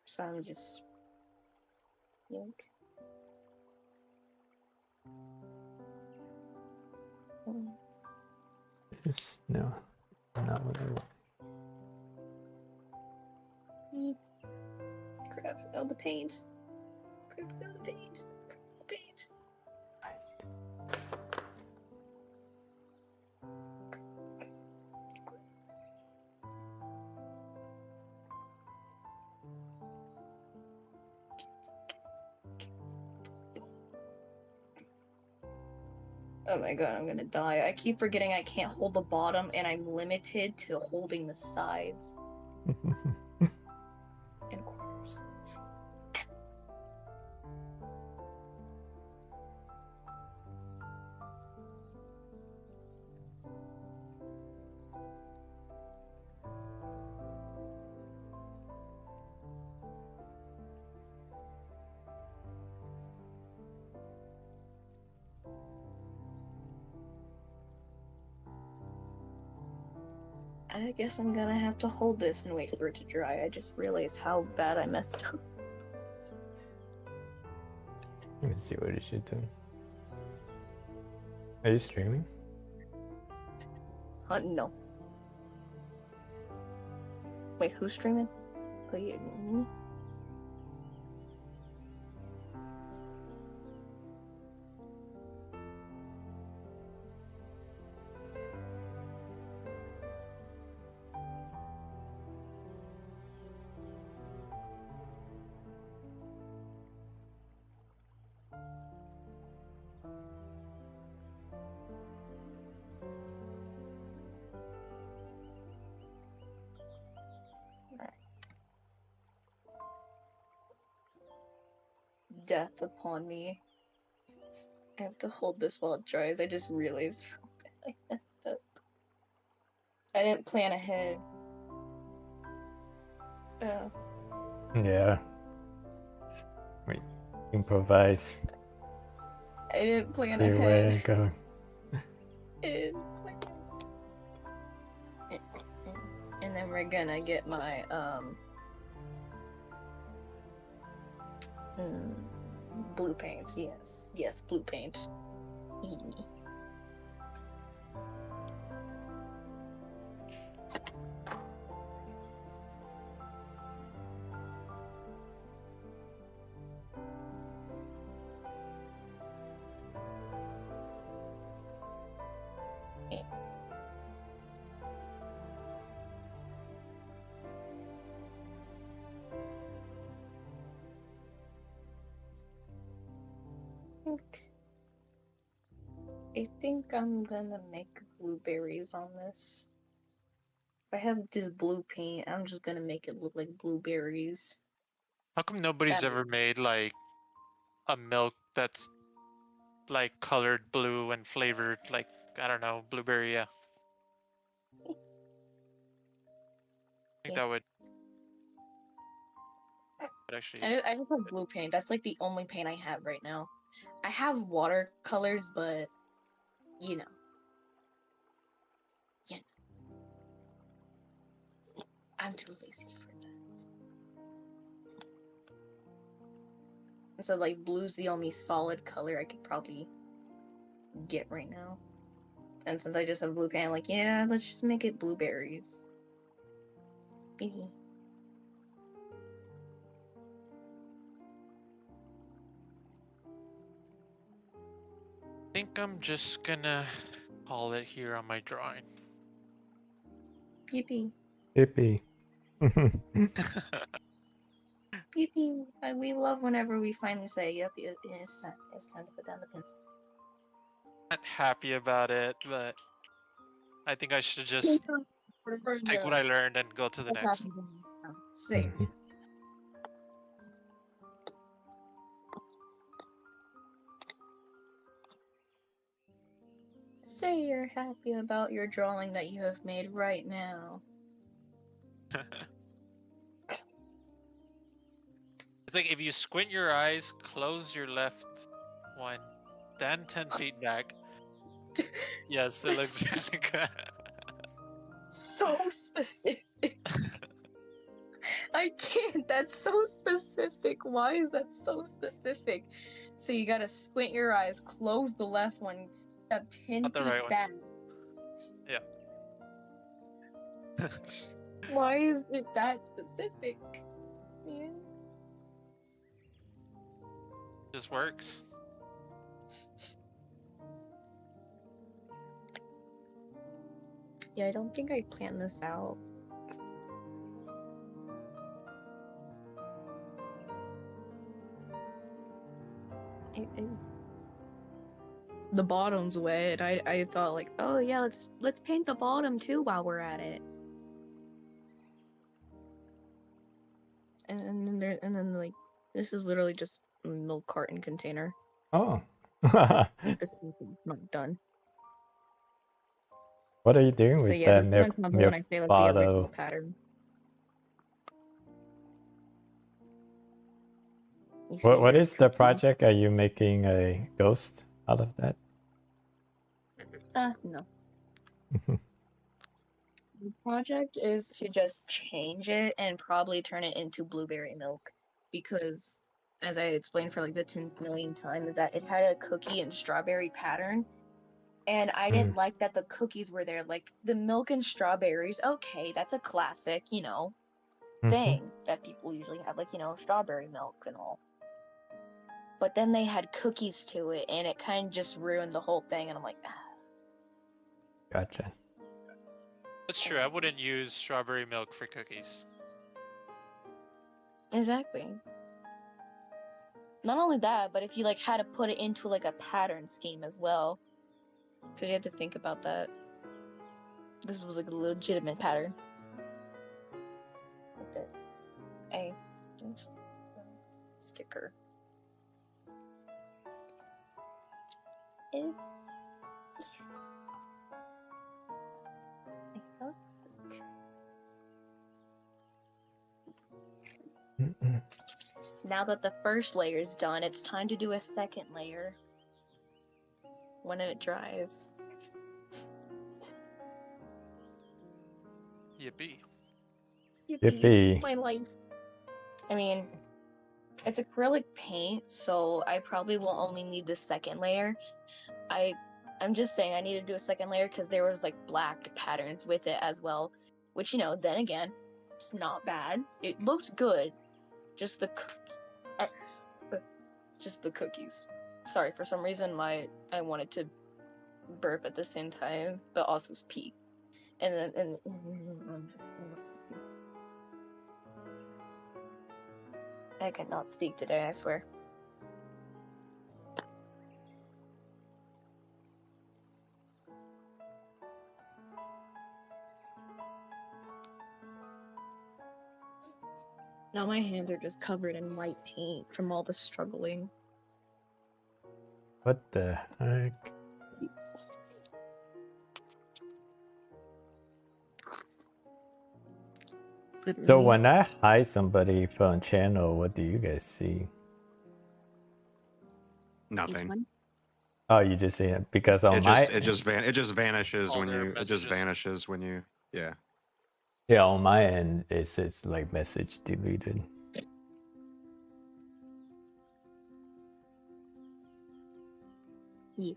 So I'm just yoink. Yes. No. Not what I want. Crap, all the paint. Crap, all the paint. Crap, all the paint. Oh my god, I'm gonna die. I keep forgetting I can't hold the bottom and I'm limited to holding the sides and corners. I guess I'm gonna have to hold this and wait for it to dry. I just realized how bad I messed up. Let me see what it should do. Are you streaming? No. Wait, who's streaming? Oh, yeah, me? Death upon me. I have to hold this while it dries. I just realized how bad I messed up. I didn't plan ahead. Yeah. Wait. Improvise. I didn't plan See where ahead. it go. I didn't plan. And then we're gonna get my blue paint. Yes, blue paint. Eee. I think I'm gonna make blueberries on this. If I have this blue paint, I'm just gonna make it look like blueberries. How come nobody's That- ever made like a milk that's like colored blue and flavored like, I don't know, blueberry? Yeah. I think that would actually. I just have blue paint. That's like the only paint I have right now. I have watercolors, but you know. I'm too lazy for that. And so like blue's the only solid color I could probably get right now. And since I just have blue paint, I'm like, yeah, let's just make it blueberries. Bee. I think I'm just gonna call it here on my drawing. Yippee. Hippie. Yippee. We love whenever we finally say, yep, it's time to put down the pencil. Not happy about it, but I think I should just take what I learned and go to the next. Same. Mhm. Say you're happy about your drawing that you have made right now. It's like if you squint your eyes, close your left one, then 10 feet back, Yes, it looks really good. So specific. I can't. That's so specific. Why is that so specific? So you gotta squint your eyes, close the left one, have 10 Not the feet right one. back. Yeah. Why is it that specific? Yeah. Just works. Yeah, I don't think I planned this out. The bottom's wet. I thought like, oh yeah, let's paint the bottom too while we're at it. And then like this is literally just a milk carton container. Oh. The painting's not done. What are you doing So with yeah, that this is what I'm talking about when I say like the original bottle? pattern. You see, What there's is the cookie. project? Are you making a ghost out of that? No. The project is to just change it and probably turn it into blueberry milk because, as I explained for like the 10th millionth time, is that it had a cookie and strawberry pattern, and I didn't like that the cookies were there. Like the milk and strawberries, okay, that's a classic, thing that people usually have, like strawberry milk and all. But then they had cookies to it, and it kind of just ruined the whole thing. And I'm like, Gotcha. That's true. I wouldn't use strawberry milk for cookies. exactly. Not only that, but if you like had to put it into like a pattern scheme as well, because you have to think about that. This was like a legitimate pattern. With it. A sticker. It. Now that the first layer is done, it's time to do a second layer when it dries. Yippee. Yippee. My life. I mean, it's acrylic paint, so I probably will only need the second layer. I'm just saying I need to do a second layer because there was like black patterns with it as well, which then again, it's not bad. It looks good. Just the cookies. Sorry, for some reason I wanted to burp at the same time, but also speak. And I cannot speak today, I swear. Now my hands are just covered in white paint from all the struggling. What the heck? Literally. So when I hide somebody from channel, what do you guys see? Nothing. Oh, you just see it because on It just vanishes All when their you it just messages. vanishes when you yeah, on my end it says like message deleted. Yeah.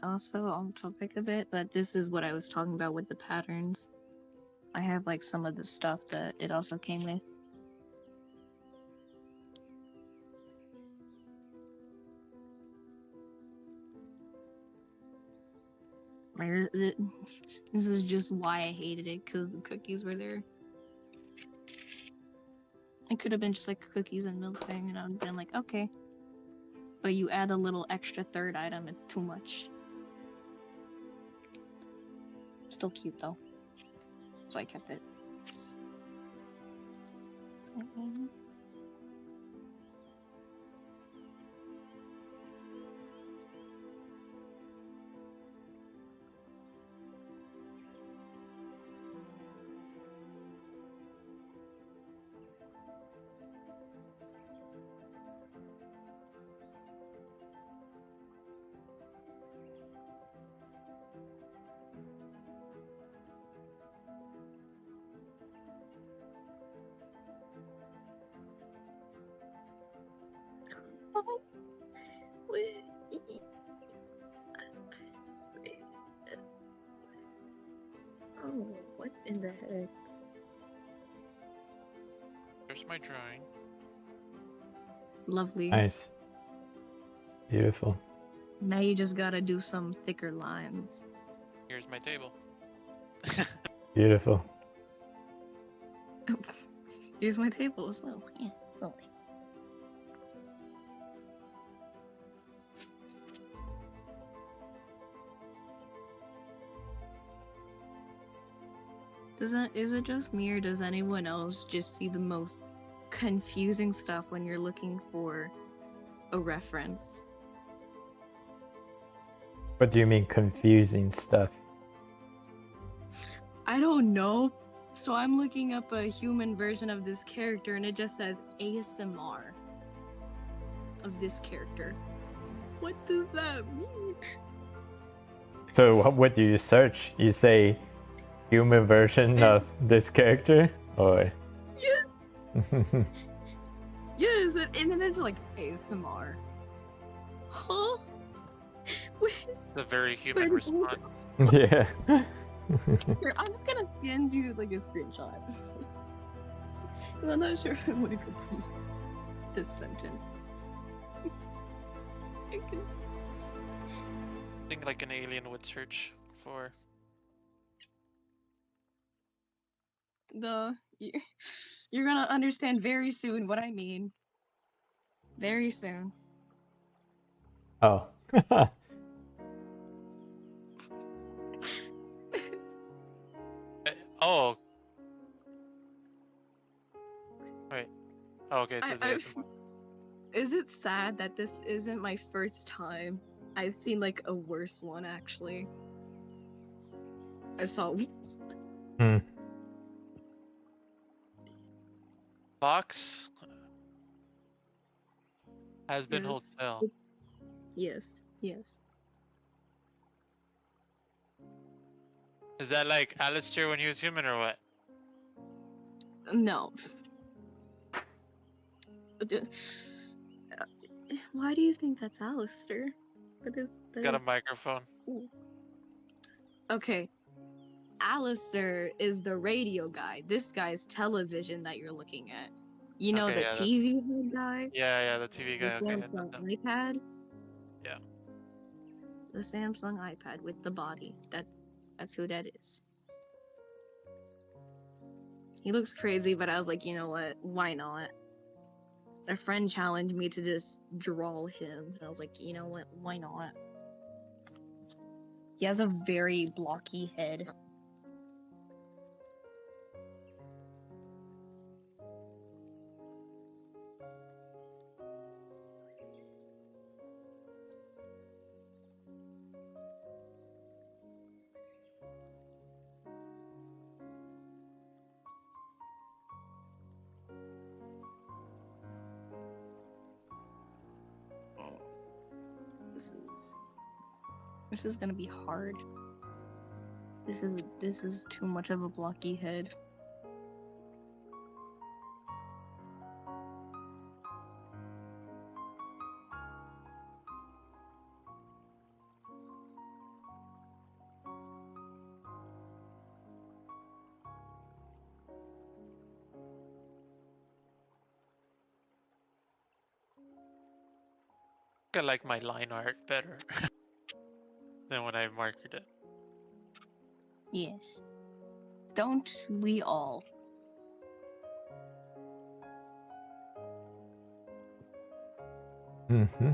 Also on topic a bit, but this is what I was talking about with the patterns. I have like some of the stuff that it also came with. This is just why I hated it, because the cookies were there. It could have been just like a cookies and milk thing, and I would have been like, okay. But you add a little extra third item, it's too much. Still cute though. So I kept it. in the heck? There's my drawing. Lovely. Nice. Beautiful. Now you just gotta do some thicker lines. Here's my table. Beautiful. Here's my table as well. Yeah, lovely. Is it just me, or does anyone else just see the most confusing stuff when you're looking for a reference? What do you mean confusing stuff? I don't know. So I'm looking up a human version of this character, and it just says ASMR of this character. What does that mean? So what do you search? You say human version of this character? Or Yes. Yes, and then it's like ASMR. Huh? Wait, It's a very human Wait, response. yeah. here, I'm just gonna send you like a screenshot. 'Cause I'm not sure if I want to complete this sentence. I can- I think like an alien would search for. You're gonna understand very soon what I mean. Very soon. Oh. Oh. Wait. Oh, okay. It says I- ASMR. Is it sad that this isn't my first time? I've seen like a worse one actually. I saw. Hmm. Box has been Yes. hotel. Yes. Yes. Is that like Alistair when he was human or what? No. Why do you think that's Alistair? That Got a is... microphone. Ooh. Okay. Alistair is the radio guy. This guy's television that you're looking at. You know, Okay, the yeah, TV head guy? Yeah, the TV The guy. Okay. Samsung iPad? Yeah. The Samsung iPad with the body. That's who that is. He looks crazy, but I was like, you know what? Why not? A friend challenged me to just draw him, and I was like, you know what? Why not? He has a very blocky head. This is gonna be hard. This is too much of a blocky head. I like my line art better than when I markered it. Yes. Don't we all? Mm-hmm.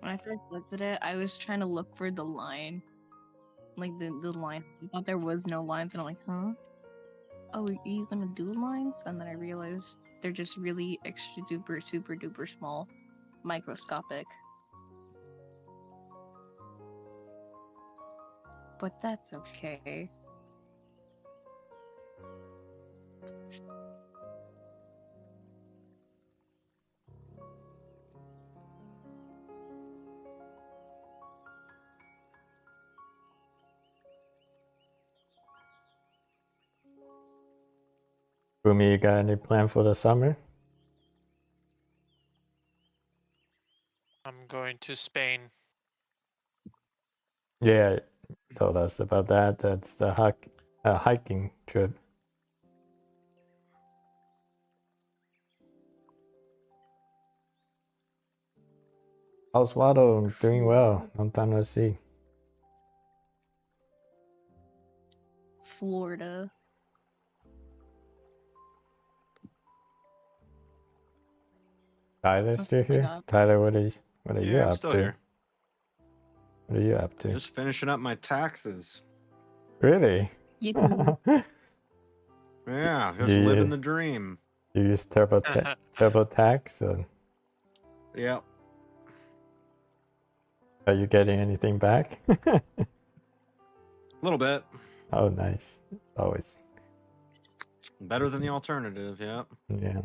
When I first looked at it, I was trying to look for the line. Like the line. I thought there was no lines, and I'm like, huh? Oh, are you gonna do lines? And then I realized they're just really extra duper, super duper small. Microscopic. But that's okay. Boomy, you got any plan for the summer? I'm going to Spain. Yeah, told us about that. That's the hiking trip. How's Wado? Doing well. Long time no see. Florida. Tyler That's still all I here? got. Tyler, what are you Yeah, I'm up still to? here. What are you up to? Just finishing up my taxes. Really? You Yeah, just Do living you, the dream. you use TurboTax, or Yep. are you getting anything back? A little bit. Oh, nice. It's always, Better than the alternative, yep. yeah.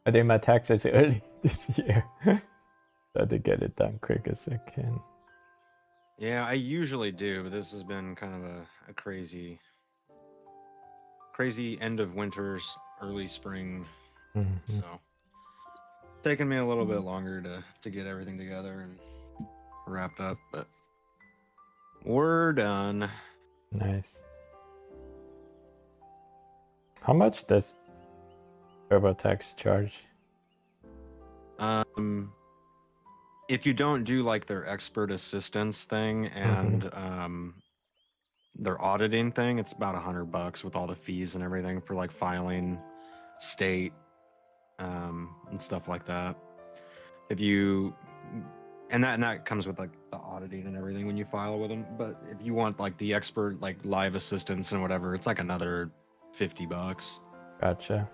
I did my taxes early this year. Try to get it done quick as I can. Yeah, I usually do, but this has been kind of a crazy end of winter, early spring. Mhm. So taking me a little bit longer to get everything together and wrapped up, but we're done. Nice. How much does TurboTax charge? If you don't do like their expert assistance thing and their auditing thing, it's about $100 with all the fees and everything for like filing, state, and stuff like that. If you and that comes with like the auditing and everything when you file with them. But if you want like the expert like live assistance and whatever, it's like another $50. Gotcha.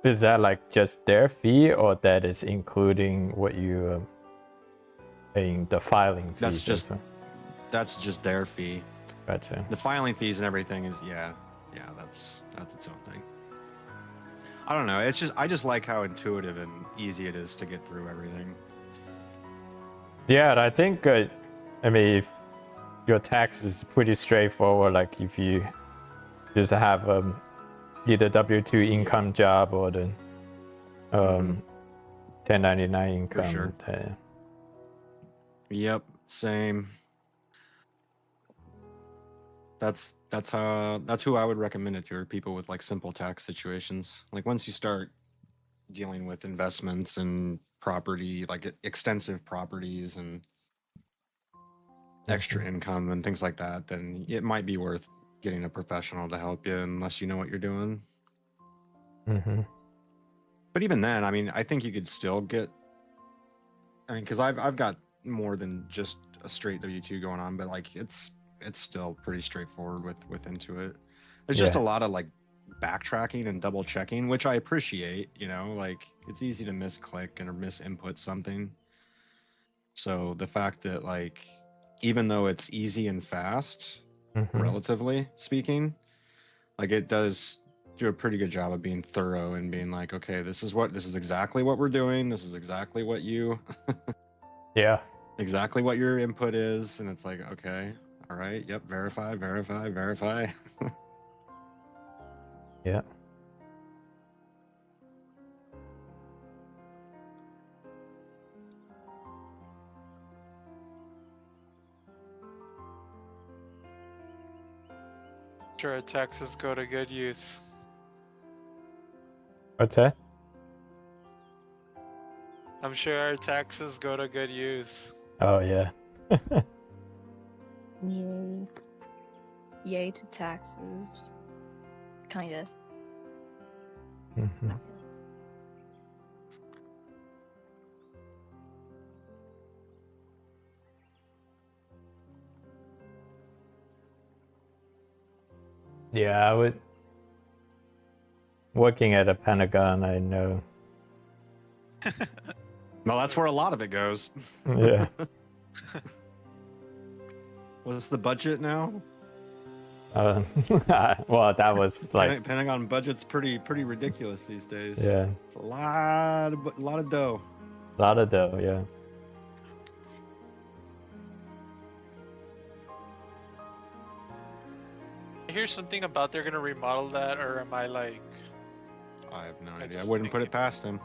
Is that like just their fee, or that is including what you paying the filing fees? That's just their fee. Gotcha. The filing fees and everything is that's its own thing. I don't know. I just like how intuitive and easy it is to get through everything. Yeah, I think I mean, if your tax is pretty straightforward, like if you just have either W-2 income job or the 1099 income. For sure. Yep, same. That's who I would recommend it to, are people with like simple tax situations. Like once you start dealing with investments and property, like extensive properties and extra income and things like that, then it might be worth getting a professional to help you, unless you know what you're doing. But even then, I mean, I think you could still get. I mean, because I've got more than just a straight W-2 going on, but like it's still pretty straightforward with Intuit. There's just a lot of like backtracking and double checking, which I appreciate. You know, like it's easy to misclick or misinput something. So the fact that like, even though it's easy and fast, relatively speaking, like it does do a pretty good job of being thorough and being like, okay, this is exactly what we're doing. This is exactly what you, exactly what your input is. And it's like, okay, all right, yep, verify. Yeah. Sure, our taxes go to good use. What's that? I'm sure our taxes go to good use. Oh yeah. Yay. Yay to taxes. Kinda. Yeah, I was working at a Pentagon. I know. Well, that's where a lot of it goes. Yeah. What's the budget now? Well, that was like, Pentagon budget's pretty ridiculous these days. yeah, It's a lot of dough. a lot of dough. Yeah. I hear something about they're gonna remodel that, or am I like? I have no I idea. I just wouldn't think put it- it past him.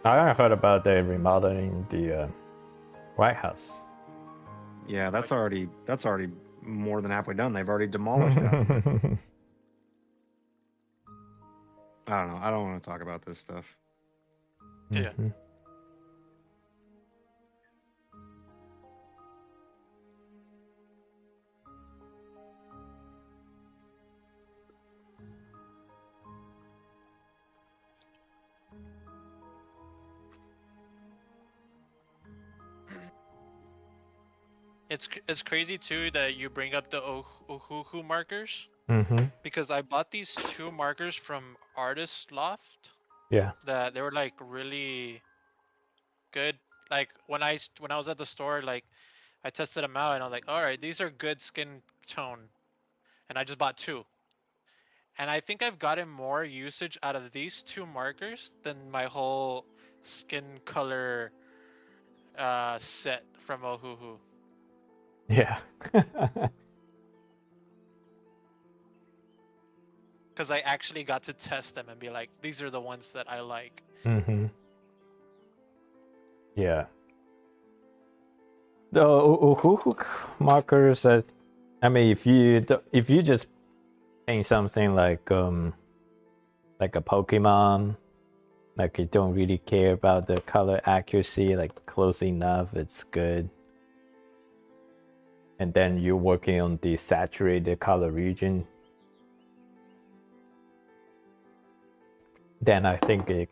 I heard about the remodeling the White House. Yeah, that's already more than halfway done. They've already demolished half of it. I don't know. I don't want to talk about this stuff. Yeah. Mhm. It's crazy too that you bring up the Ohuhu markers, Mhm. because I bought these 2 markers from Artist Loft Yeah. that they were like really good. Like when I was at the store, like I tested them out and I'm like, all right, these are good skin tone, and I just bought 2. And I think I've gotten more usage out of these 2 markers than my whole skin color set from Ohuhu. Yeah. Because I actually got to test them and be like, these are the ones that I like. Mhm. Yeah. The Uhuhu markers. I mean, if you just paint something like a Pokemon, like you don't really care about the color accuracy, like close enough, it's good. And then you're working on the saturated color region, then I think you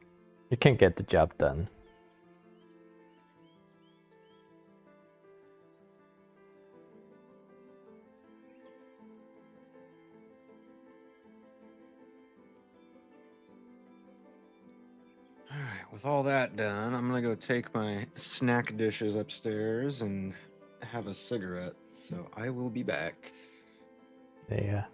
can get the job done. All right, with all that done, I'm gonna go take my snack dishes upstairs and have a cigarette. So I will be back. Yeah.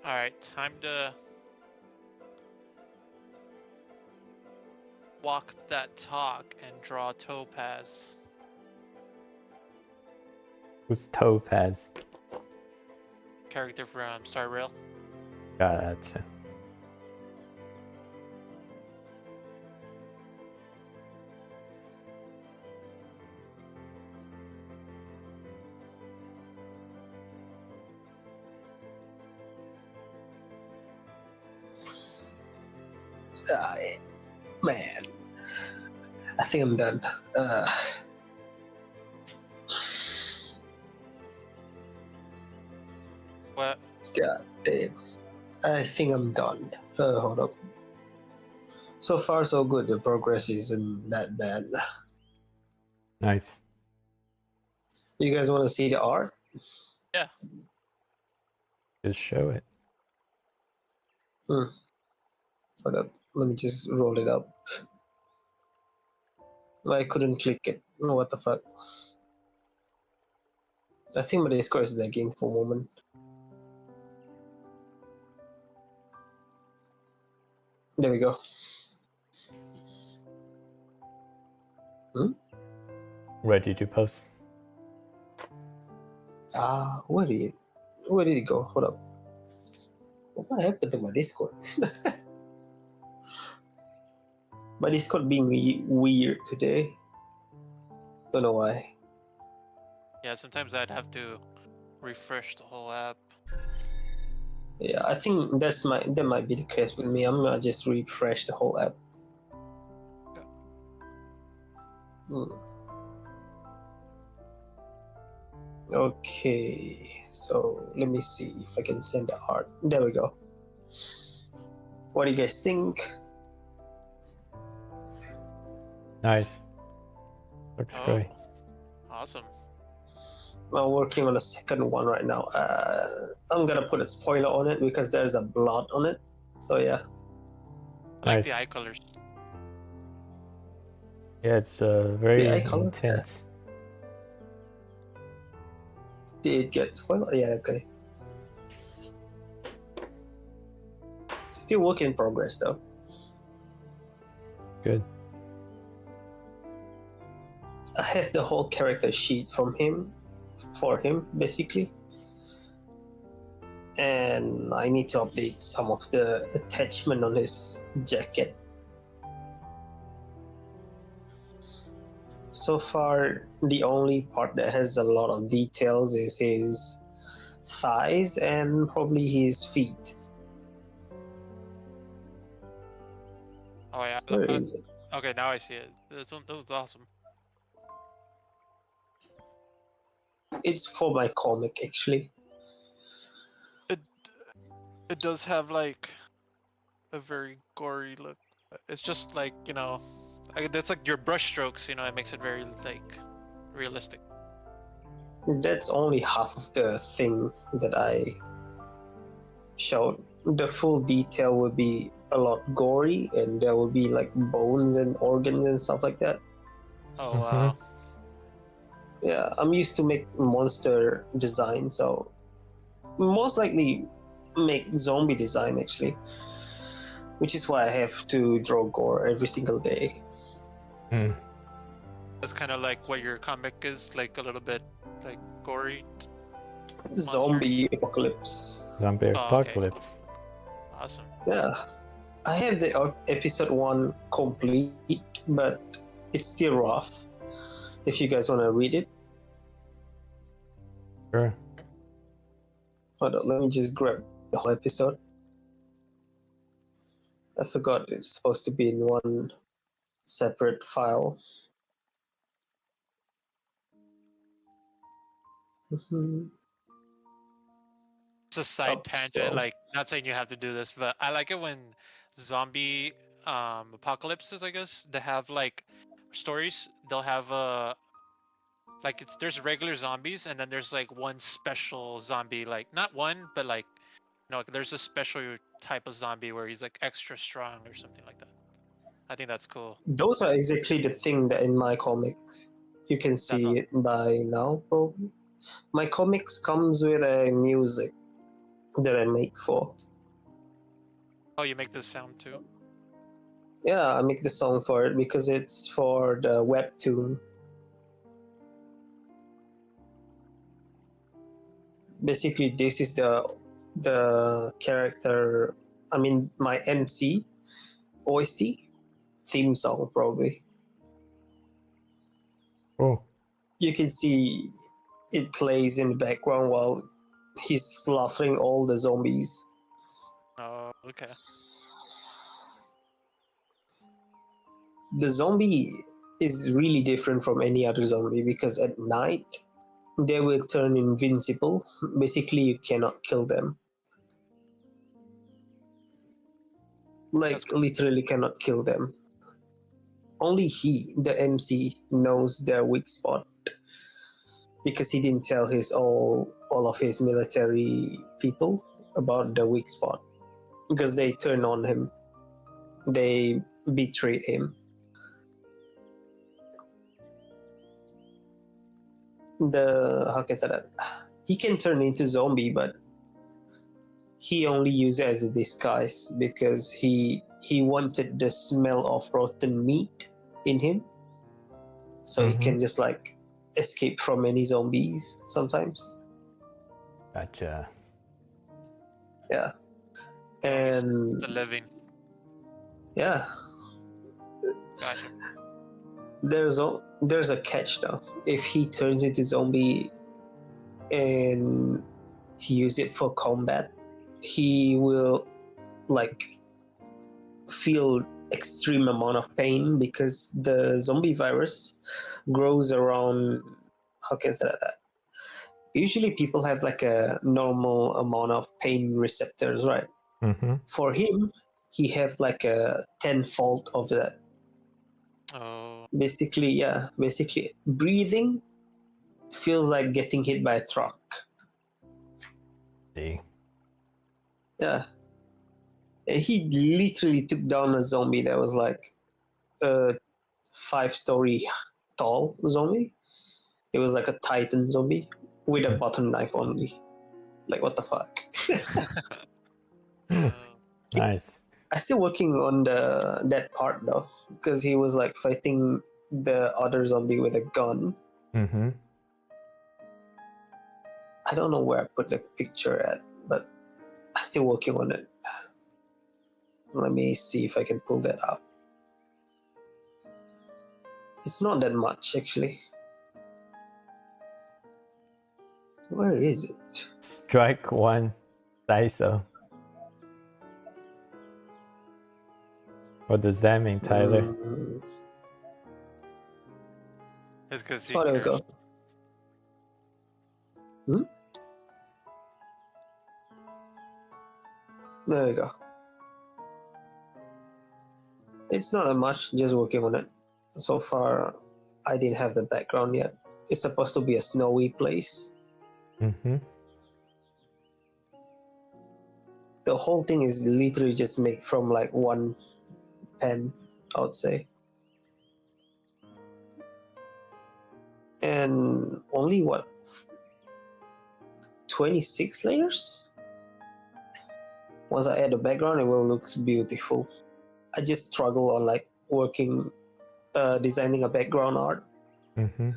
Alright, time to walk that talk and draw Topaz. Who's Topaz? Character from Star Rail. Gotcha. Man, I think I'm done. What? God damn. I think I'm done. Hold up. So far, so good. The progress isn't that bad. Nice. You guys want to see the art? Yeah. Just show it. Hold up. Let me just roll it up. I couldn't click it. Oh, what the fuck? I think my Discord is lagging for a moment. There we go. Where did you post? Where did it go? Hold up. What happened to my Discord? My Discord being weird today. Don't know why. Yeah, sometimes I'd have to refresh the whole app. Yeah, I think that might be the case with me. I'm gonna just refresh the whole app. Okay. Okay, so let me see if I can send the art. There we go. What do you guys think? Nice. Looks great. Awesome. I'm working on a second one right now. I'm gonna put a spoiler on it because there's a blood on it. So yeah. I like Nice. the eye colors. Yeah, it's very eye color? intense. Did it get spoiler? Yeah, okay. Still work in progress though. Good. I have the whole character sheet for him, basically. And I need to update some of the attachment on his jacket. So far, the only part that has a lot of details is his thighs and probably his feet. Oh yeah. Where is it? Okay, now I see it. That was awesome. It's for my comic, actually. It does have like a very gory look. It's just like, you know, that's like your brush strokes, you know, it makes it very like realistic. That's only half of the thing that I showed. The full detail will be a lot gory, and there will be like bones and organs and stuff like that. Oh wow. Yeah, I'm used to make monster design, so most likely make zombie design actually, which is why I have to draw gore every single day. That's kind of like what your comic is, like a little bit like gory. Zombie apocalypse. Zombie Oh, okay. apocalypse. Awesome. Yeah, I have the episode 1 complete, but it's still rough. If you guys want to read it, Sure. hold on, let me just grab the whole episode. I forgot it's supposed to be in one separate file. It's a side tangent, so- like not saying you have to do this, but I like it when zombie apocalypses, I guess, they have like stories. They'll have like there's regular zombies and then there's like one special zombie, like not one, but like, you know, there's a special type of zombie where he's like extra strong or something like that. I think that's cool. Those are exactly the thing that in my comics. You can see it by now, probably. My comics comes with a music that I make for. Oh, you make this sound too? Yeah, I make the song for it because it's for the webtoon. Basically, this is the character. I mean, my MC OST theme song probably. Oh. You can see it plays in the background while he's slaughtering all the zombies. Oh, okay. The zombie is really different from any other zombie because at night they will turn invincible. Basically, you cannot kill them. Like, literally cannot kill them. Only he, the MC, knows their weak spot. because he didn't tell his all of his military people about the weak spot, because they turned on him, they betrayed him. How can I say that? He can turn into zombie, but he only used it as a disguise because he wanted the smell of rotten meat in him, so he can just like escape from any zombies sometimes. Gotcha. Yeah. And The living. yeah, Gotcha. there's a catch though. If he turns into zombie and he use it for combat, he will like feel extreme amount of pain because the zombie virus grows around, how can I say that? Usually people have like a normal amount of pain receptors, right? For him, he have like a tenfold of that. Oh. Basically breathing feels like getting hit by a truck. See. Yeah. He literally took down a zombie that was like a 5-story tall zombie. It was like a titan zombie with a butter knife only. Like, what the fuck? Nice. I'm still working on that part though, because he was like fighting the other zombie with a gun. Mm-hmm. I don't know where I put the picture at, but I'm still working on it. Let me see if I can pull that up. It's not that much actually. Where is it? Strike one, Daiso. What does that mean, Tyler? It's because he Oh, there we cares. go. There we go. It's not that much, just working on it. So far, I didn't have the background yet. It's supposed to be a snowy place. Mm-hmm. The whole thing is literally just made from like one pen, I would say. And only 26 layers? Once I add the background, it will look beautiful. I just struggle on like working, designing a background art. Mm-hmm.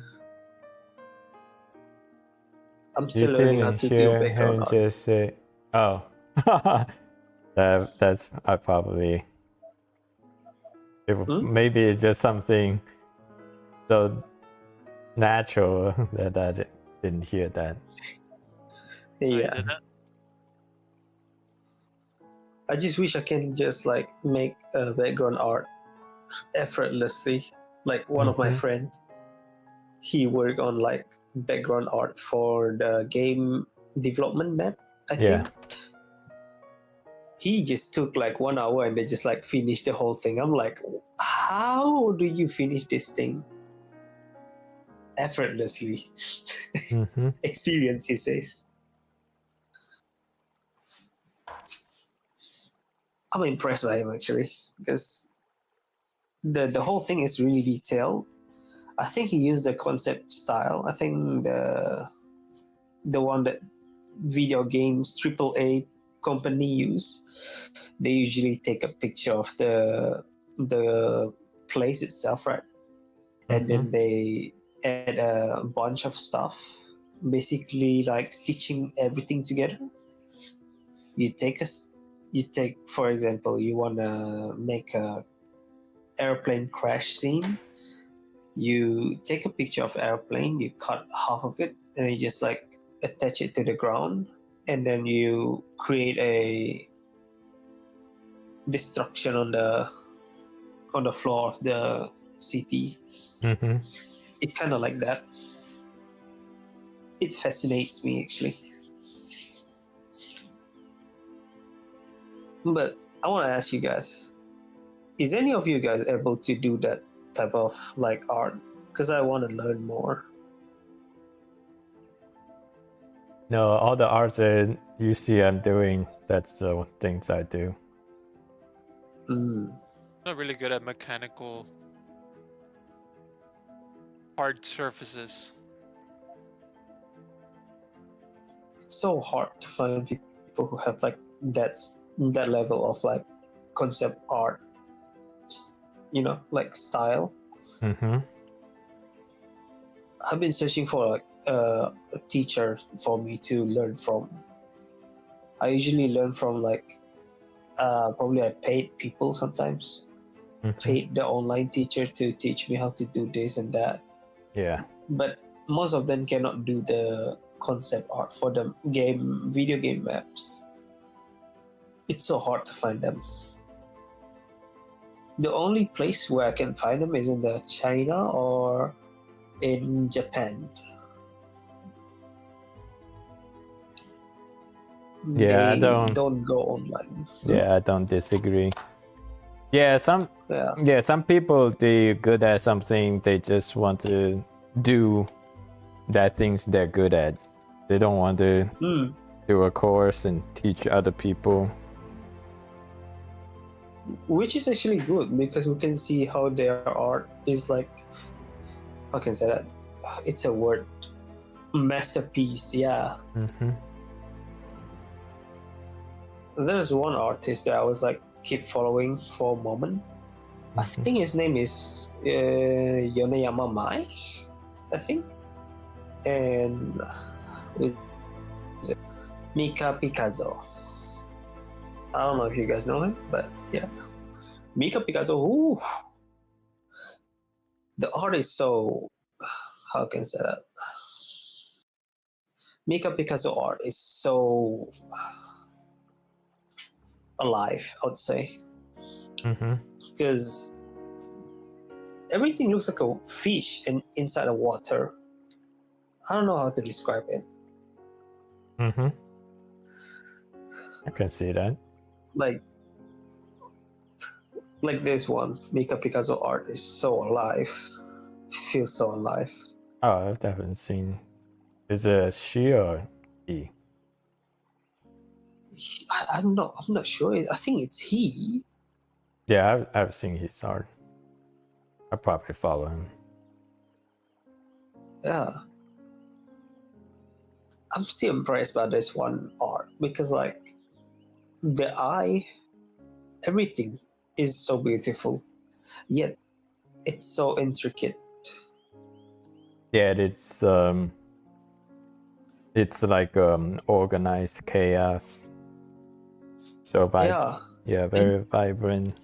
I'm still learning how to do background art. Just say, oh. That's I probably maybe it's just something so natural that I didn't hear that. Yeah. I just wish I can just like make a background art effortlessly. Like one of my friend, he worked on like background art for the game development map, I think. He just took like 1 hour and they just like finished the whole thing. I'm like, how do you finish this thing effortlessly? Experience, he says. I'm impressed by him actually, because the whole thing is really detailed. I think he used the concept style. I think the one that video games AAA company use. They usually take a picture of the place itself, right? And then they add a bunch of stuff, basically like stitching everything together. You take, for example, you wanna make a airplane crash scene. You take a picture of airplane, you cut half of it, and you just like attach it to the ground, and then you create a destruction on the floor of the city. It's kind of like that. It fascinates me actually. But I want to ask you guys, is any of you guys able to do that type of like art? Because I want to learn more. No, all the arts that you see I'm doing, that's the things I do. Not really good at mechanical hard surfaces. It's so hard to find people who have like that level of like concept art, like style. Mm-hmm. I've been searching for like a teacher for me to learn from. I usually learn from like probably I paid people sometimes. Paid the online teacher to teach me how to do this and that. Yeah. But most of them cannot do the concept art for the video game maps. It's so hard to find them. The only place where I can find them is in the China or in Japan. Yeah, they I don't go online. Yeah, I don't disagree. Yeah, some Yeah. some people they good at something, they just want to do that things they're good at. They don't want to do a course and teach other people. Which is actually good because we can see how their art is like, how can I say that? It's a word. Masterpiece, yeah. Mm-hmm. There's one artist that I was like keep following for a moment. I think his name is Yoneyama Mai, I think. And with Mika Picasso. I don't know if you guys know him, but yeah. Mika Picasso, ooh. The art is so, how can I say that? Mika Picasso art is so alive, I would say. Because everything looks like a fish inside the water. I don't know how to describe it. I can see that. Like this one, Mika Picasso art is so alive. It feels so alive. Oh, I haven't seen. Is it she or he? I'm not sure. I think it's he. Yeah, I've seen his art. I probably follow him. Yeah. I'm still impressed by this one art because like the eye, everything is so beautiful, yet it's so intricate. Yeah, it's like organized chaos. So very vibrant.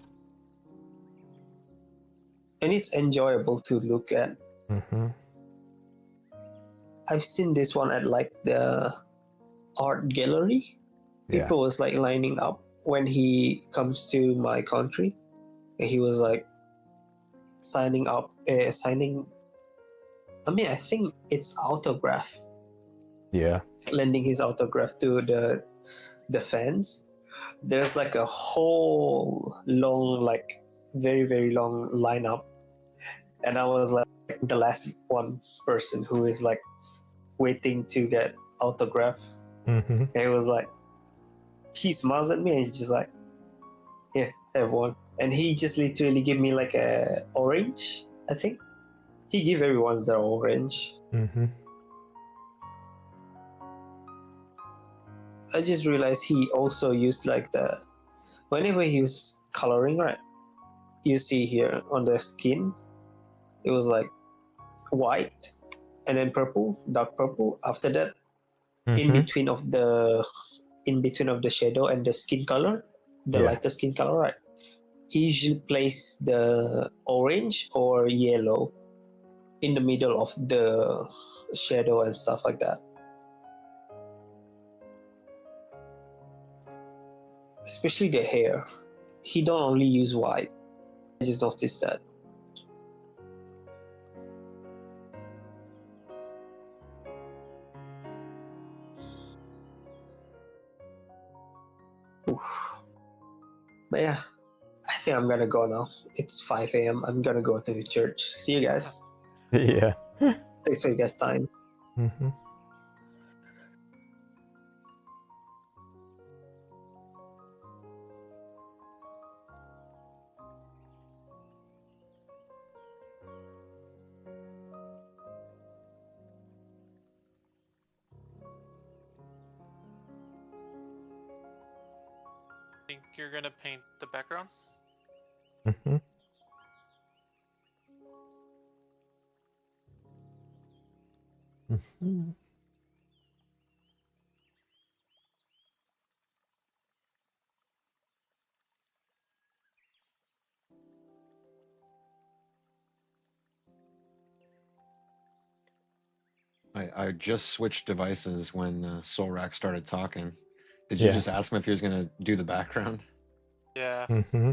And it's enjoyable to look at. I've seen this one at like the art gallery. People was like lining up when he comes to my country. He was like signing. I mean, I think it's autograph. Yeah. Lending his autograph to the fans. There's like a whole long, like very very long lineup, and I was like the last one person who is like waiting to get autograph. And it was like he smiles at me and he's just like, yeah, have one. And he just literally gave me like a orange. I think he gave everyone their orange. I just realized he also used like whenever he was coloring, right? You see here on the skin, it was like white and then purple, dark purple. After that, in between of the shadow and the skin color, the lighter skin color, right? He usually places the orange or yellow in the middle of the shadow and stuff like that. Especially the hair. He don't only use white. I just noticed that. Oof. But yeah, I think I'm gonna go now. It's 5 a.m. I'm gonna go to the church. See you guys. Yeah. Thanks for your guys' time. Think you're gonna paint the background? Mm-hmm. Mm-hmm. I just switched devices when Solrak started talking. Did you Yeah. just ask him if he was gonna do the background? Yeah. Mm-hmm.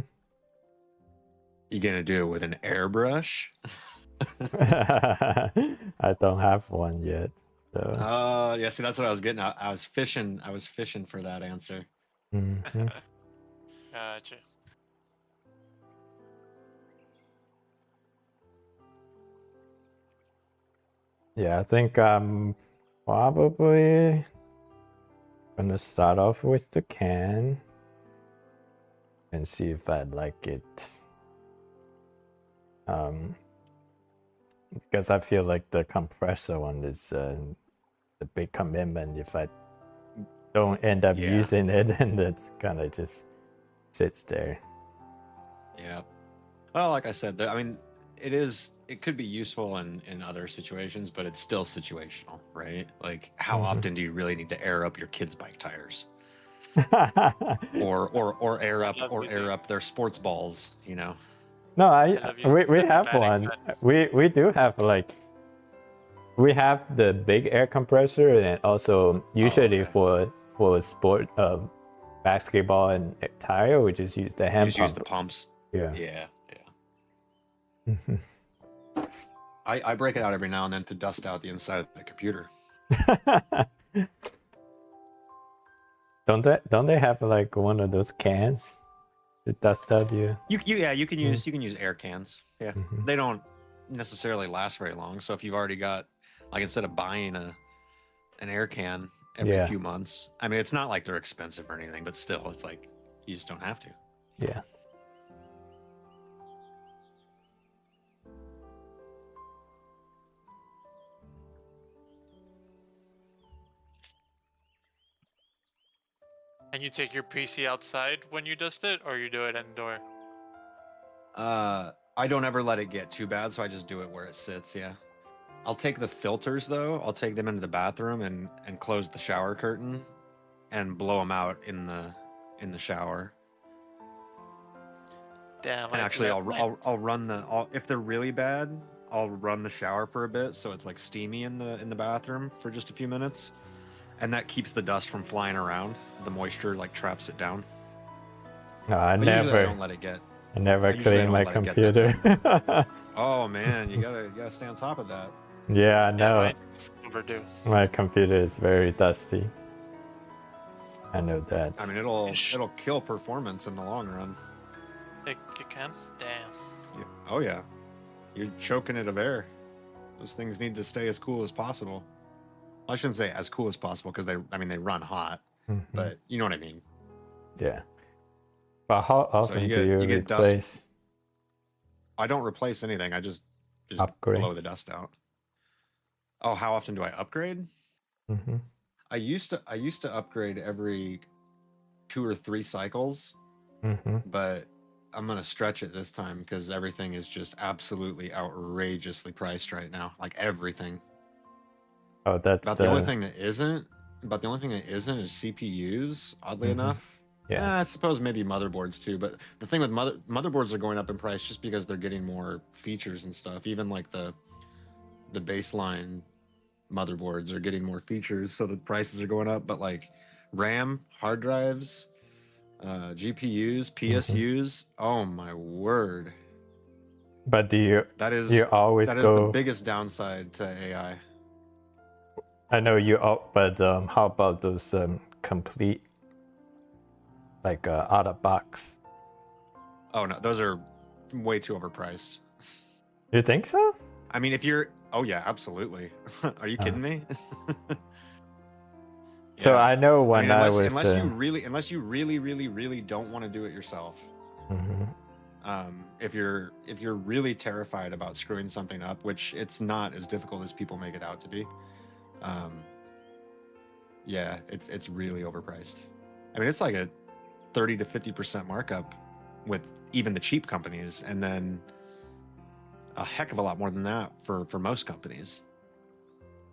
You gonna do it with an airbrush? I don't have one yet. So. Yeah. See, that's what I was getting. I was fishing. I was fishing for that answer. Mm-hmm. Gotcha. Yeah, I think I'm probably gonna start off with the can and see if I like it. Because I feel like the compressor one is a big commitment. If I don't end up Yeah. using it, and it's kind of just sits there. Yeah. Well, like I said, I mean, it could be useful in other situations, but it's still situational, right? Like, how Mhm. often do you really need to air up your kids' bike tires, or air I up love or using- air up their sports balls? You know. No, love using we the have pneumatic one. gun. We do have we have the big air compressor, and also usually okay. for sport basketball and tire, we just use the You hand just use pump. the pumps. Yeah. Yeah. Mhm. I break it out every now and then to dust out the inside of the computer. Don't they have like one of those cans to dust out you? You can use air cans. Yeah. Mhm. They don't necessarily last very long. So if you've already got, like, instead of buying an air can every Yeah. few months, I mean, it's not like they're expensive or anything, but still, it's like you just don't have to. Yeah. And you take your PC outside when you dust it, or you do it indoor? I don't ever let it get too bad, so I just do it where it sits. Yeah. I'll take the filters though. I'll take them into the bathroom and close the shower curtain and blow them out in the shower. Damn. And actually, I'll run if they're really bad, I'll run the shower for a bit so it's like steamy in the bathroom for just a few minutes, and that keeps the dust from flying around. The moisture like traps it down. No, I But usually I never don't let it get. I never usually I clean don't my let it get that computer. Oh man, you gotta stay on top of that. Yeah, I Yeah, know. mine's overdue. My computer is very dusty. I know that. I mean, it'll kill performance in the long run. It can? Damn. Yeah. Oh yeah, you're choking it of air. Those things need to stay as cool as possible. I shouldn't say as cool as possible because they run hot, Mhm. but you know what I mean. Yeah. But how often you do you get dust. replace? I don't replace anything. I just Upgrade. blow the dust out. Oh, how often do I upgrade? Mm-hmm. I used to upgrade every 2 or 3 cycles, Mm-hmm. but I'm gonna stretch it this time because everything is just absolutely outrageously priced right now. Like everything. Oh, that's But the only thing that isn't is CPUs. Oddly Mhm. enough. Yeah. I suppose maybe motherboards too. But the thing with motherboards are going up in price just because they're getting more features and stuff. Even like the baseline motherboards are getting more features, so the prices are going up. But like RAM, hard drives, GPUs, PSUs. Oh my word! But do you That is you always that is go? the biggest downside to AI. I know you. But how about those complete, like out of box? Oh no, those are way too overpriced. You think so? I mean, if you're, oh yeah, absolutely. Are you kidding me? So Yeah. I know when I mean, I unless, was. unless you really don't want to do it yourself. Mhm. If you're really terrified about screwing something up, which it's not as difficult as people make it out to be. Yeah, it's really overpriced. I mean, it's like a 30 to 50% markup with even the cheap companies, and then a heck of a lot more than that for most companies.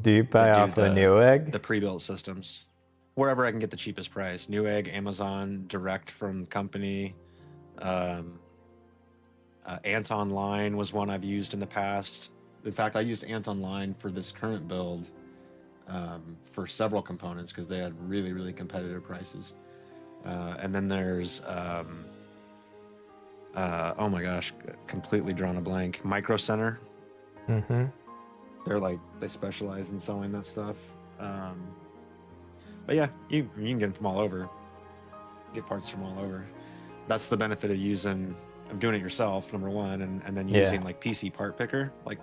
Do you buy that do off a Newegg? the pre-built systems? Wherever I can get the cheapest price. Newegg, Amazon, direct from company. Anton Line was one I've used in the past. In fact, I used Anton Line for this current build for several components because they had really, really competitive prices. And then there's, oh my gosh, completely drawn a blank. Micro Center. Mm-hmm. They specialize in selling that stuff. But yeah, you can get them from all over. Get parts from all over. That's the benefit of doing it yourself, number one, and then using like PC part picker. Like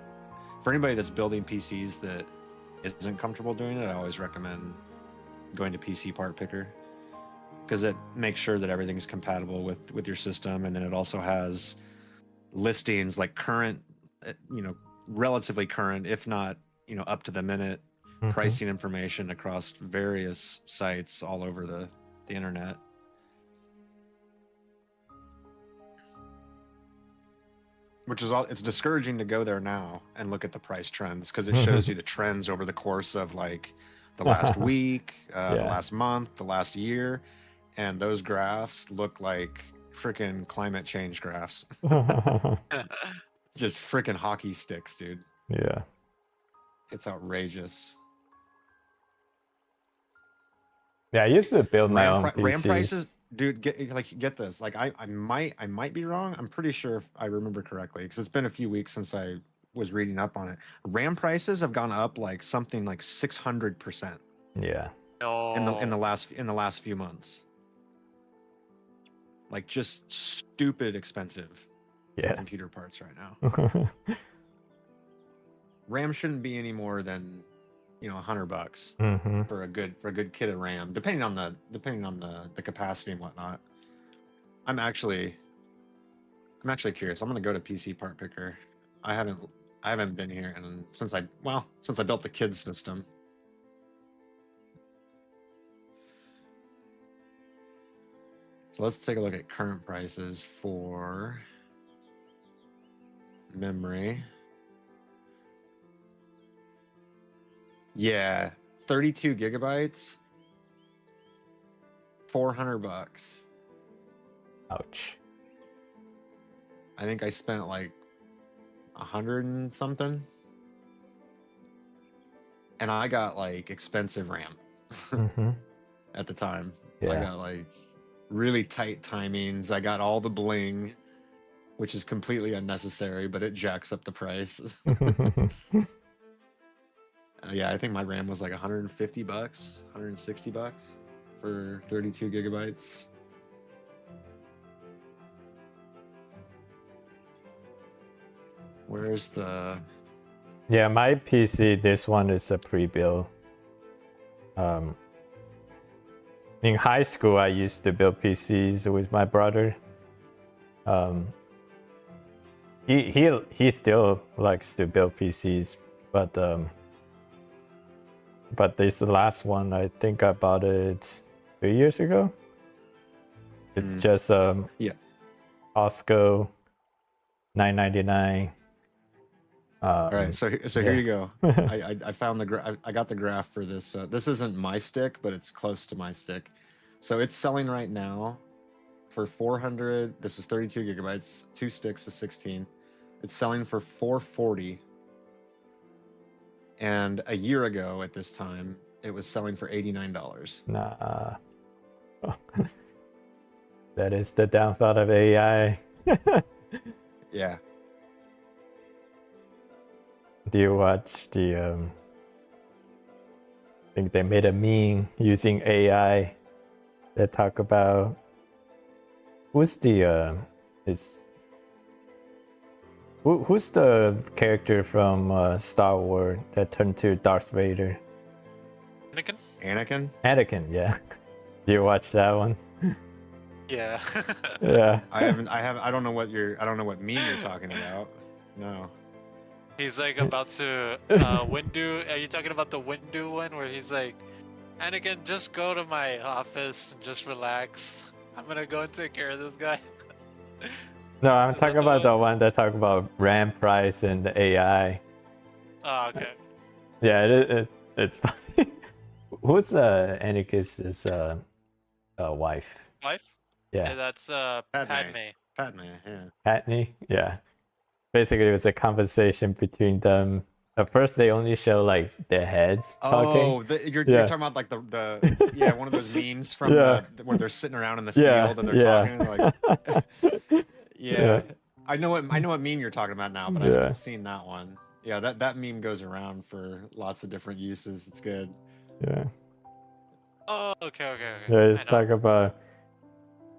for anybody that's building PCs that isn't comfortable doing it, I always recommend going to PC part picker because it makes sure that everything's compatible with your system, and then it also has listings like current, relatively current, if not up to the minute pricing information across various sites all over the internet. Which is it's discouraging to go there now and look at the price trends because it shows you the trends over the course of like the last week, the last month, the last year, and those graphs look like freaking climate change graphs. Just freaking hockey sticks, dude. Yeah. It's outrageous. Yeah, I used to build my own PCs. RAM prices, dude. Get this. Like, I might be wrong. I'm pretty sure if I remember correctly, because it's been a few weeks since I was reading up on it. RAM prices have gone up like something like 600%. Yeah. In the last few months. Like just stupid expensive. Yeah. Computer parts right now. RAM shouldn't be any more than $100 for a good kit of RAM, depending on the capacity and whatnot. I'm actually curious. I'm gonna go to PC part picker. I haven't been here and since I built the kids system. So let's take a look at current prices for memory. Yeah, 32 gigabytes, $400. Ouch. I think I spent like 100 and something. And I got like expensive RAM at the time. Yeah. I got like really tight timings. I got all the bling, which is completely unnecessary, but it jacks up the price. Yeah, I think my RAM was like $150, $160 for 32 gigabytes. Where's the... Yeah, my PC, this one is a pre-built. In high school, I used to build PCs with my brother. He still likes to build PCs, but this last one, I think I bought it 2 years ago. It's just Costco, $9.99. All right, so here you go. I found I got the graph for this. This isn't my stick, but it's close to my stick. So it's selling right now for 400. This is 32 gigabytes. 2 sticks is 16. It's selling for 440. And a year ago at this time, it was selling for $89. Nah. That is the downfall of AI. Yeah. Do you watch the I think they made a meme using AI that talk about who's the who's the character from Star Wars that turned to Darth Vader? Anakin, yeah. Do you watch that one? Yeah. Yeah. I don't know what meme you're talking about. No. He's like about to Windu. Are you talking about the Windu one where he's like, Anakin, just go to my office and just relax. I'm gonna go and take care of this guy. No, I'm Is that talking the about one? the one that talk about RAM price and the AI. Oh, okay. Yeah, it's funny. Who's Anakin's wife? Wife? Yeah, That's Padme. Padme. Padme, yeah. Patney. Yeah, basically it was a conversation between them. At first, they only show like their heads talking. Oh, you're Yeah. talking about like the yeah, one of those memes from Yeah. where they're sitting around in the Yeah, field and they're yeah. talking like Yeah. yeah. I know what meme you're talking about now, but I Yeah. haven't seen that one. Yeah, that meme goes around for lots of different uses. It's good. Yeah. Oh, okay, okay, okay. Yeah, I it's know. talk about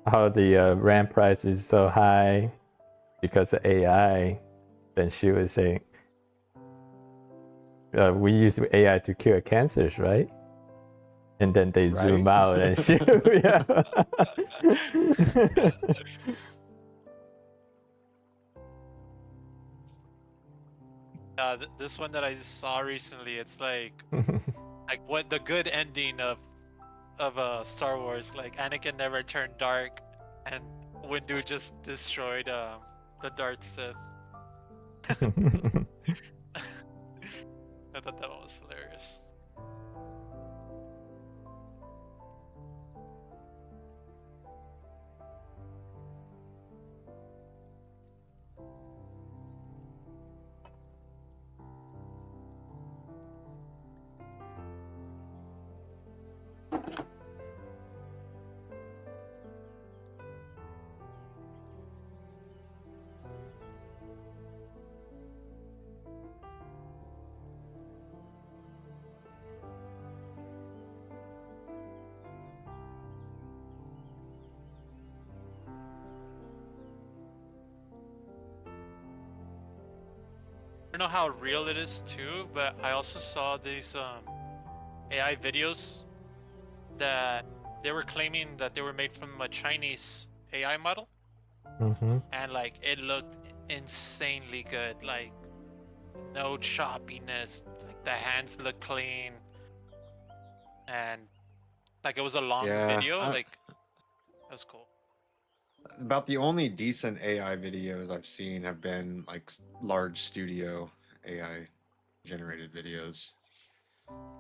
how the RAM price is so high because of AI. Then she was saying, we use AI to cure cancers, right? And then they zoom Right? out and she, yeah. This one that I saw recently, it's like what the good ending of Star Wars. Like Anakin never turned dark, and Windu just destroyed the Darth Sith. I thought that one was hilarious. I don't know how real it is too, but I also saw these AI videos that they were claiming that they were made from a Chinese AI model, and like it looked insanely good. Like no choppiness, like the hands look clean, and like it was a long Yeah, video. Like that was cool. about the only decent AI videos I've seen have been like large studio AI generated videos.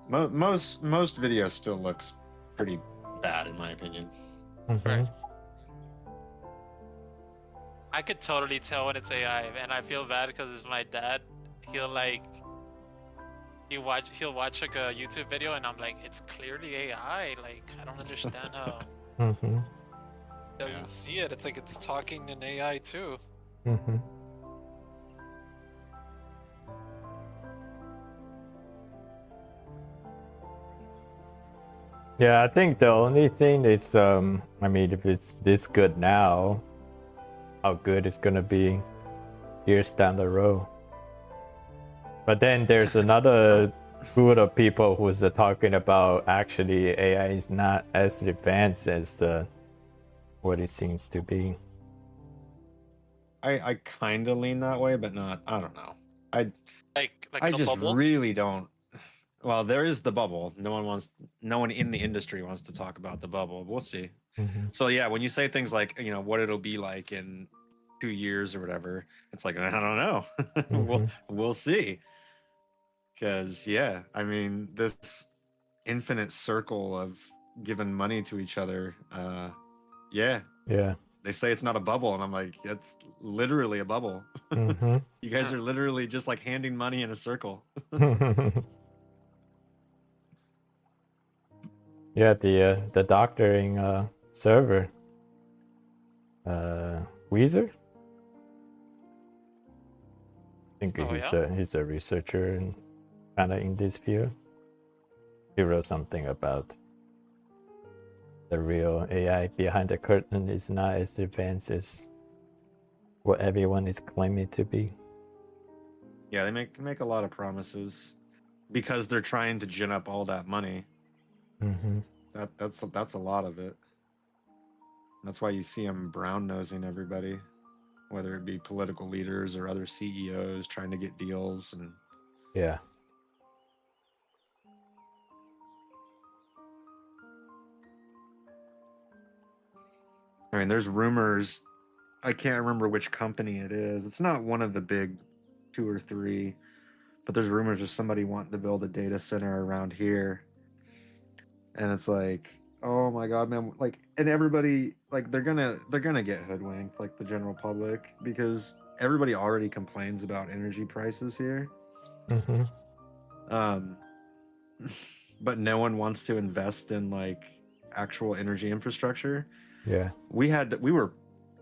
Most videos still looks pretty bad in my opinion. Right. I could totally tell when it's AI, and I feel bad because it's my dad. He'll watch like a YouTube video, and I'm like, it's clearly AI. Like I don't understand how he doesn't see it. It's like it's talking in AI too. Yeah, I think the only thing is, I mean, if it's this good now, how good it's gonna be years down the road. But then there's another school of people who's talking about actually AI is not as advanced as what it seems to be. I kind of lean that way, but not. I don't know. I in a just bubble? really don't. Well, there is the bubble. No one in the industry wants to talk about the bubble. We'll see. So yeah, when you say things like, what it'll be like in 2 years or whatever, it's like I don't know. we'll see. Because yeah, I mean this infinite circle of giving money to each other. Yeah. They say it's not a bubble, and I'm like, it's literally a bubble. You guys are literally just like handing money in a circle. Yeah, the doctoring server, Weezer. I think he's a researcher and kind of in this field. He wrote something about the real AI behind the curtain is not as advanced as what everyone is claiming to be. Yeah, they make a lot of promises because they're trying to gin up all that money. That's a lot of it. That's why you see them brown nosing everybody, whether it be political leaders or other CEOs trying to get deals and yeah. I mean, there's rumors. I can't remember which company it is. It's not one of the big 2 or 3, but there's rumors of somebody wanting to build a data center around here. And it's like, oh my god, man! Like, and everybody, like, they're gonna get hoodwinked, like the general public, because everybody already complains about energy prices here. Mm-hmm. Um, but no one wants to invest in like actual energy infrastructure. Yeah. We were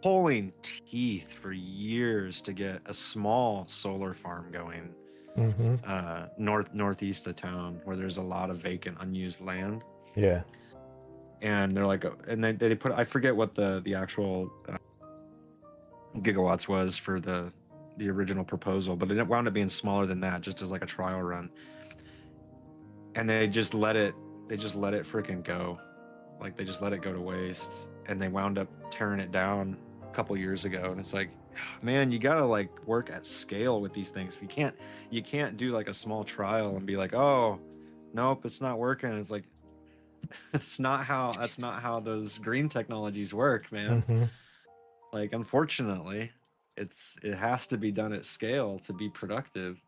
pulling teeth for years to get a small solar farm going Mm-hmm. northeast of town, where there's a lot of vacant unused land. Yeah. And they're like, and they put, I forget what the actual gigawatts was for the original proposal, but it wound up being smaller than that, just as like a trial run. And they just let it freaking go. Like, they just let it go to waste, and they wound up tearing it down a couple years ago. And it's like, man, you gotta like work at scale with these things. You can't do like a small trial and be like, oh nope, it's not working. It's like, that's not how those green technologies work, man. Mm-hmm. Like, unfortunately, it has to be done at scale to be productive,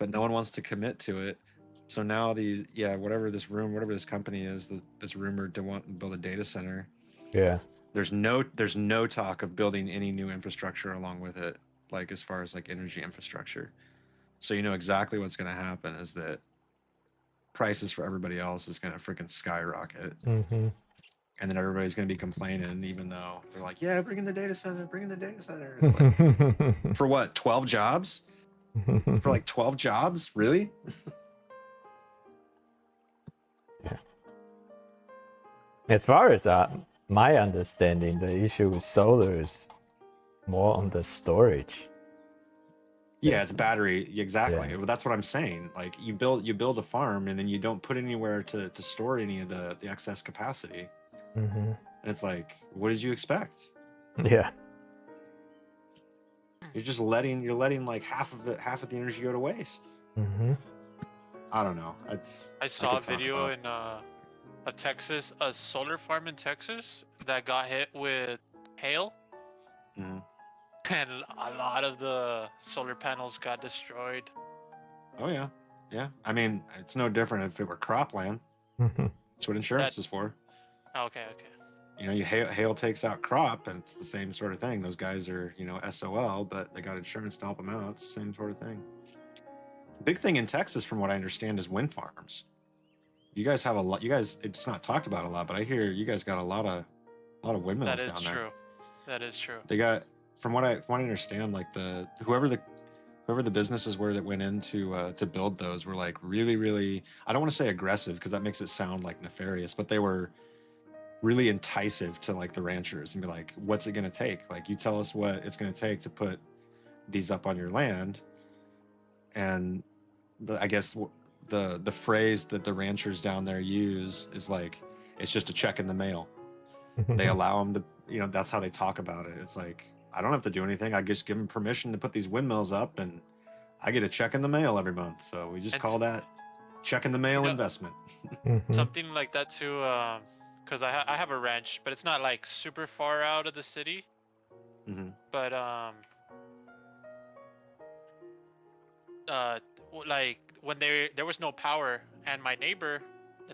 but no one wants to commit to it. So now whatever this company is, that's rumored to want to build a data center. Yeah. There's no talk of building any new infrastructure along with it, like as far as like energy infrastructure. So you know exactly what's going to happen is that prices for everybody else is going to freaking skyrocket. Mm-hmm. And then everybody's going to be complaining, even though they're like, yeah, bring in the data center. It's like, for what, 12 jobs? For like 12 jobs? Really? As far as my understanding, the issue with solar is more on the storage. Yeah, it's battery. Exactly. Yeah. Well, that's what I'm saying. Like, you build a farm, and then you don't put anywhere to store any of the excess capacity. Mm-hmm. And it's like, what did you expect? Yeah. You're letting like half of the energy go to waste. Mm-hmm. I don't know. I saw a video in a solar farm in Texas that got hit with hail, Mhm. and a lot of the solar panels got destroyed. Oh yeah, yeah. I mean, it's no different if it were cropland. Mm-hmm. That's what insurance is for. Okay. You know, hail takes out crop, and it's the same sort of thing. Those guys are, you know, SOL, but they got insurance to help them out. It's the same sort of thing. Big thing in Texas, from what I understand, is wind farms. You guys have a lot. It's not talked about a lot, but I hear you guys got a lot of windmills That is down there. true. That is true. They got, from what I understand, like whoever the businesses were that went in to build those were like really, really, I don't want to say aggressive because that makes it sound like nefarious, but they were really enticing to like the ranchers and be like, what's it going to take? Like, you tell us what it's going to take to put these up on your land. And I guess the phrase that the ranchers down there use is like, it's just a check in the mail. They allow them to, you know, that's how they talk about it. It's like, I don't have to do anything. I just give them permission to put these windmills up, and I get a check in the mail every month. So we just call that check in the mail investment. Mm-hmm. Something like that too, because I have a ranch, but it's not like super far out of the city. Mm-hmm. But like when there was no power, and the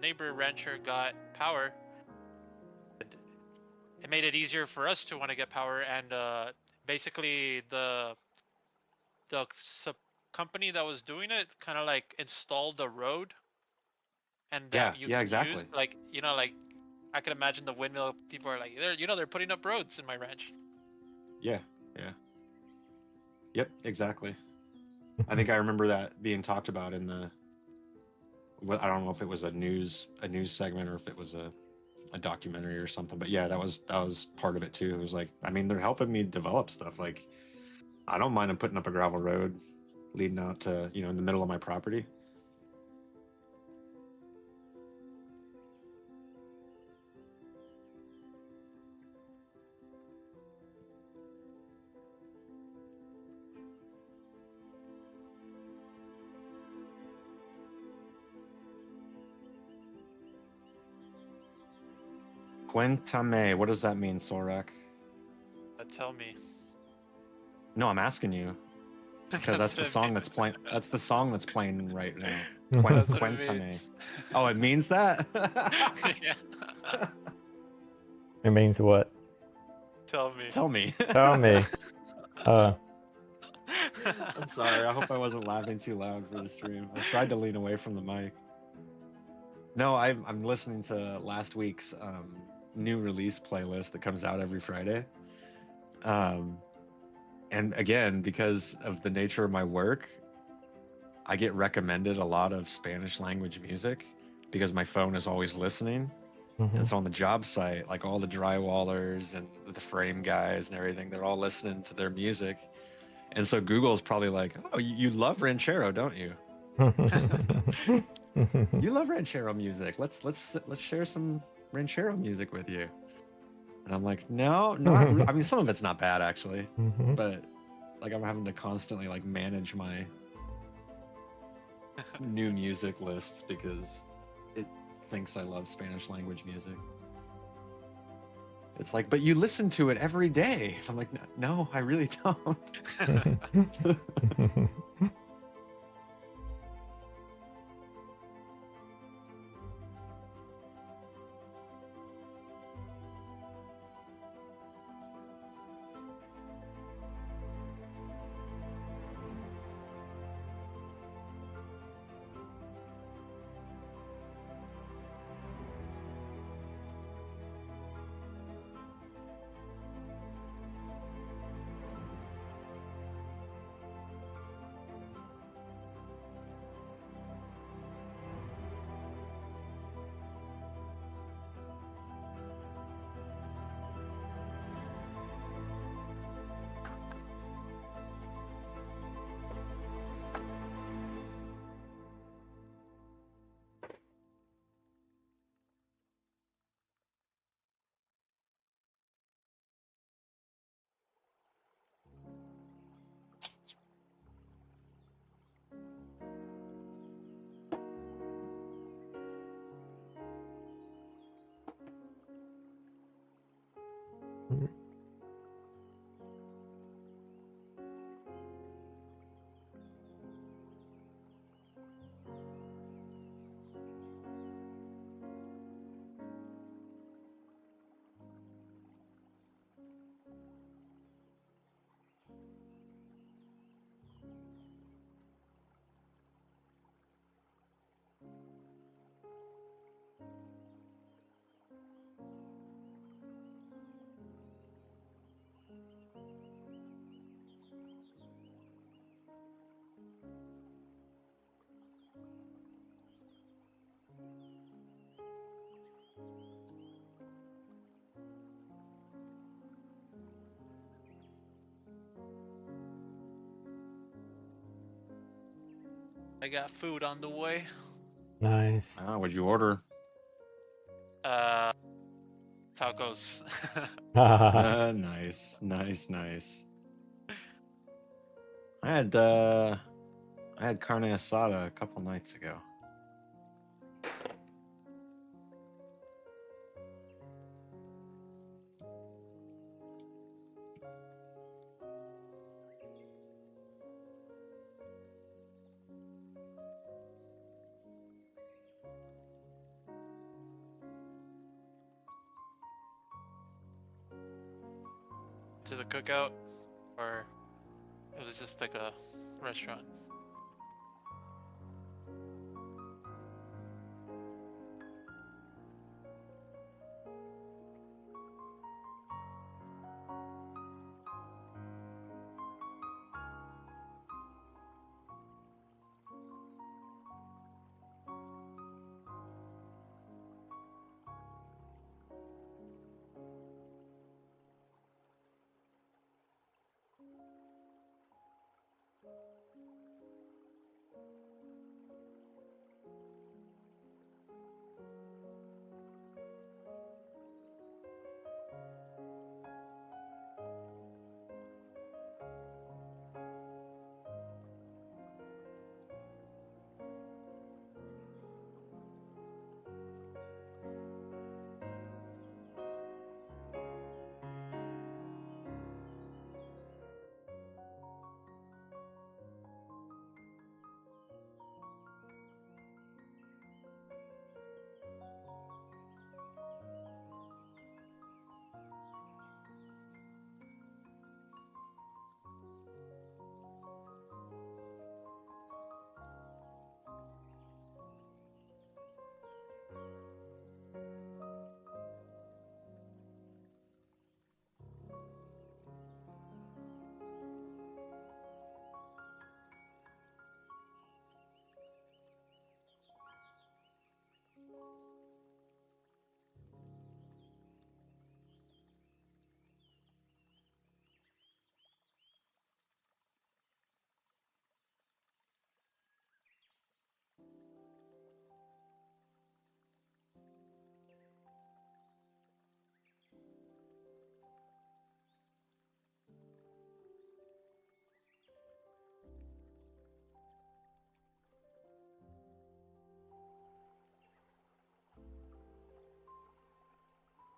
neighbor rancher got power, it made it easier for us to want to get power. And basically the company that was doing it kind of like installed the road, and that you can exactly. use, like, you know, like I can imagine the windmill people are like, they're putting up roads in my ranch. Yeah. Yep, exactly. I think I remember that being talked about in I don't know if it was a news segment or if it was a documentary or something, but yeah, that was part of it too. It was like, I mean, they're helping me develop stuff. Like, I don't mind them putting up a gravel road leading out to, you know, in the middle of my property. Cuéntame. What does that mean, Sorak? Tell me. No, I'm asking you because that's the what it song that's means. playing. That's the song that's playing right now. That's what it Cuéntame. means. Oh, it means that. Yeah. It means what? Tell me. Tell me. Tell me. I'm sorry. I hope I wasn't laughing too loud for the stream. I tried to lean away from the mic. No, I'm listening to last week's new release playlist that comes out every Friday. And again, because of the nature of my work, I get recommended a lot of Spanish language music because my phone is always listening. And so on the job site, like all the drywallers and the frame guys and everything, they're all listening to their music. And so Google's probably like, oh, you love Ranchero, don't you? You love Ranchero music. Let's share some Ranchero music with you. And I'm like, no, I mean, some of it's not bad actually, but like I'm having to constantly like manage my new music lists because it thinks I love Spanish language music. It's like, but you listen to it every day. I'm like, no, I really don't. I got food on the way. Nice. What'd you order? Tacos. Nice. I had carne asada a couple nights ago. To the cookout, or it was just like a restaurant.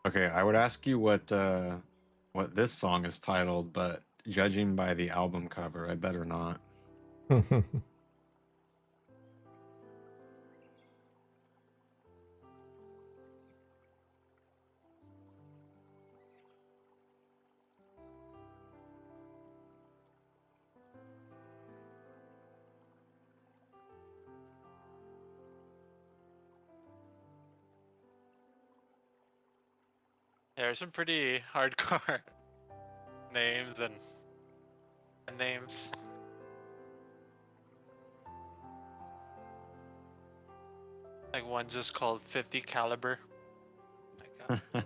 Okay, I would ask you what this song is titled, but judging by the album cover, I better not. There's some pretty hardcore names and names. Like one just called 50 caliber. Like,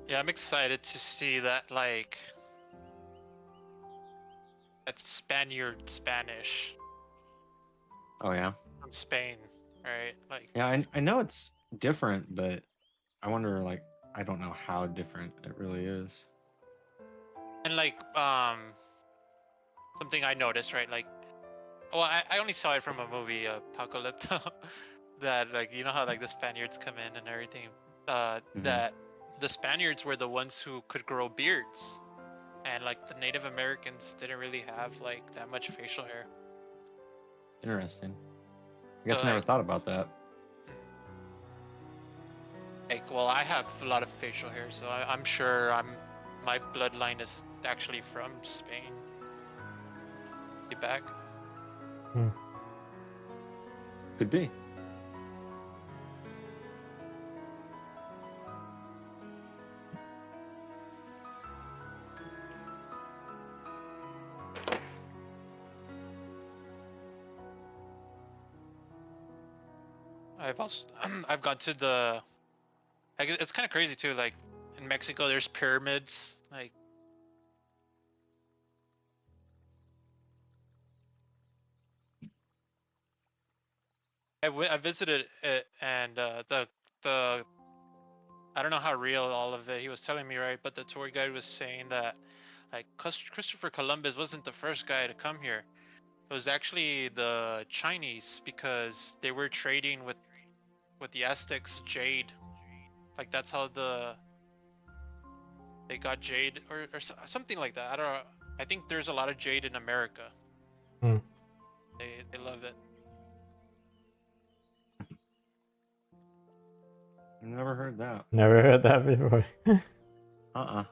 yeah, I'm excited to see that, like, that Spaniard Spanish Oh yeah. from Spain, right? Like, Yeah, I know it's different, but I wonder, like, I don't know how different it really is. and like, something I noticed, right? Like, well, I only saw it from a movie, Apocalypto, that, like, you know how, like, the Spaniards come in and everything, that the Spaniards were the ones who could grow beards, and, like, the Native Americans didn't really have, like, that much facial hair. Interesting. I guess So, I never like, thought about that. like, well, I have a lot of facial hair, so I'm sure my bloodline is actually from Spain. Be back. Could be. I've also I've gone to the, like, it's kind of crazy too. Like in Mexico, there's pyramids. Like, I visited it, and the I don't know how real all of it. He was telling me, right, but the tour guide was saying that, like, Christopher Columbus wasn't the first guy to come here. It was actually the Chinese, because they were trading with the Aztecs jade. Like, that's how they got jade, or something like that. I don't know. I think there's a lot of jade in America. Hmm. They love it. Never heard that. Never heard that before. Uh-uh.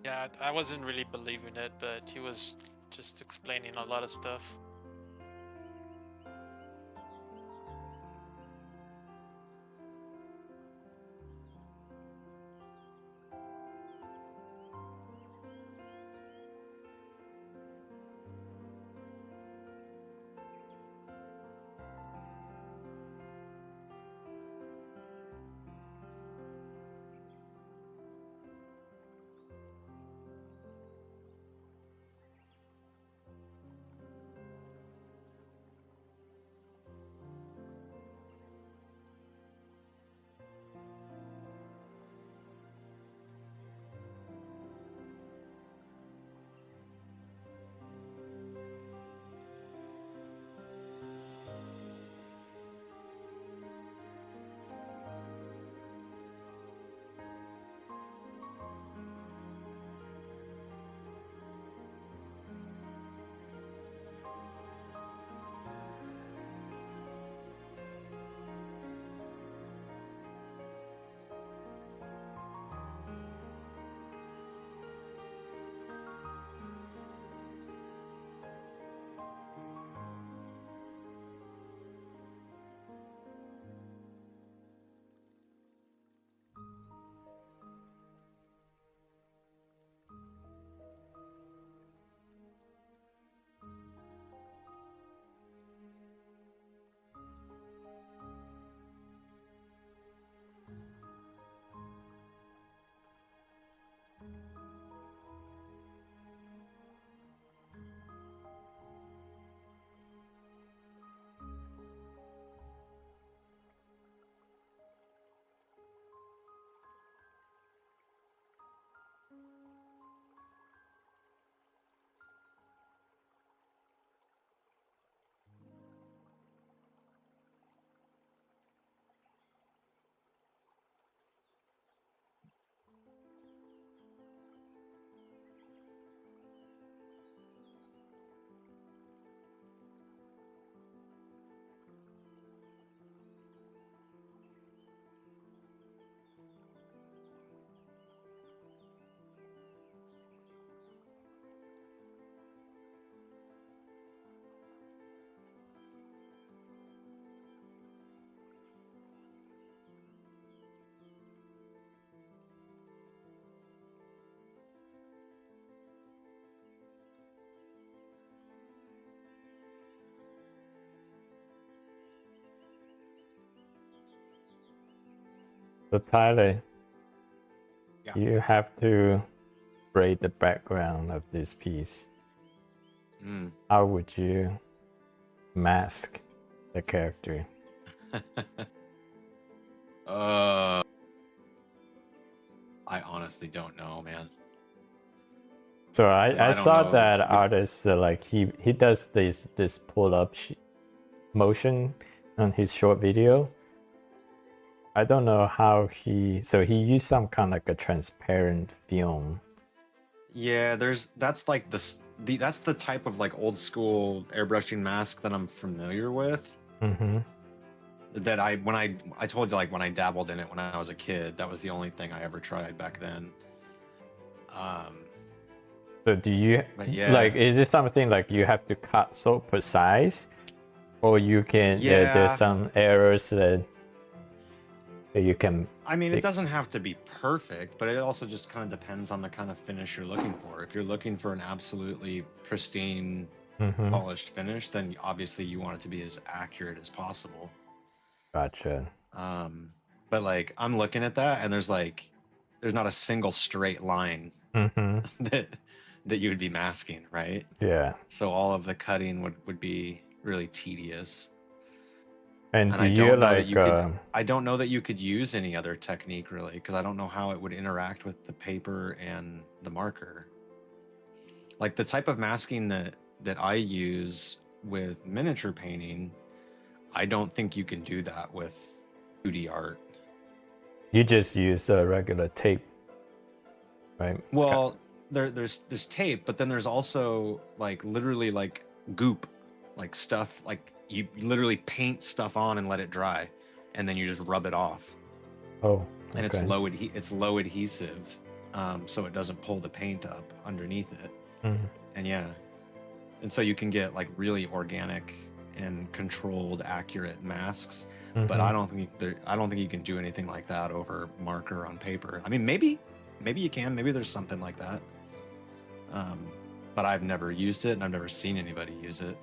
Yeah, I wasn't really believing it, but he was just explaining a lot of stuff. So Tyler, Yeah. you have to create the background of this piece. Mm. How would you mask the character? uh, I honestly don't know, man. So 'Cause I I don't saw know that the- artist like he does this pull up motion on his short video. I don't know how he used some kind of like a transparent film. Yeah, that's like that's the type of like old school airbrushing mask that I'm familiar with. Mm-hmm. That I told you, like, when I dabbled in it when I was a kid, that was the only thing I ever tried back then. So do you But yeah. like, is this something like you have to cut so precise, or you can Yeah. there's some errors that you can. I mean, it doesn't have to be perfect, but it also just kind of depends on the kind of finish you're looking for. If you're looking for an absolutely pristine, Mhm. polished finish, then obviously you want it to be as accurate as possible. Gotcha. But like, I'm looking at that, and there's not a single straight line Mm-hmm. that you would be masking, right? Yeah. So all of the cutting would be really tedious. And And do I you don't know that like? you could. I don't know that you could use any other technique really, because I don't know how it would interact with the paper and the marker. Like the type of masking that I use with miniature painting, I don't think you can do that with 2D art. You just use regular tape, right? Well, there's tape, but then there's also like literally like goop, like stuff, like you literally paint stuff on and let it dry, and then you just rub it off. Oh, And okay. it's low adhesive, so it doesn't pull the paint up underneath it. Mhm. And yeah, and so you can get like really organic and controlled, accurate masks. But I Mhm. don't think you can do anything like that over marker on paper. I mean, maybe you can. Maybe there's something like that. But I've never used it, and I've never seen anybody use it.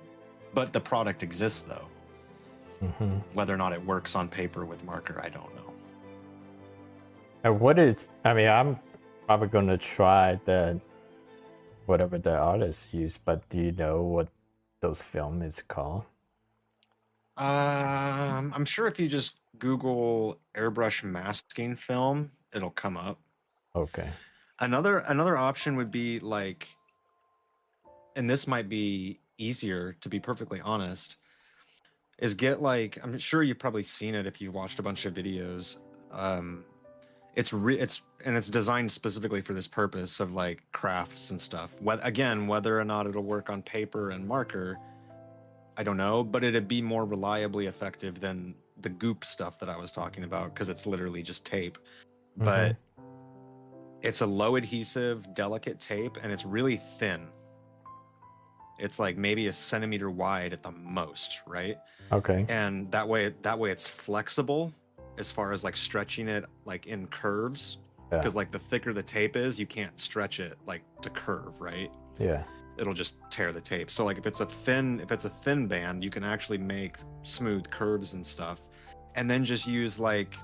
But the product exists, though. Mhm. Whether or not it works on paper with marker, I don't know. And what is? I mean, I'm probably gonna try whatever the artist used, but do you know what those film is called? I'm sure if you just Google airbrush masking film, it'll come up. Okay. Another option would be like, and this might be easier to be perfectly honest, is get like, I'm sure you've probably seen it if you've watched a bunch of videos. It's designed specifically for this purpose of like crafts and stuff. Whether or not it'll work on paper and marker, I don't know, but it'd be more reliably effective than the goop stuff that I was talking about, because it's literally just tape. But it's a low adhesive, delicate tape, and it's really thin. It's like maybe a centimeter wide at the most, right? Okay. And that way it's flexible as far as like stretching it like in curves. Yeah. Because like the thicker the tape is, you can't stretch it like to curve, right? Yeah. It'll just tear the tape. So like if it's a thin band, you can actually make smooth curves and stuff, and then just use like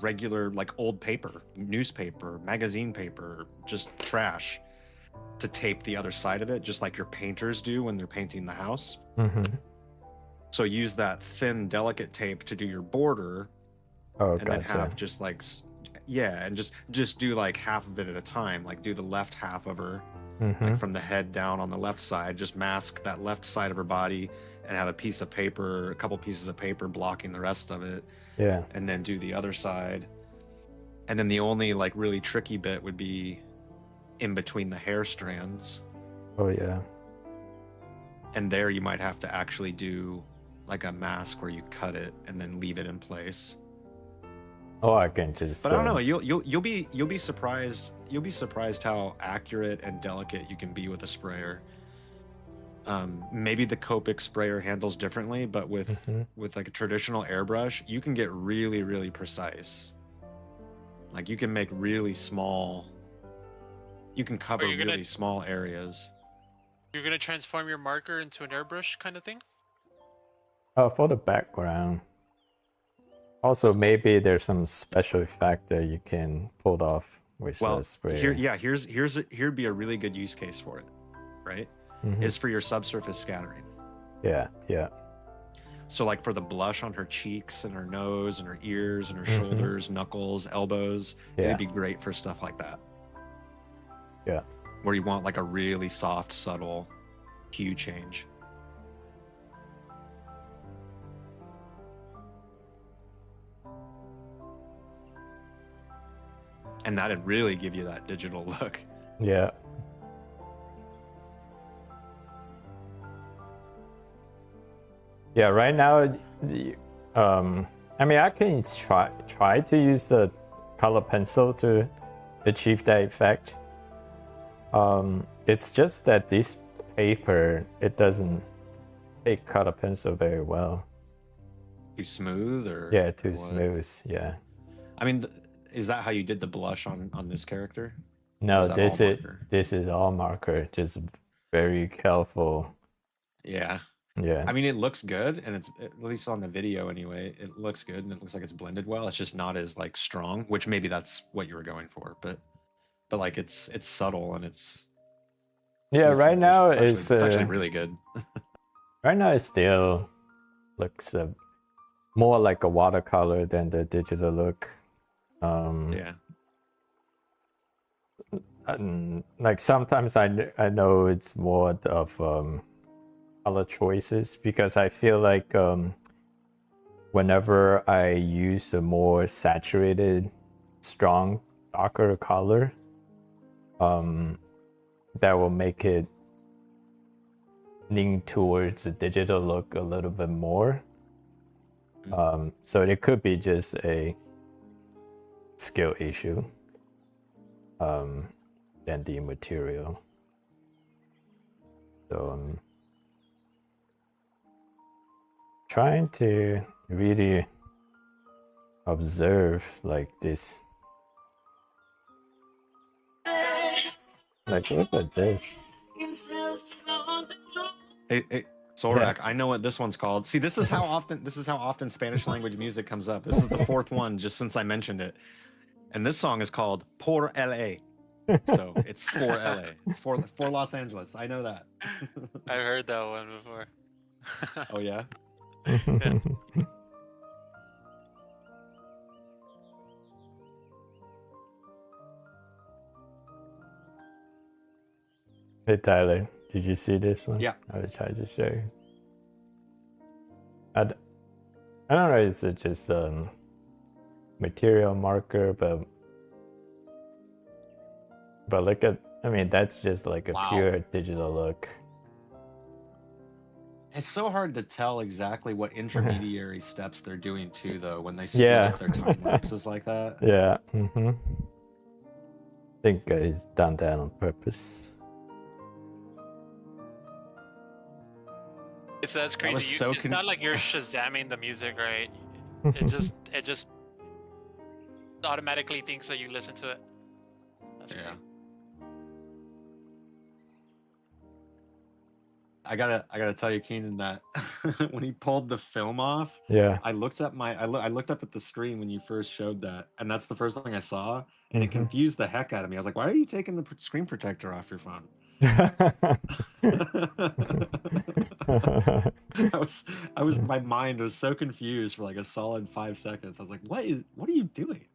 regular like old paper, newspaper, magazine paper, just trash, to tape the other side of it, just like your painters do when they're painting the house. Mm-hmm. So use that thin, delicate tape to do your border, Oh, and then gotcha. have just like, yeah, and just do like half of it at a time. Like do the left half of her, Mm-hmm. like from the head down on the left side. Just mask that left side of her body, and have a piece of paper, a couple pieces of paper blocking the rest of it. Yeah. And then do the other side. And then the only like really tricky bit would be in between the hair strands. Oh yeah. And there you might have to actually do like a mask where you cut it and then leave it in place. Oh, I can just. But I don't know. You'll be surprised. You'll be surprised how accurate and delicate you can be with a sprayer. Maybe the Copic sprayer handles differently, but with like a traditional airbrush, you can get really, really precise. Like you can make really small. You can cover really small areas. You're gonna transform your marker into an airbrush kind of thing? For the background. Also, maybe there's some special effect that you can pull off with Well, a sprayer. here'd be a really good use case for it, right? Mhm. Is for your subsurface scattering. Yeah, yeah. So like for the blush on her cheeks and her nose and her ears and her Mhm. shoulders, knuckles, elbows, Yeah. it'd be great for stuff like that. Yeah. Where you want like a really soft, subtle hue change. And that'd really give you that digital look. Yeah. Yeah, right now, I mean, I can try to use the color pencil to achieve that effect. It's just that this paper, it doesn't take color pencil very well. Too smooth or Yeah, too what? smooth. Yeah. I mean, is that how you did the blush on this character? No, is that all marker? this is all marker. Just very careful. Yeah. Yeah. I mean, it looks good, and it's at least on the video anyway. It looks good, and it looks like it's blended well. It's just not as like strong, which maybe that's what you were going for, but like it's subtle and it's Yeah, smooth right now transition. it's actually really good. right now it still looks more like a watercolor than the digital look. Yeah. And like sometimes I know it's more of color choices because I feel like whenever I use a more saturated, strong, darker color, that will make it lean towards a digital look a little bit more. So it could be just a skill issue than the material. So I'm trying to really observe like this. Like look at this. Hey, Zorak, Yeah. I know what this one's called. See, this is how often Spanish language music comes up. This is the fourth one just since I mentioned it. And this song is called Por LA. So it's for LA. It's for Los Angeles. I know that. I've heard that one before. Oh yeah? Hey Tyler, did you see this one? Yeah. I was trying to show you. I don't know, is it just material marker, but look at, I mean, that's just like a Wow. pure digital look. It's so hard to tell exactly what intermediary steps they're doing too, though, when they speed Yeah. up their time lapses like that. Yeah. I think he's done that on purpose. It's that's was crazy. so It's not like you're shazamming the music, right? It just automatically thinks that you listen to it. That's Yeah. great. I gotta tell you, Kenan, that when he pulled the film off, Yeah. I looked up I looked up at the screen when you first showed that, and that's the first thing I saw, and it confused the heck out of me. I was like, "Why are you taking the screen protector off your phone?" My mind was so confused for like a solid 5 seconds. I was like, what are you doing?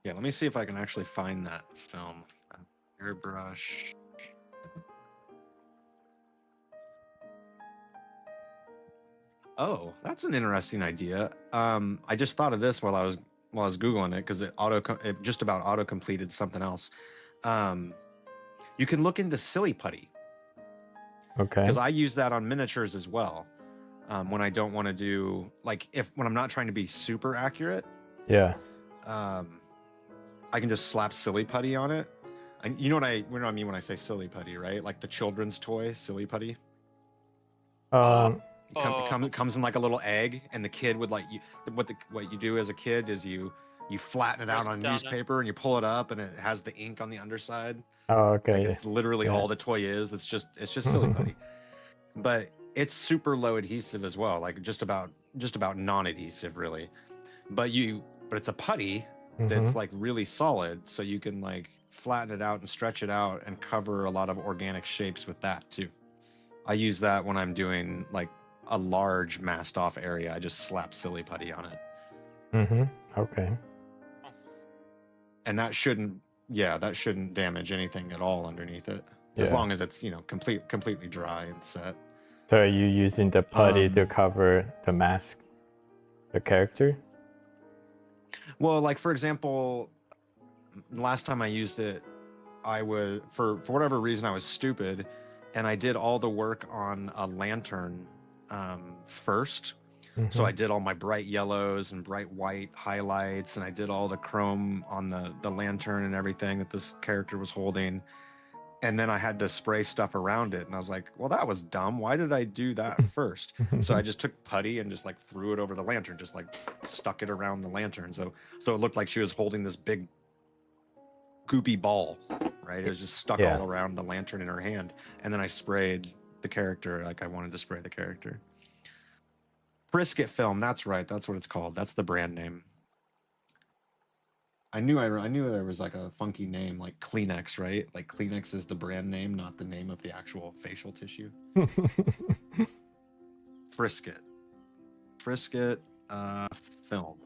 Yeah, let me see if I can actually find that film. Airbrush. Oh, that's an interesting idea. I just thought of this while I was googling it because it just about auto completed something else. You can look into silly putty. Okay. Because I use that on miniatures as well. When I don't want to do like when I'm not trying to be super accurate. Yeah. I can just slap silly putty on it. And you know what I mean when I say silly putty, right? Like the children's toy, silly putty. It comes in like a little egg, and the kid would like you. What you do as a kid is you flatten it out Press on down newspaper and you pull it up, and it has the ink on the underside. Oh, Like okay. it's literally Yeah. all the toy is. It's just silly putty, but it's super low adhesive as well. Like just about non-adhesive really. But it's a putty that's like really solid, so you can like flatten it out and stretch it out and cover a lot of organic shapes with that too. I use that when I'm doing like a large masked off area. I just slap silly putty on it. Okay. And that shouldn't damage anything at all underneath it. As Yeah. long as it's, completely dry and set. So are you using the putty to cover the mask, the character? Well, like for example, last time I used it, I was for whatever reason I was stupid, and I did all the work on a lantern first. So I did all my bright yellows and bright white highlights, and I did all the chrome on the lantern and everything that this character was holding. And then I had to spray stuff around it, and I was like, well, that was dumb. Why did I do that first? So I just took putty and just like threw it over the lantern, just like stuck it around the lantern. So it looked like she was holding this big goopy ball, right? It was just stuck all around the lantern in her hand. And then I sprayed the character like I wanted to spray the character. Brisket film, that's right. That's what it's called. That's the brand name. I knew there was like a funky name like Kleenex, right? Like Kleenex is the brand name, not the name of the actual facial tissue. Frisket film.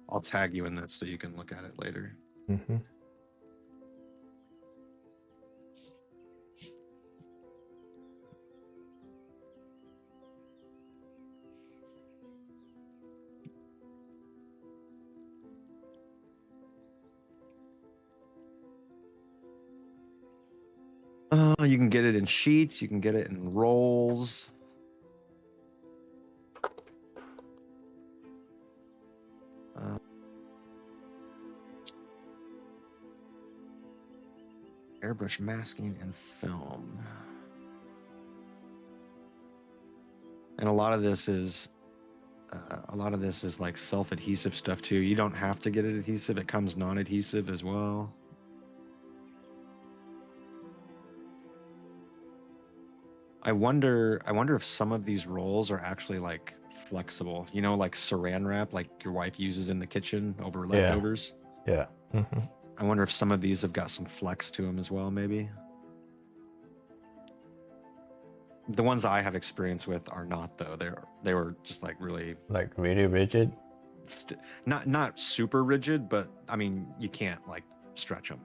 I'll tag you in this so you can look at it later. You can get it in sheets. You can get it in rolls. Airbrush masking and film. And a lot of this is like self-adhesive stuff too. You don't have to get it adhesive. It comes non-adhesive as well. I wonder if some of these rolls are actually like flexible, like saran wrap, like your wife uses in the kitchen over leftovers. Yeah. I wonder if some of these have got some flex to them as well, maybe. The ones I have experience with are not though. They were just like really rigid. Not super rigid, but I mean you can't like stretch them.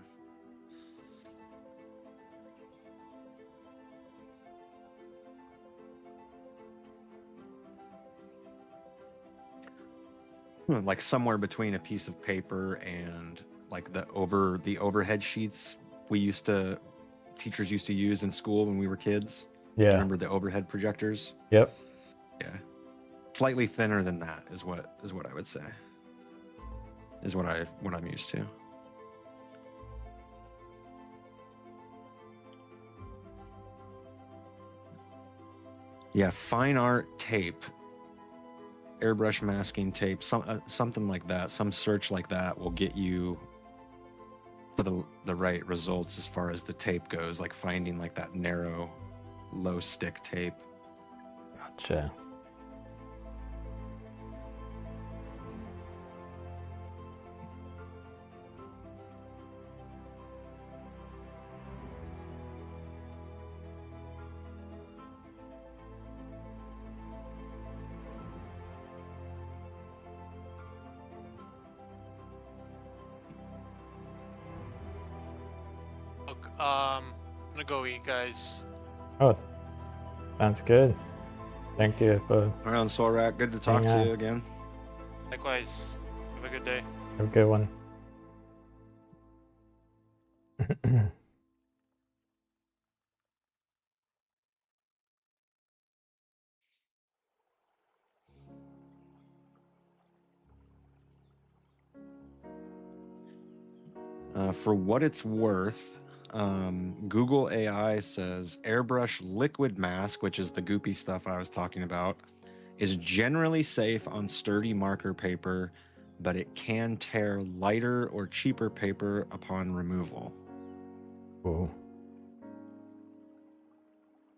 Like somewhere between a piece of paper and like the overhead sheets teachers used to use in school when we were kids. Yeah. Remember the overhead projectors? Yep. Yeah. Slightly thinner than that is what I would say. Is what I'm used to. Yeah, fine art tape. Airbrush masking tape, something like that, some search like that will get you to the right results as far as the tape goes, like finding like that narrow, low stick tape. Gotcha. I'm gonna go eat, guys. Oh, sounds good. Thank you for Around Sorak, good to talk to you again. Likewise. Have a good day. have a good one. For what it's worth, Google AI says airbrush liquid mask, which is the goopy stuff I was talking about, is generally safe on sturdy marker paper, but it can tear lighter or cheaper paper upon removal. Ooh.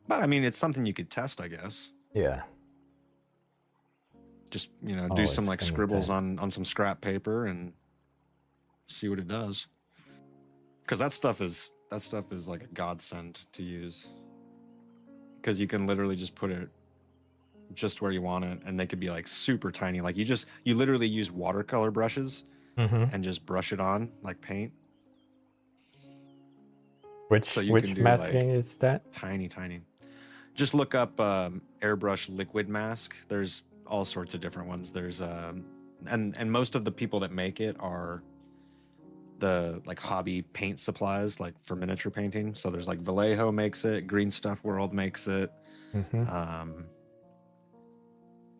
But I mean, it's something you could test, I guess. Yeah. Just, you know, Oh, do some it's like gonna scribbles tear. on some scrap paper and see what it does. Because that stuff is like a godsend to use. Because you can literally just put it just where you want it, and they could be like super tiny. Like you literally use watercolor brushes Mm-hmm. and just brush it on like paint. So you can Which do masking like is that? tiny. Just look up airbrush liquid mask. There's all sorts of different ones. There's and most of the people that make it are the like hobby paint supplies, like for miniature painting. So there's like Vallejo makes it, Green Stuff World makes it. Mm-hmm.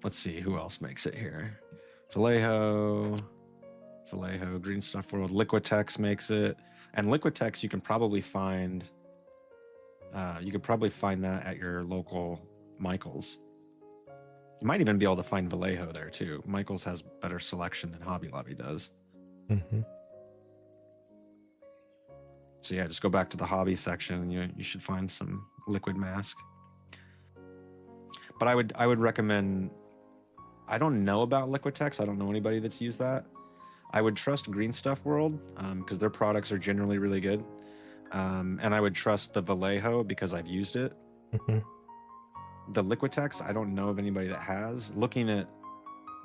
Let's see who else makes it here. Vallejo, Green Stuff World, Liquitex makes it, and Liquitex you can probably find. You could probably find that at your local Michaels. You might even be able to find Vallejo there too. Michaels has better selection than Hobby Lobby does. Mm-hmm. So yeah, just go back to the hobby section and you should find some liquid mask. But I would recommend. I don't know about Liquitex. I don't know anybody that's used that. I would trust Green Stuff World because their products are generally really good. And I would trust the Vallejo because I've used it. Mm-hmm. The Liquitex, I don't know of anybody that has. Looking at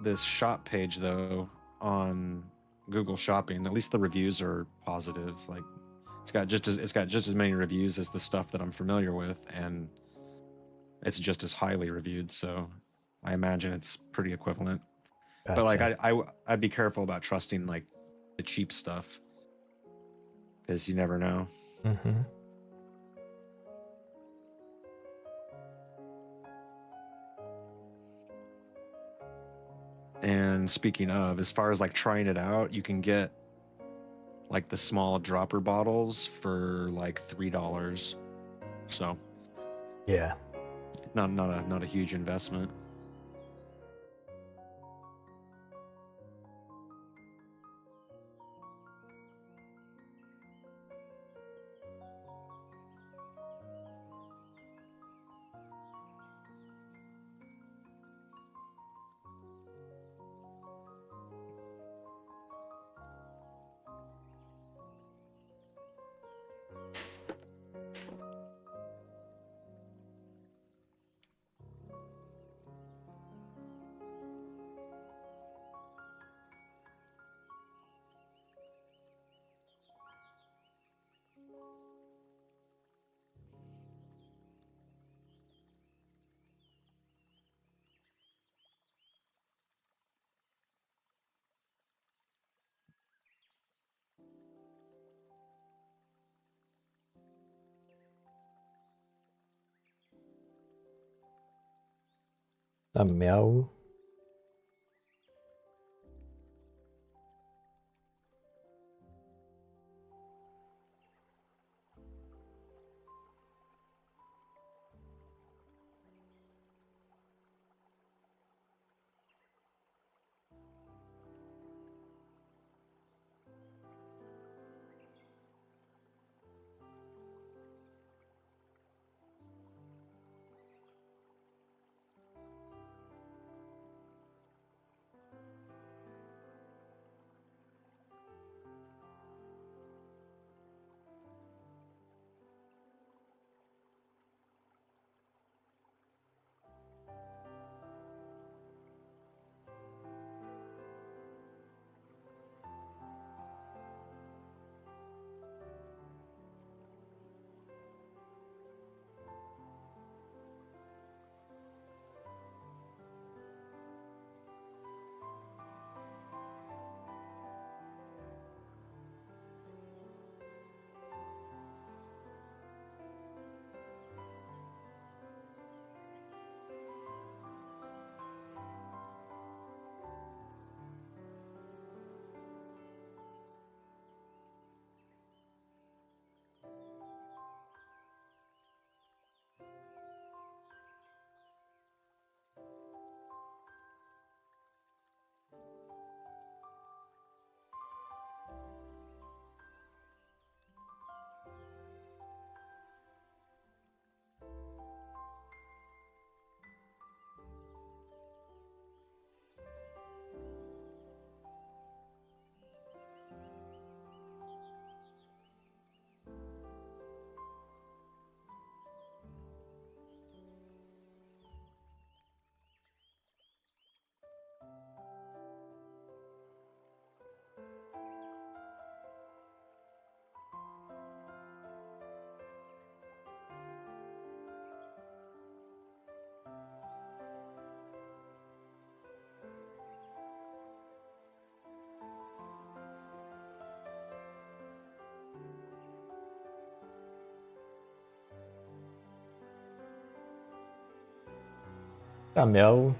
this shop page though on Google Shopping, at least the reviews are positive. Like it's got just as many reviews as the stuff that I'm familiar with, and it's just as highly reviewed. So I imagine it's pretty equivalent. Gotcha. But like I'd be careful about trusting like the cheap stuff because you never know. Mm-hmm. And speaking of, as far as like trying it out, you can get like the small dropper bottles for like $3. So Yeah. not a huge investment. A meow. 大苗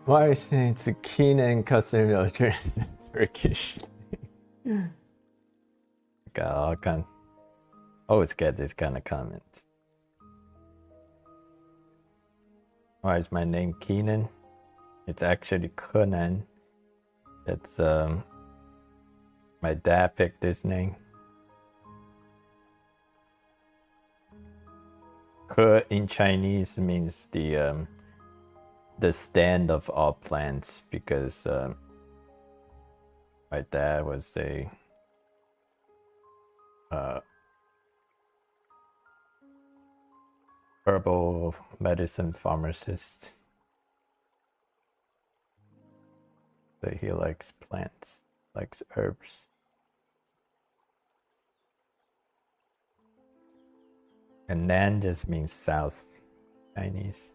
Why is it a Kenan custom address Turkish? God, I can always get this kind of comments. Why is my name Kenan? It's actually Kenan. It's my dad picked this name. Ke in Chinese means the stand of all plants, because my dad was a herbal medicine pharmacist. So he likes plants, likes herbs. And Nan just means South Chinese.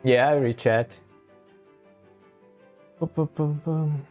Yeah, I rechat. Boom, boom, boom, boom.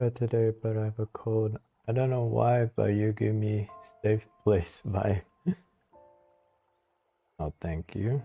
But today, but I have a cold. I don't know why, but you give me safe place vibe. Oh, thank you.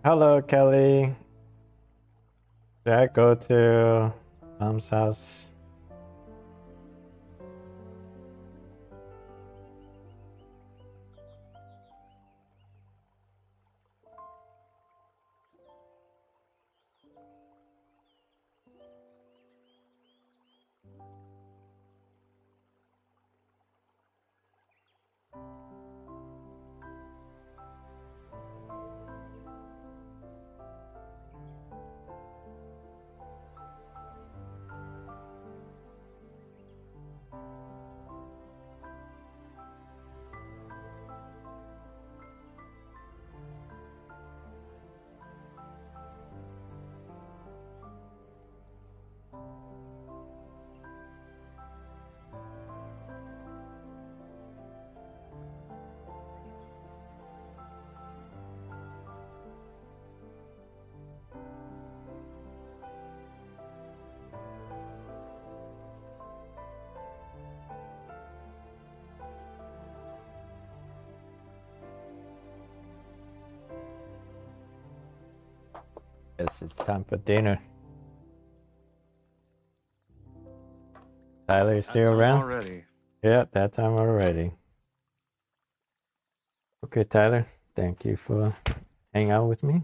Hello, Kelly. Did I go to mom's house? Guess it's time for dinner. Tyler, you That still time around? already. Yeah, that time already. Okay, Tyler, thank you for hanging out with me.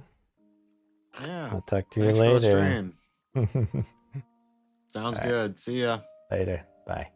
Yeah. I'll talk to you Thanks for the later. stream. Sounds Alright. good. See ya. Later. Bye.